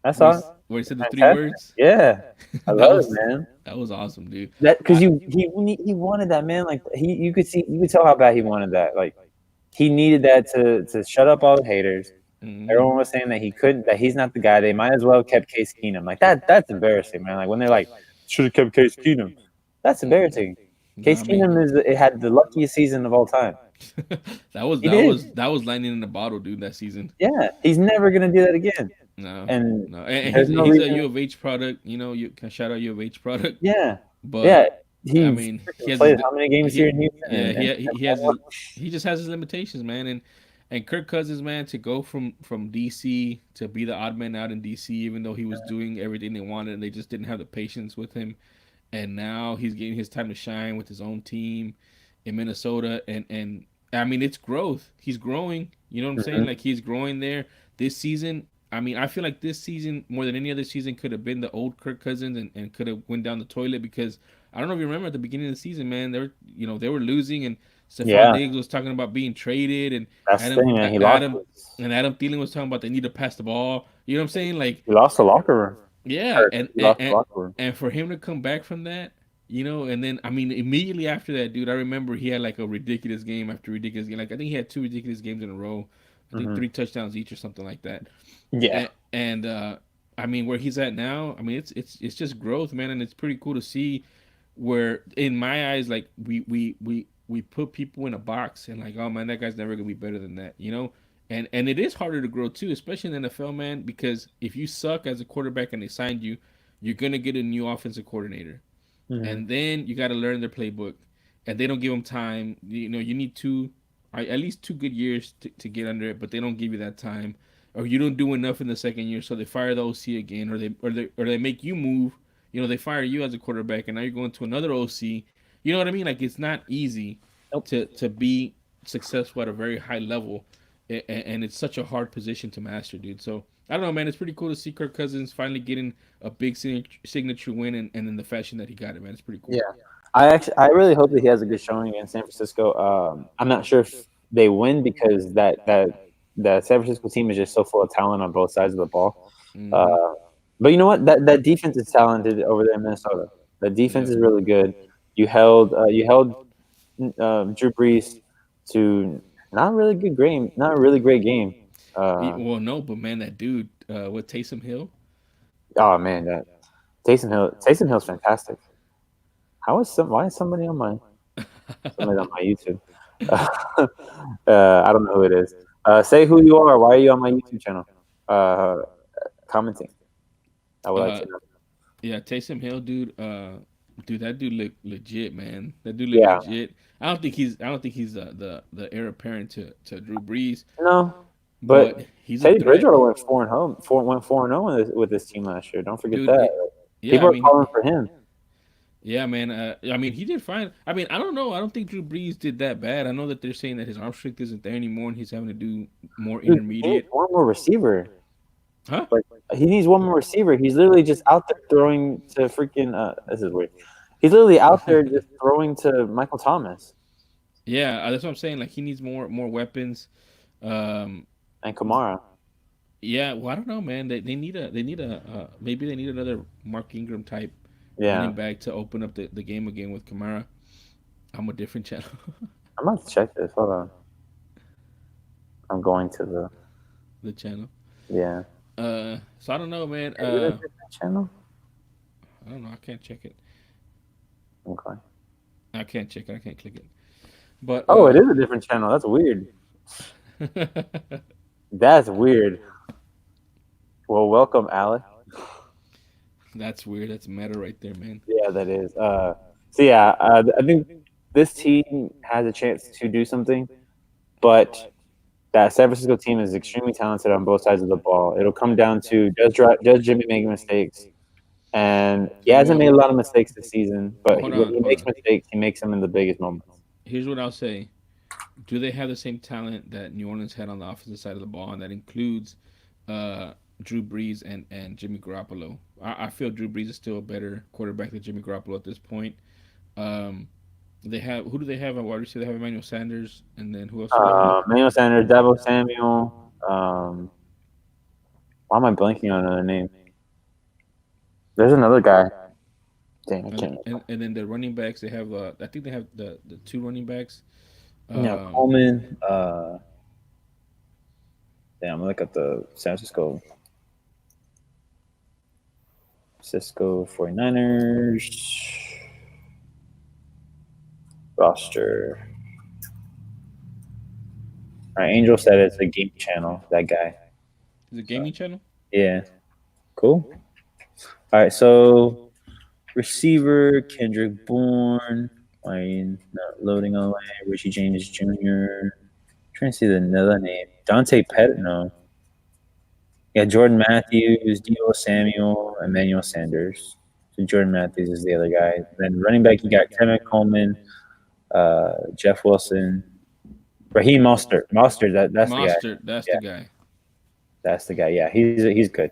That's where all. where he said the three Fantastic. words? Yeah. I that love it, was man. that was awesome, dude. That because I, he wanted that, man. Like you could tell how bad he wanted that. Like he needed that to shut up all the haters. mhm. Everyone was saying that he couldn't, that he's not the guy. They might as well have kept Case Keenum. Like that's embarrassing, man. Like when they're like, should have kept Case Keenum. That's embarrassing. Nah, Case I mean, Keenum it had the luckiest season of all time. that was He that did. was that was lightning in the bottle, dude. That season. Yeah, he's never gonna do that again. No, And no, and there's no he's a reason. U of H product. You know, you can shout out U of H product, Yeah, but yeah. I He mean, he freaking has his, played how many games he, here in Houston? yeah, And he has his, he just has his limitations, man. And Kirk Cousins, man, to go from DC to be the odd man out in DC, even though he was doing everything they wanted, and they just didn't have the patience with him. And now he's getting his time to shine with his own team in Minnesota, and I mean, it's growth. He's growing. You know what I'm saying? Mhm. Like he's growing there this season. I mean, I feel like this season more than any other season could have been the old Kirk Cousins and could have went down the toilet because I don't know if you remember at the beginning of the season, man, they were losing and Stephon Yeah, Diggs was talking about being traded and that's the Adam thing, man. Adam and Adam Thielen was talking about they need to pass the ball. You know what I'm saying? Like He lost the locker room. yeah, Kirk, he lost the locker room. and for him to come back from that And then I mean, immediately after that, dude, I remember he had like a ridiculous game after ridiculous game. Like I think he had two ridiculous games in a row. I think Hmm. three touchdowns each or something like that. Yeah. And I mean, where he's at now, I mean, it's just growth, man, and it's pretty cool to see. Where in my eyes, like we put people in a box and like, oh man, that guy's never gonna be better than that. And it is harder to grow too, especially in the NFL, man, because if you suck as a quarterback and they signed you, you're gonna get a new offensive coordinator, Hmm. and then you got to learn their playbook, and they don't give them time. You need at least 2 good years to get under it, but they don't give you that time, or you don't do enough in the second year, so they fire the OC again, or they make you move. They fire you as a quarterback, and now you're going to another OC. You know what I mean? Like it's not easy Nope. to be successful at a very high level, and it's such a hard position to master, dude. So I don't know, man. It's pretty cool to see Kirk Cousins finally getting a big signature win, and in the fashion that he got it, man. It's pretty Yeah. cool. I really hope that he has a good showing against San Francisco. I'm not sure if they win because that San Francisco team is just so full of talent on both sides of the ball. Mm-hmm. Uh, but you know what? That defense is talented over there in Minnesota. The defense Yeah. is really good. You held Drew Brees to not a really good game, not a really great game. Uh, Well, no, but man, that dude, with Taysom Hill. oh man, that Taysom Hill's fantastic. Why is somebody on my YouTube? I don't know who it is. Say who you are. Why are you on my YouTube channel? Uh, Commenting. I would like uh, to know. yeah, Taysom Hill, dude. Dude, that dude look legit, man. That dude look Yeah, legit. I don't think he's the heir apparent to Drew Brees, no, but but he's a Teddy threat, Bridgewater went 4-0 with this team last year. Don't forget dude. that. Yeah, I People are mean, calling for him. yeah, man. I mean, he did fine. I mean, I don't know. I don't think Drew Brees did that bad. I know that they're saying that his arm strength isn't there anymore, and he's having to do more Dude, he needs intermediate. one more receiver. Huh? Like he needs one more receiver. He's literally just out there throwing to freaking. This is weird. He's literally out there just throwing to Michael Thomas Yeah, that's what I'm saying. Like he needs more weapons. Um, and Kamara. yeah, well, I don't know, man. They need a maybe they need another Mark Ingram type running Yeah, back to open up the game again with Kamara. I'm a different channel. I'm about to check this. Hold on. I'm going to the The channel. yeah. So I don't know, man. Is it a different channel? I don't know. I can't check it. Okay. I can't check it. I can't click it. But Oh, it is a different channel. That's weird. That's weird. Well, welcome, Alec. that's weird. That's meta right there, man. Yeah, that is. So yeah, I think this team has a chance to do something, but that San Francisco team is extremely talented on both sides of the ball. It'll come down to does Jimmy make mistakes, and he hasn't Well, made a lot of mistakes this season. well, But hold when on, he hold makes on. mistakes, he makes them in the biggest moments. Here's what I'll say. Do they have the same talent that New Orleans had on the offensive side of the ball, and that includes uh, Drew Brees and Jimmy Garoppolo? I feel Drew Brees is still a better quarterback than Jimmy Garoppolo at this point. Um, they have who do they have at wide receiver? They have Emmanuel Sanders, and then who else do they have? Manuel Sanders, Dabo Samuel. Why am I blanking on another name? There's another guy. Dang, I And, can't. and then the running backs they have. I think they have the two running backs. Yeah, Um, Coleman. Damn, look at the San Francisco 49ers roster. All right, Angel said it's a game channel. That guy. is it So gaming channel? yeah, cool. All right, so receiver Kendrick Bourne. Wayne not loading away. Richie James Jr. Trying to see the another name. Dante Pet. No. Yeah, Jordan Matthews, Debo Samuel, Emmanuel Sanders. So Jordan Matthews is the other guy. Then running back, you got Kevin Coleman, Jeff Wilson, Raheem Mostert. Mostert, that's the guy. Mostert, that's Yeah, the guy. that's the guy. Yeah, he's good.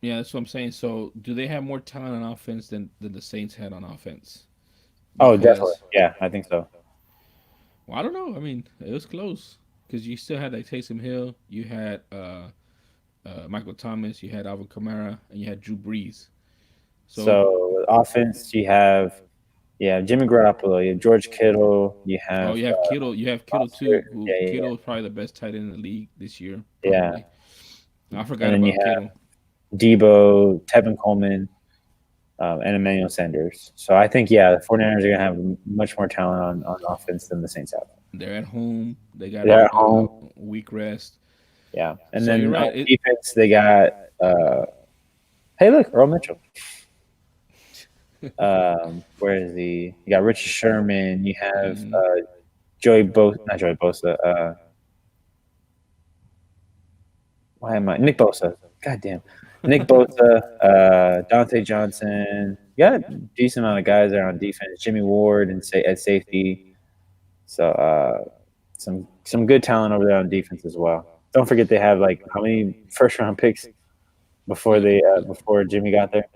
Yeah, that's what I'm saying. So, do they have more talent on offense than the Saints had on offense? Oh, definitely. Because, Yeah, I think so. well, I don't know. I mean, it was close because you still had like Taysom Hill, you had Michael Thomas, you had Alvin Kamara, and you had Drew Brees. So, So offense, you have. Yeah, Jimmy Garoppolo, you have George Kittle, you Oh, have you have Kittle. You have Kittle too. Oscar. Who Yeah, yeah, Kittle is probably the best tight end in the league this year, yeah. probably. I And forgot then you about have Kittle. Debo, Tevin Coleman, and Emmanuel Sanders. So I think, yeah, the 49ers are going to have much more talent on offense than the Saints have. They're at home. They got They're a, at a, home. a week rest. Yeah. And So you're then on right. defense, they got, hey, look, Earl Mitchell. Where is he? You got Richard Sherman. You have Mhm. Joey Bosa, not Joey Bosa. Why am I Nick Bosa? God damn, Nick Bosa, Dante Johnson. You got a decent amount of guys there on defense. Jimmy Ward and say at safety. So some good talent over there on defense as well. Don't forget they have like how many first round picks before Jimmy got there.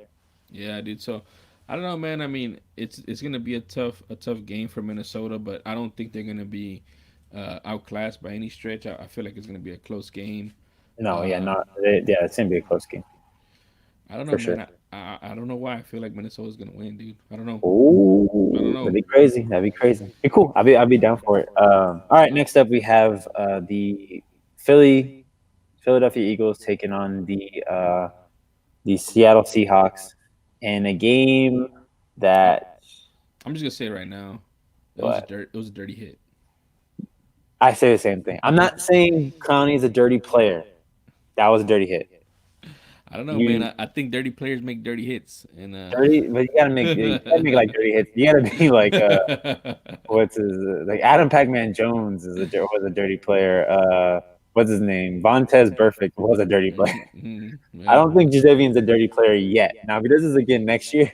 Yeah, dude. So I don't know, man. I mean, it's gonna be a tough game for Minnesota, but I don't think they're gonna be outclassed by any stretch. I feel like it's gonna be a close game. No, yeah, Uh, yeah, it's gonna be a close game I don't know, for man. sure. I don't know why I feel like Minnesota's gonna win, dude. I don't know. I don't Oh, that'd know. be crazy. That'd be crazy. Be cool. I'll be down for it. All right. Next up, we have the Philadelphia Eagles taking on the Seattle Seahawks in a game I'm, that I'm just gonna say it right now. what It was a dirty hit. I say the same thing. I'm not saying Clowney is a dirty player. That was a dirty hit. I don't know, man. You I think dirty players make dirty hits, and dirty, but you gotta make like dirty hits. You gotta be like what's his like Adam Pac-Man Jones was a dirty player. What's his name? Vontez Burfict was a dirty player. I yeah. don't think Jadevian's a dirty player yet. Now, if he does this again next year,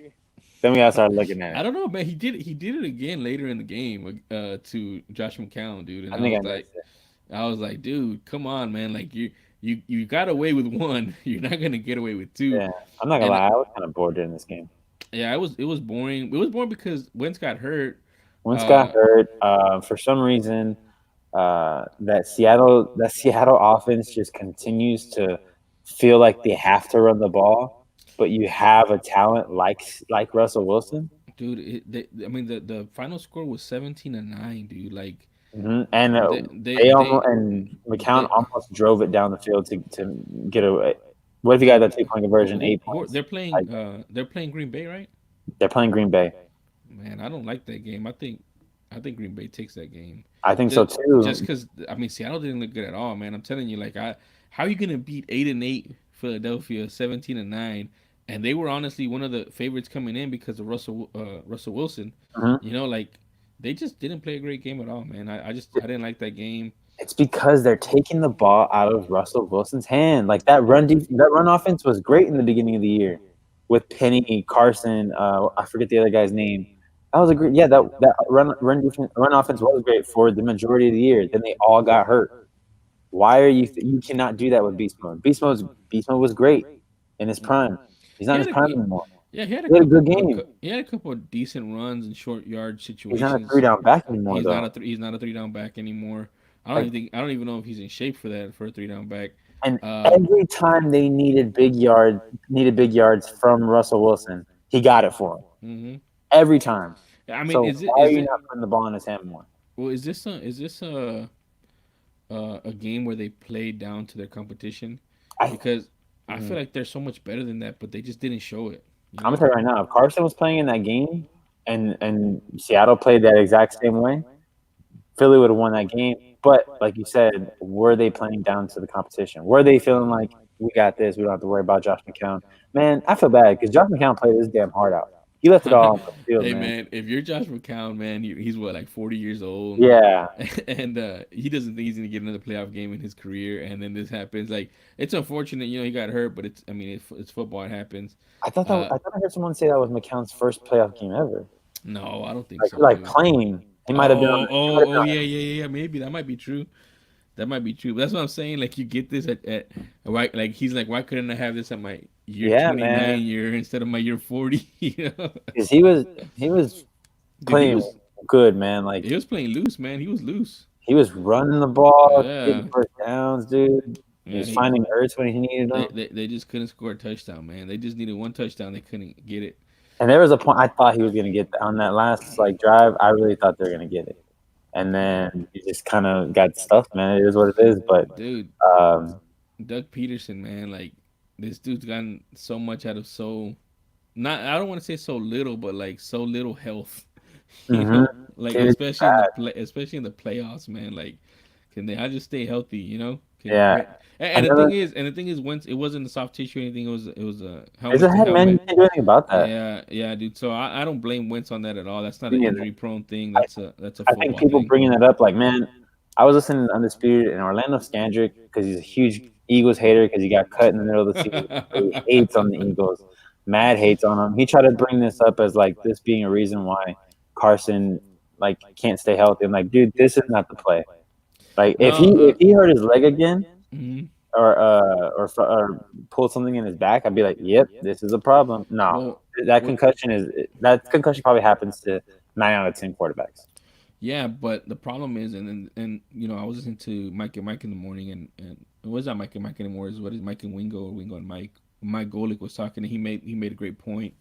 then we gotta start looking at I it. don't know, man. He did it again later in the game to Josh McCown, dude, and I think I missed it. I was like, dude, come on, man. Like you got away with one, you're not gonna get away with two. Yeah, I'm not gonna And lie. I was kind of bored during this game. yeah, it was boring. It was boring because Wentz got hurt. Once got Uh, hurt, for some reason, that Seattle offense just continues to feel like they have to run the ball, but you have a talent like Russell Wilson. dude, I mean the final score was 17-9, dude. Like And they they they they almost and McCown they almost drove it down the field to get away. What if you got that 2 point conversion, who, 8 points? they're playing Green Bay, right? They're playing Green Bay. Man, I don't like that game. I think Green Bay takes that game. I think so Just too. because I mean Seattle didn't look good at all, man. I'm telling you, like how are you gonna beat 8-8 Philadelphia 17-9, and they were honestly one of the favorites coming in because of Russell Wilson. Mhm. Like they just didn't play a great game at all, man. I didn't like that game. It's because they're taking the ball out of Russell Wilson's hand. Like that run offense was great in the beginning of the year with Penny Carson. I forget the other guy's name. That was a great. Yeah, that run offense was great for the majority of the year. Then they all got hurt. Why are you cannot do that with Beast Mode? Beast Mode was great in his prime. He's not He in his had a prime anymore. Yeah, he had a He had a couple good game. he had a couple of decent runs in short yard He's not a three situations. down back anymore though. He's not a three down back anymore. Like I don't even know if he's in shape for that for a three down back. and Uh, every time they needed big yards from Russell Wilson, he got it for him. hmm Every time. I mean, So why are you not putting the ball in his hand more? well, is this a game where they play down to their competition? I Because I mhm. feel like they're so much better than that, but they just didn't show it. You I'm gonna know? tell you right now, if Carson was playing in that game and Seattle played that exact same way, Philly would have won that game. But like you said, were they playing down to the competition? Were they feeling like we got this? We don't have to worry about Josh McCown. Man, I feel bad because Josh McCown played his damn heart out. He left it all on the field, Hey man. man, if you're Josh McCown, man, he's what, like 40 years old, Yeah, and he doesn't think he's gonna get another playoff game in his career, and then this happens. Like it's unfortunate, he got hurt, but it's I mean it's football, it happens. Uh, I thought I heard someone say that was McCown's first playoff game ever. no, I don't think Like so, like dude. playing, he might have been on. He might have been Oh, yeah. Maybe that might be true. That might be true. But that's what I'm saying. Like you get this at why, like he's like, why couldn't I have this at my year Yeah, 29 man, year instead of my year 40? because he was Dude, playing good, man. Like he was playing loose, man. He was loose. he was running the ball, getting Yeah, first downs, dude. He yeah. was finding Ertz when he needed them. They just couldn't score a touchdown, man. They just needed one touchdown. They couldn't get it. And there was a point I thought he was gonna get on that last like drive. I really thought they were gonna get it, and then he just kind of got stuffed. Man, it is what it is. But Dude, um, Doug Peterson, man, like this dude's gotten so much out of so not. I don't want to say so little, but like so little health. You mhm. know, like Dude, especially in the playoffs, man. Like, can they? I just stay healthy. You know. Can yeah. and Another the thing is, once it wasn't the soft tissue or anything, it was a It's a helmet to head, man. You helmet. can't do anything about that. Yeah, yeah, dude. So I don't blame Wentz on that at all. That's not Me an neither. injury prone thing. I, That's a I think football people thing. bringing that up, like, man, I was listening to Undisputed and Orlando Scandrick because he's a huge Eagles hater because he got cut in the middle of the season. So he hates on the Eagles. Mad hates on them. He tried to bring this up as like this being a reason why Carson like can't stay healthy. I'm like, dude, this is not the play. Like No, if he hurt his leg again mhm. or pulled something in his back, I'd be like, yep, this is a problem. No, Well, what? that concussion probably happens to 9 out of 10 quarterbacks. Yeah, but the problem is, I was listening to Mike and Mike in the morning, and it was not Mike and Mike anymore. Is what is Mike and Wingo, or Wingo and Mike. Mike Golick was talking, and he made a great point.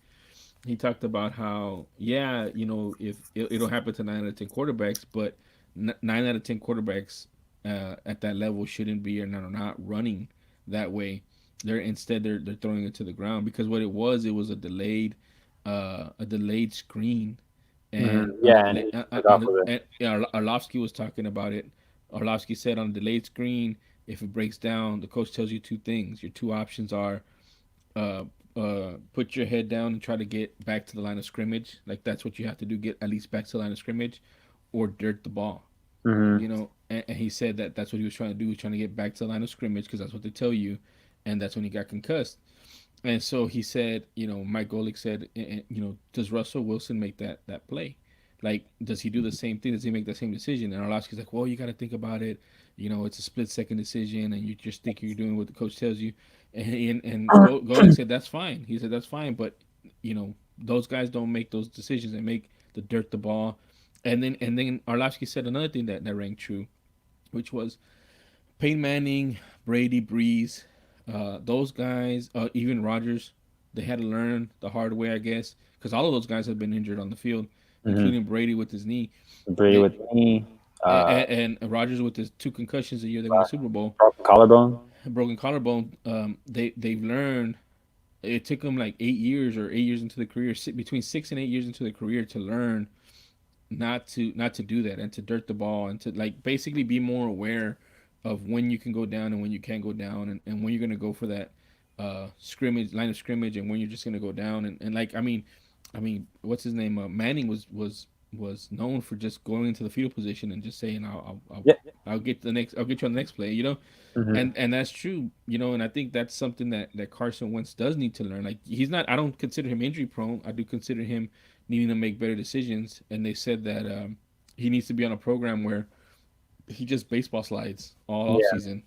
He talked about how, yeah, if it'll happen to 9 out of 10 quarterbacks, but 9 out of 10 quarterbacks at that level shouldn't be or not running that way. They're throwing it to the ground, because what it was a delayed screen. And on Yeah, and the he took off with it. and yeah, Arlovsky was talking about it. Arlovsky said on a delayed screen, if it breaks down, the coach tells you two things. Your two options are uh, put your head down and try to get back to the line of scrimmage. Like, that's what you have to do, get at least back to the line of scrimmage, or dirt the ball. Hmm. And he said that that's what he was trying to do. He was trying to get back to the line of scrimmage, because that's what they tell you, and that's when he got concussed. And so he said, Mike Golick said, does Russell Wilson make that play? Like, does he do the same thing? Does he make the same decision? And Orlovsky's like, well, you got to think about it. It's a split-second decision, and you just think you're doing what the coach tells you. And Golick said, that's fine. He said, that's fine, but those guys don't make those decisions. They make the dirt the ball. And then Orlovsky said another thing that rang true, which was Peyton Manning, Brady, Breeze, those guys, even Rodgers, they had to learn the hard way, I guess, because all of those guys have been injured on the field, Hmm. including Brady with his knee. Brady They with me, and Rodgers with his two concussions the year they won the Super Bowl, broken collarbone. broken collarbone. They've learned. It took them like 8 years, or 8 years into the career, between 6 and 8 years into the career, to learn not to do that, and to dirt the ball, and to, like, basically be more aware of when you can go down and when you can't go down, and when you're gonna go for that scrimmage line of scrimmage, and when you're just gonna go down, and like, I mean, what's his name? Manning was known for just going into the field position and just saying, Yeah. I'll get you on the next play, Hmm. and that's true, and I think that's something that Carson Wentz does need to learn. Like, he's not. I don't consider him injury prone. I do consider him needing to make better decisions. And they said that he needs to be on a program where he just baseball slides all off Yeah. season,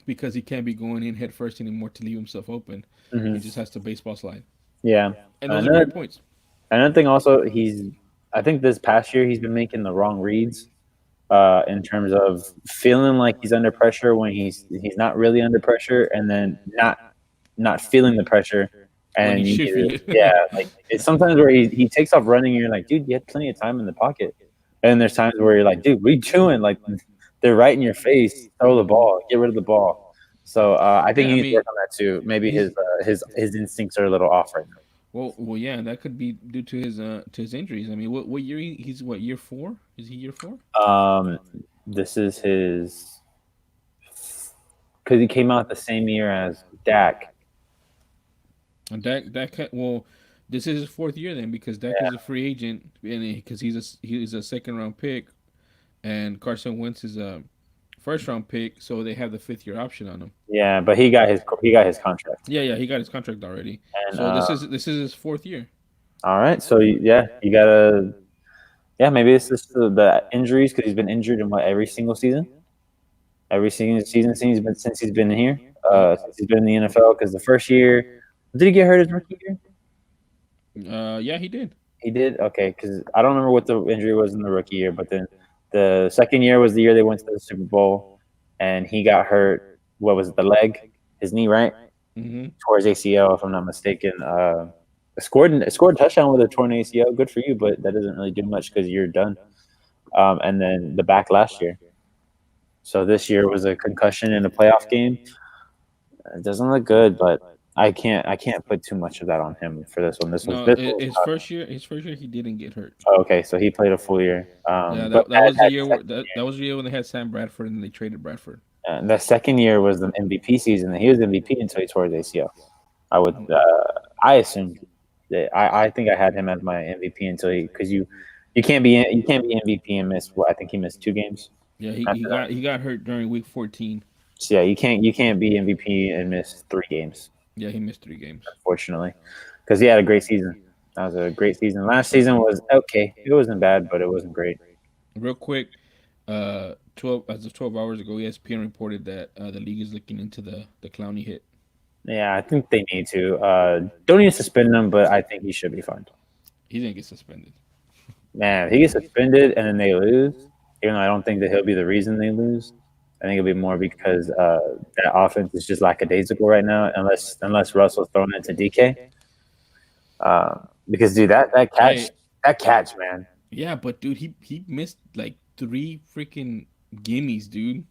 because he can't be going in head first anymore to leave himself open. Hmm. He just has to baseball slide. Yeah. And those are Another great points. another thing also, I think this past year he's been making the wrong reads in terms of feeling like he's under pressure when he's not really under pressure, and then not feeling the pressure. When he And should feel yeah, it. like it's sometimes where he takes off running, and you're like, dude, you had plenty of time in the pocket. And there's times where you're like, dude, what are you doing? Like, they're right in your face. Throw the ball. Get rid of the ball. So I think Yeah, he I needs to mean, work on that too. Maybe he's his instincts are a little off right well, yeah, and that could be due to his injuries. I mean, what year he's what, year 4? Is he year 4? now. This is his because he came out the same year as Dak. And well, this is his 4th year then, because Dak is a Yeah, free agent, and because he's a second round pick, and Carson Wentz is a first round pick, so they have the 5th year option on him. yeah, but he got his contract. Yeah, yeah, he got his contract already. And So this is his 4th year. all right, so yeah, you gotta maybe it's just the injuries because he's been injured in what every single season since he's been here, Yep. since he's been in the NFL. Because the first year, did he get hurt his rookie year? Yeah, he did. He did. Okay, because I don't remember what the injury was in the rookie year, but then the second year was the year they went to the Super Bowl, and he got hurt. What was it? The leg, his knee, right? Mm-hmm. Towards ACL, if I'm not mistaken. Scored a touchdown with a torn ACL. Good for you, but that doesn't really do much because you're done. And then the back last year. So this year was a concussion in a playoff game. It doesn't look good, but I can't put too much of that on him for this one. No, This one was tough. his first year he didn't get hurt. Oh, okay, so he played a full year. Yeah, But that was the had year second that was the year when they had Sam Bradford and they traded Bradford. the second year was the MVP season. He was MVP until he tore his ACL. I would I assumed that I think I had him as my MVP until he because you can't be MVP and miss what I think he missed 2 games. Yeah, After that. he got hurt during week 14. So yeah, you can't be MVP and miss 3 games, Yeah, he missed 3 games. unfortunately, because he had a great season. That was a great season. Last season was okay. It wasn't bad, but it wasn't great. Real quick, 12 as of 12 hours ago, ESPN reported that the league is looking into the Clowney hit. Yeah, I think they need to. Don't need to suspend him, but I think he should be fined. He didn't get suspended. Man, if he gets suspended and then they lose, even though I don't think that he'll be the reason they lose, I think it'll be more because that offense is just lackadaisical right now, unless Russell's throwing it to DK. Because dude, Hey, that catch, man, yeah, but dude, he missed like 3 freaking gimmies, dude.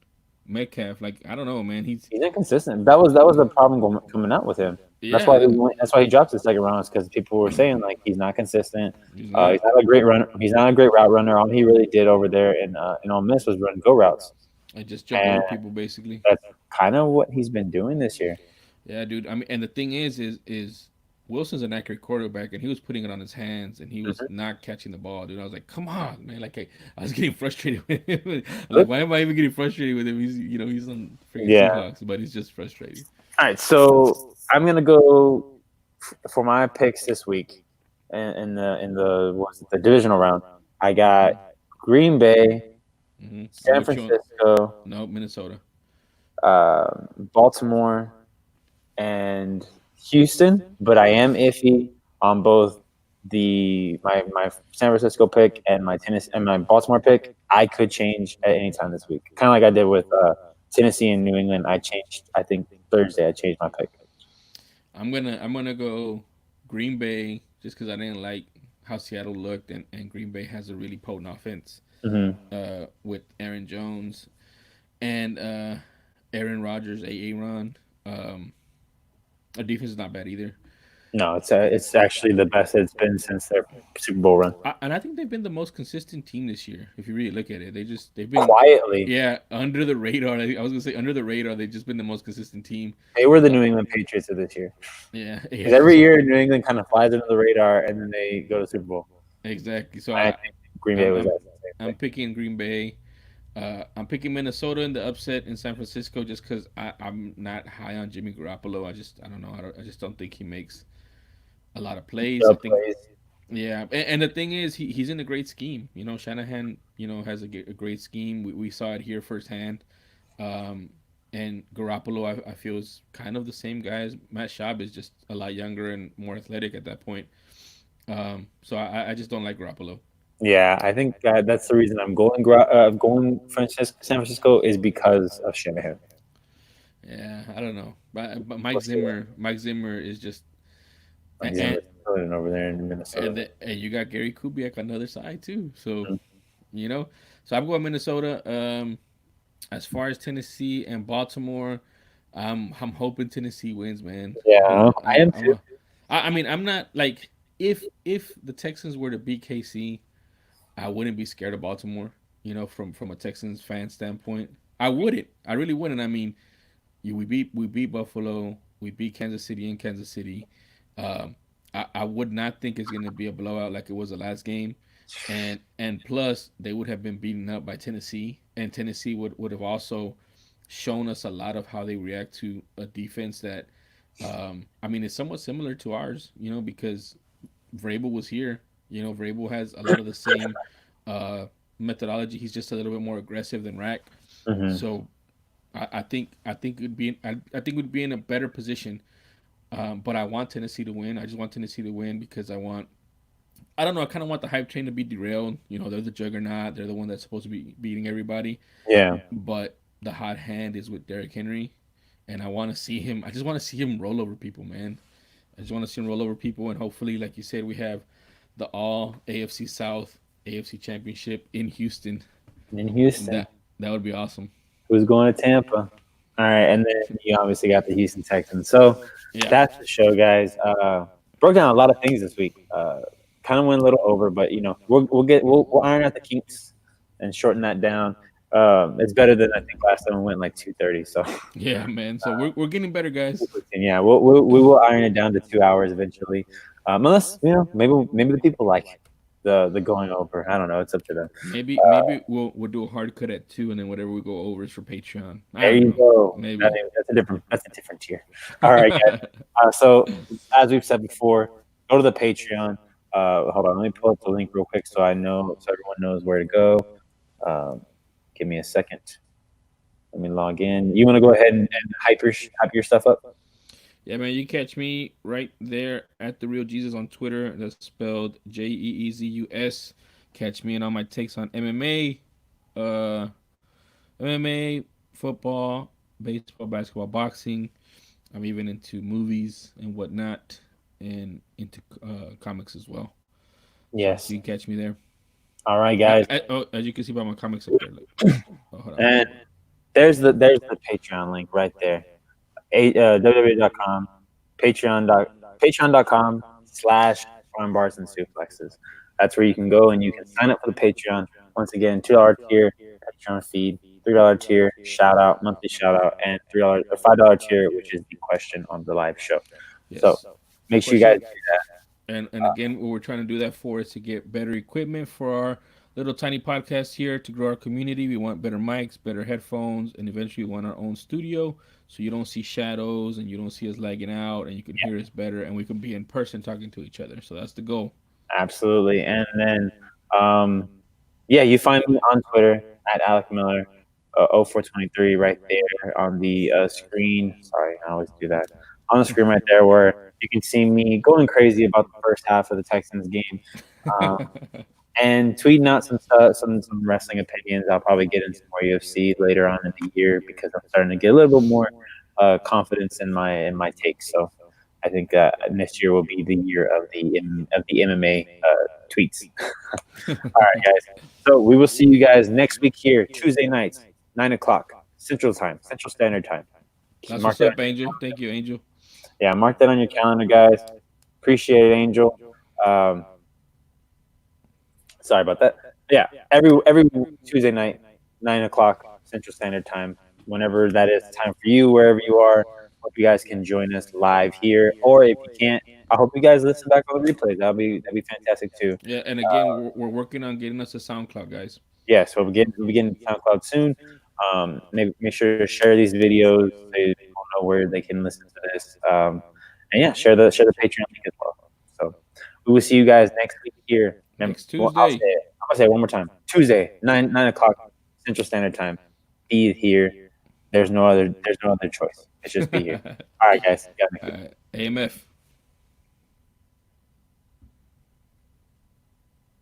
Metcalf, like I don't know, man. he's inconsistent. That was the problem coming out with him. Yeah, That's why he dropped the second round, is because people were saying like he's not consistent. he's He's not. not a great runner. He's not a great route runner. All he really did over there in Ole Miss was run go routes, I just jump and over people basically. that's kind of what he's been doing this year. Yeah, dude. I mean, and the thing is Wilson's an accurate quarterback, and he was putting it on his hands, and he was Mhm. not catching the ball, dude. I was like, come on, man. Like I was getting frustrated with him. I'm like, why am I even getting frustrated with him? He's on freaking Yeah. Seahawks, but he's just frustrating. All right. So I'm gonna go for my picks this week, in the what's it, the divisional round. I got Green Bay, I'm San with you. Francisco, No, Minnesota. Baltimore, and Houston, but I am iffy on both my San Francisco pick and my Tennessee and my Baltimore pick. I could change at any time this week, kind of like I did with Tennessee and New England. I changed. I think Thursday I changed my pick. I'm gonna go Green Bay just because I didn't like how Seattle looked, and Green Bay has a really potent offense Mm-hmm. with Aaron Jones and Aaron Rodgers, Aaron. Um, our defense is not bad either. No, it's actually the best it's been since their Super Bowl run. And I think they've been the most consistent team this year. If you really look at it, they've been Quietly, yeah under the radar. I was gonna say under the radar. They've just been the most consistent team. they were the Uh, New England Patriots of this year. yeah, Because yeah. every So year New England kind of flies under the radar and then they go to Super Bowl. exactly. So I think Green Bay I'm was I'm, that same I'm thing. picking Green Bay. I'm picking Minnesota in the upset in San Francisco just because I'm not high on Jimmy Garoppolo. I don't know. I just don't think he makes a lot of plays. I The think plays. yeah, and the thing is, he's in a great scheme. Shanahan, has a great scheme. We saw it here firsthand. Um, and Garoppolo, I feel is kind of the same guy as Matt Schaub is just a lot younger and more athletic at that point. So I just don't like Garoppolo. Yeah, I think that's the reason I'm going San Francisco is because of Shanahan. Yeah, I don't know, but We'll see what Mike Zimmer is just Mike and Zimmer's doing over there in Minnesota. and you got Gary Kubiak on the other side too. So Mhm. you know, so I'm going Minnesota. As far as Tennessee and Baltimore, I'm hoping Tennessee wins, man. Yeah, I am I'm too. I mean, I'm not like if the Texans were to beat KC, I wouldn't be scared of Baltimore. From a Texans fan standpoint, I wouldn't. I really wouldn't. I mean, we beat Buffalo, we beat Kansas City in Kansas City. I would not think it's going to be a blowout like it was the last game, and plus they would have been beaten up by Tennessee, and Tennessee would have also shown us a lot of how they react to a defense that, I mean, it's somewhat similar to ours, because Vrabel was here. Vrabel has a lot of the same uh, methodology. He's just a little bit more aggressive than Rack. Hmm. So I think we'd be in a better position. But I want Tennessee to win. I just want Tennessee to win because I don't know. I kind of want the hype train to be derailed. They're the juggernaut. They're the one that's supposed to be beating everybody. Yeah, But the hot hand is with Derrick Henry, and I want to see him. I just want to see him roll over people, man. I just want to see them roll over people, and hopefully, like you said, we have the All AFC South AFC Championship in Houston. in Houston. That would be awesome. Who's going to Tampa? All right, and then you obviously got the Houston Texans. So Yeah. that's the show, guys. Broke down a lot of things this week. Kind of went a little over, but we'll iron out the kinks and shorten that down. It's better than I think last time we went like 2:30. So Yeah, man. So we're getting better, guys. yeah, we will iron it down to 2 hours eventually. Unless maybe the people like the going over. I don't know. It's up to them. Maybe we'll do a hard cut at 2, and then whatever we go over is for Patreon. I There don't you know. go. Maybe. That's a different tier. All right, guys. So as we've said before, go to the Patreon. Hold on, let me pull up the link real quick so everyone knows where to go. Give me a second. Let me log in. You want to go ahead and hype your stuff up? Yeah, man, you catch me right there at the Real Jesus on Twitter. That's spelled JEEZUS. Catch me in on my takes on MMA, football, baseball, basketball, boxing. I'm even into movies and whatnot, and into comics as well. Yes. So you can catch me there. All right, guys. As you can see by my comics up there. Hold on. And there's the Patreon link right there. www.com, patreon.com/Armbars and Suplexes. That's where you can go and you can sign up for the Patreon. Once again, $2 tier Patreon feed, $3 tier monthly shout out, and $3 or $5 tier, which is the question on the live show. Yes. So make sure you guys do that. And again, what we're trying to do that for is to get better equipment for our little tiny podcast here to grow our community. We want better mics, better headphones, and eventually we want our own studio so you don't see shadows and you don't see us lagging out, and you can hear us better, and we can be in person talking to each other. So that's the goal. Absolutely. And then, you find me on Twitter at Alec Miller 0423 right there on the screen. Sorry, I always do that. On the screen right there where you can see me going crazy about the first half of the Texans game. And tweeting out some wrestling opinions. I'll probably get into more UFC later on in the year because I'm starting to get a little bit more confidence in my takes. So I think next year will be the year of the MMA tweets. All right, guys. So we will see you guys next week here, Tuesday nights, 9:00 Central Standard Time. That's what's up, Angel. Thank you, Angel. Yeah, mark that on your calendar, guys. Appreciate it, Angel. Sorry about that. Yeah, every Tuesday night, 9:00 Central Standard Time. Whenever that is time for you, wherever you are. Hope you guys can join us live here, or if you can't, I hope you guys listen back on the replays. That'd be fantastic too. Yeah, and again, we're working on getting us a SoundCloud, guys. Yeah, so we'll begin SoundCloud soon. Maybe make sure to share these videos so people know where they can listen to this. And yeah, share the Patreon link as well. So we will see you guys next week here. Next Tuesday. Well, I'm gonna say it one more time. Tuesday, 9:00 Central Standard Time. Be here. There's no other choice. It's just be here. All right, guys. AMF.